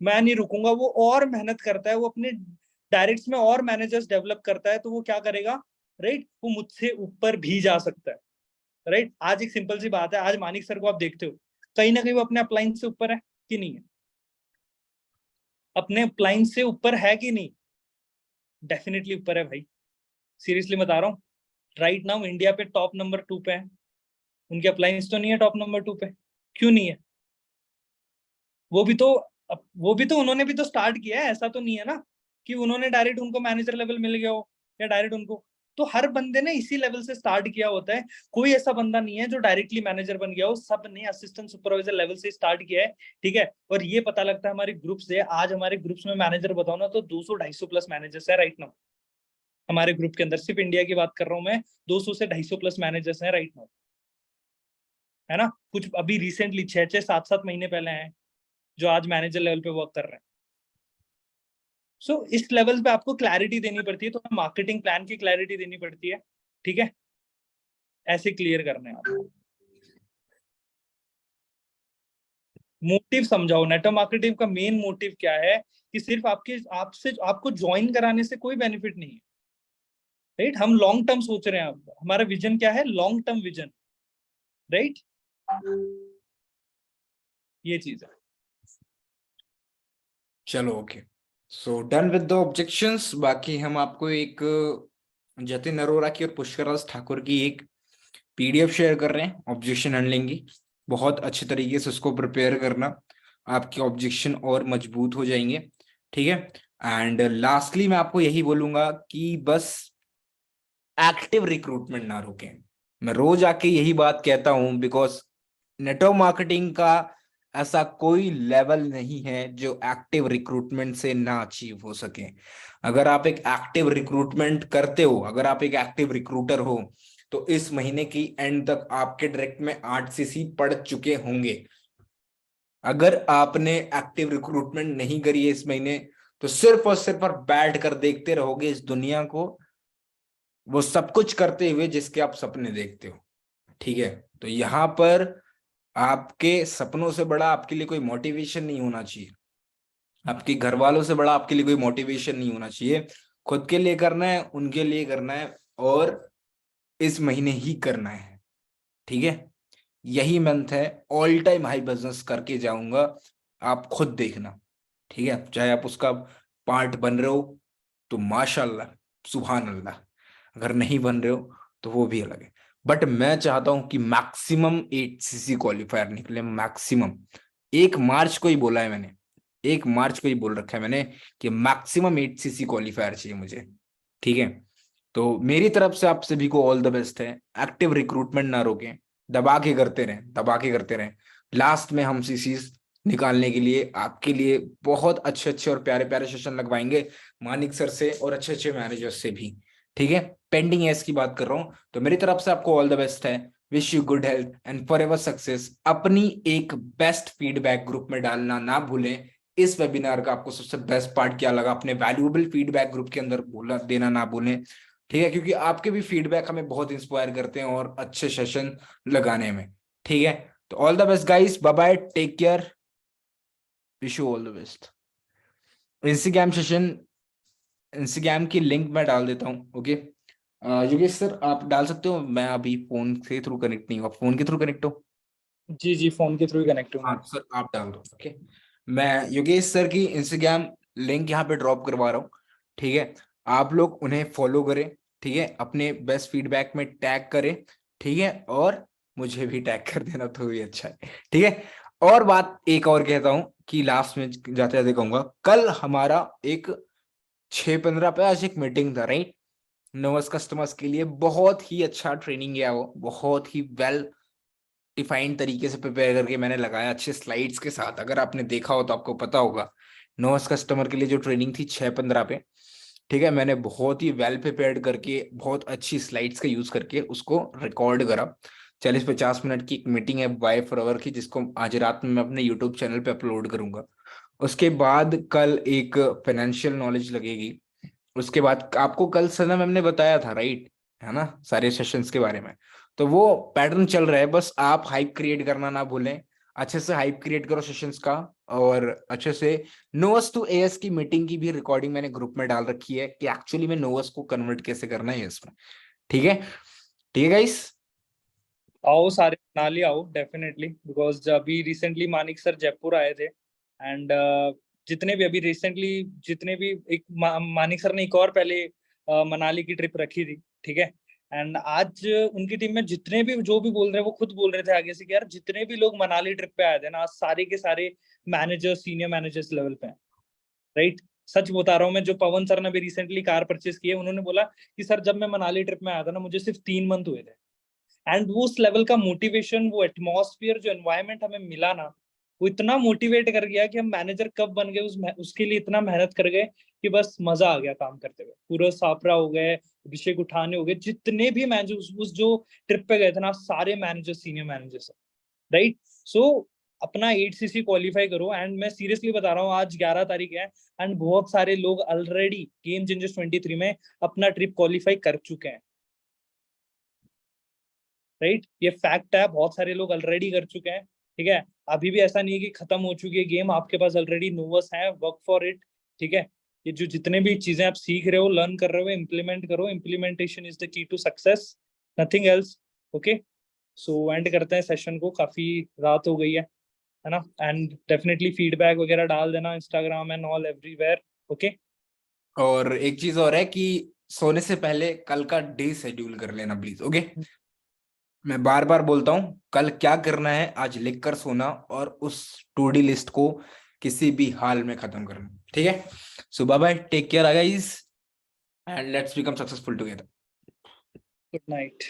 मैं नहीं रुकूंगा। वो और मेहनत करता है, वो अपने डायरेक्ट्स में और मैनेजर्स डेवलप करता है, तो वो क्या करेगा? राइट, वो मुझसे ऊपर भी जा सकता है, राइट। आज एक सिंपल सी बात है, आज मानिक सर को आप देखते हो, कहीं ना कहीं वो अपने अपलाइन से ऊपर है कि नहीं है? अपने अपलाइन से ऊपर है कि नहीं? डेफिनेटली ऊपर है भाई, सीरियसली बता रहा हूँ। राइट नाउ इंडिया पे टॉप नंबर 2 पे है, उनके अप्लायंस तो नहीं है टॉप नंबर 2 पे। क्यों नहीं है? वो भी तो, वो भी तो, उन्होंने भी तो स्टार्ट किया है, ऐसा तो नहीं है ना कि उन्होंने डायरेक्ट उनको मैनेजर लेवल मिल गया हो, या डायरेक्ट उनको, तो हर बंदे ने इसी लेवल से स्टार्ट किया होता है। कोई ऐसा बंदा नहीं है जो डायरेक्टली मैनेजर बन गया हो, सब ने असिस्टेंट सुपरवाइजर लेवल से स्टार्ट किया है, ठीक है। और ये पता लगता है हमारे ग्रुप से, आज हमारे ग्रुप्स में मैनेजर बताओ ना तो 200-250 प्लस मैनेजर्स है राइट नाउ हमारे ग्रुप के अंदर, सिर्फ इंडिया की बात कर रहा हूँ मैं, 200 से 250 प्लस मैनेजर्स हैं राइट नाउ, है ना? कुछ अभी रिसेंटली 6-6, 7-7 महीने पहले हैं जो आज मैनेजर लेवल पे वर्क कर रहे हैं। सो इस लेवल पे आपको क्लैरिटी देनी पड़ती है, तो मार्केटिंग प्लान की क्लैरिटी देनी पड़ती है, ठीक है, ऐसे क्लियर करना है आपको। मोटिव समझाओ, नेटवर्क मार्केटिंग का मेन मोटिव क्या है कि सिर्फ आपके आपसे आपको ज्वाइन कराने से कोई बेनिफिट नहीं है, राइट। हम लॉन्ग टर्म सोच रहे हैं, अब हमारा विजन क्या है? लॉन्ग टर्म विजन, राइट, ये चीज है। चलो okay, so done with the objections. बाकी हम आपको एक जतिन अरोरा की और पुष्कर ठाकुर की एक पीडीएफ शेयर कर रहे हैं ऑब्जेक्शन हैंडलिंग की। बहुत अच्छे तरीके से उसको प्रिपेयर करना, आपके ऑब्जेक्शन और मजबूत हो जाएंगे, ठीक है। एंड लास्टली मैं आपको यही बोलूंगा कि बस एक्टिव रिक्रूटमेंट ना रोकें। मैं रोज आके यही बात कहता हूं, बिकॉज नेटवर्क मार्केटिंग का ऐसा कोई लेवल नहीं है जो एक्टिव रिक्रूटमेंट से ना अचीव हो सके। अगर आप एक एक्टिव रिक्रूटमेंट करते हो, अगर आप एक एक्टिव रिक्रूटर हो, तो इस महीने की एंड तक आपके डायरेक्ट में 8 सीसी पड़ चुके होंगे। अगर आपने एक्टिव रिक्रूटमेंट नहीं करी है इस महीने, तो सिर्फ और सिर्फ और बैठ कर देखते रहोगे इस दुनिया को, वो सब कुछ करते हुए जिसके आप सपने देखते हो। ठीक है, तो यहाँ पर आपके सपनों से बड़ा आपके लिए कोई मोटिवेशन नहीं होना चाहिए, आपके घर वालों से बड़ा आपके लिए कोई मोटिवेशन नहीं होना चाहिए। खुद के लिए करना है, उनके लिए करना है, और इस महीने ही करना है। ठीक है, यही मंथ है, ऑल टाइम हाई बिजनेस करके जाऊंगा, आप खुद देखना। ठीक है, चाहे आप उसका पार्ट बन रहे हो तो माशाल्लाह, सुभान अल्लाह, अगर नहीं बन रहे हो तो वो भी अलग है। बट मैं चाहता हूं कि मैक्सिमम 8cc क्वालिफायर निकले, मैक्सिमम। 1 मार्च को ही बोला है मैंने, 1 मार्च को ही बोल रखा है मैंने कि मैक्सिमम 8cc क्वालिफायर चाहिए मुझे। ठीक है, तो मेरी तरफ से आप सभी को ऑल द बेस्ट है। एक्टिव रिक्रूटमेंट ना रोकें, दबा के करते रहें, दबा के करते रहें। लास्ट में हम सीसीज निकालने के लिए आपके लिए बहुत अच्छे अच्छे और प्यारे प्यारे सेशन लगवाएंगे, मानिक सर से और अच्छे अच्छे मैनेजर्स से भी। ठीक है, पेंडिंग है इसकी बात कर रहा हूं, तो मेरी तरफ से आपको ऑल द बेस्ट है। Wish you good health and for ever success. अपनी एक बेस्ट फीडबैक ग्रुप में डालना ना भूलें। इस वेबिनार का आपको सबसे बेस्ट पार्ट क्या लगा, अपने वैल्यूएबल फीडबैक ग्रुप के अंदर बोला देना ना भूलें। ठीक है, क्योंकि आपके भी फीडबैक हमें बहुत इंस्पायर करते हैं और अच्छे सेशन लगाने में। ठीक है, तो all the best guys, bye bye, take care, wish you all the best. Instagram session, Instagram की लिंक मैं डाल देता हूँ। ओके, योगेश सर आप डाल सकते हो, मैं अभी फोन के थ्रू कनेक्ट नहीं हूँ, आप फोन के थ्रू कनेक्ट हो? जी जी, फोन के थ्रू ही कनेक्ट हूँ मैं। हाँ सर, आप डाल दो। ओके, मैं योगेश सर की इंस्टाग्राम लिंक यहाँ पे ड्रॉप करवा रहा हूँ। ठीक है, आप लोग उन्हें फॉलो करें। ठीक है, अपने बेस्ट फीडबैक में टैग करें। ठीक है, और मुझे भी टैग कर देना तो भी अच्छा है। ठीक है, और बात एक और कहता हूँ कि लास्ट में जाते जाते कहूंगा, कल हमारा एक 6:15 पे आज एक मीटिंग था, राइट? नर्वस कस्टमर्स के लिए बहुत ही अच्छा ट्रेनिंग गया, वो बहुत ही वेल डिफाइंड तरीके से प्रिपेयर करके मैंने लगाया, अच्छे स्लाइड्स के साथ। अगर आपने देखा हो तो आपको पता होगा, नर्वस कस्टमर के लिए जो ट्रेनिंग थी 6:15 पे, ठीक है, मैंने बहुत ही वेल प्रिपेयर्ड करके बहुत अच्छी स्लाइड्स का यूज करके उसको रिकॉर्ड करा। 40-50 मिनट की एक मीटिंग है बाय फॉरएवर की, जिसको आज रात में मैं अपने यूट्यूब चैनल पे अपलोड करूंगा। उसके बाद कल एक फाइनेंशियल नॉलेज लगेगी। उसके बाद आपको कल सना मैम ने बताया था, राइट, है ना, सारे सेशंस के बारे में। तो वो पैटर्न चल रहा है, बस आप हाइप क्रिएट करना ना भूलें। अच्छे से हाइप क्रिएट करो सेशंस का, और अच्छे से नोवस टू एएस की मीटिंग की भी रिकॉर्डिंग मैंने ग्रुप में डाल रखी है कि एक्चुअली में नोवस को कन्वर्ट कैसे करना है इसमें। ठीक है, ठीक है गाइस। आओ सारे मनाली आओ डेफिनेटली, बिकॉज अभी रिसेंटली मानिक सर जयपुर आए थे। एंड जितने भी अभी रिसेंटली, जितने भी एक मानिक सर ने एक और पहले मनाली की ट्रिप रखी थी। ठीक है, एंड आज उनकी टीम में जितने भी जो भी बोल रहे हैं वो खुद बोल रहे थे आगे से कि यार जितने भी लोग मनाली ट्रिप पे आए थे ना, आज सारे के सारे मैनेजर्स, सीनियर मैनेजर्स लेवल पे हैं। राइट, सच बता रहा हूँ मैं। जो पवन सर ने अभी रिसेंटली कार परचेज की है, उन्होंने बोला कि सर जब मैं मनाली ट्रिप में आया था ना, मुझे सिर्फ 3 मंथ हुए थे। एंड वो उस लेवल का मोटिवेशन, वो एटमॉस्फेयर, जो एनवायरनमेंट हमें मिला ना, वो इतना मोटिवेट कर गया कि हम मैनेजर कब बन गए, उसके लिए इतना मेहनत कर गए कि बस मजा आ गया काम करते हुए। पूरा सापरा हो गए, अभिषेक उठाने हो गए, जितने भी मैनेजर उस जो ट्रिप पे गए थे ना, सारे मैनेजर सीनियर मैनेजर्स, राइट। सो अपना 8cc क्वालिफाई करो। एंड मैं सीरियसली बता रहा हूँ, आज 11 तारीख है, एंड बहुत सारे लोग ऑलरेडी गेम चेंजर्स 23 में अपना ट्रिप क्वालिफाई कर चुके हैं। राइट, ये फैक्ट है, बहुत सारे लोग ऑलरेडी कर चुके हैं। ठीक है, अभी भी ऐसा नहीं है कि खत्म हो चुकी है गेम, आपके पास ऑलरेडी नोवस है, वर्क फॉर इट। ठीक है, ये जो जितने भी चीजें आप सीख रहे हो, लर्न कर रहे हो, इम्प्लीमेंट करो। Implementation is the key to success, nothing else. Okay, so end करते हैं सेशन को, काफी रात हो गई है ना। एंड डेफिनेटली फीडबैक वगैरह डाल देना Instagram and all everywhere. Okay, और एक चीज और है कि सोने से पहले कल का डे शेड्यूल कर लेना प्लीज। ओके, मैं बार बार बोलता हूं, कल क्या करना है आज लिख कर सोना, और उस टू डी लिस्ट को किसी भी हाल में खत्म करना। ठीक है, so bye bye, take care guys, and let's become successful together. Good night.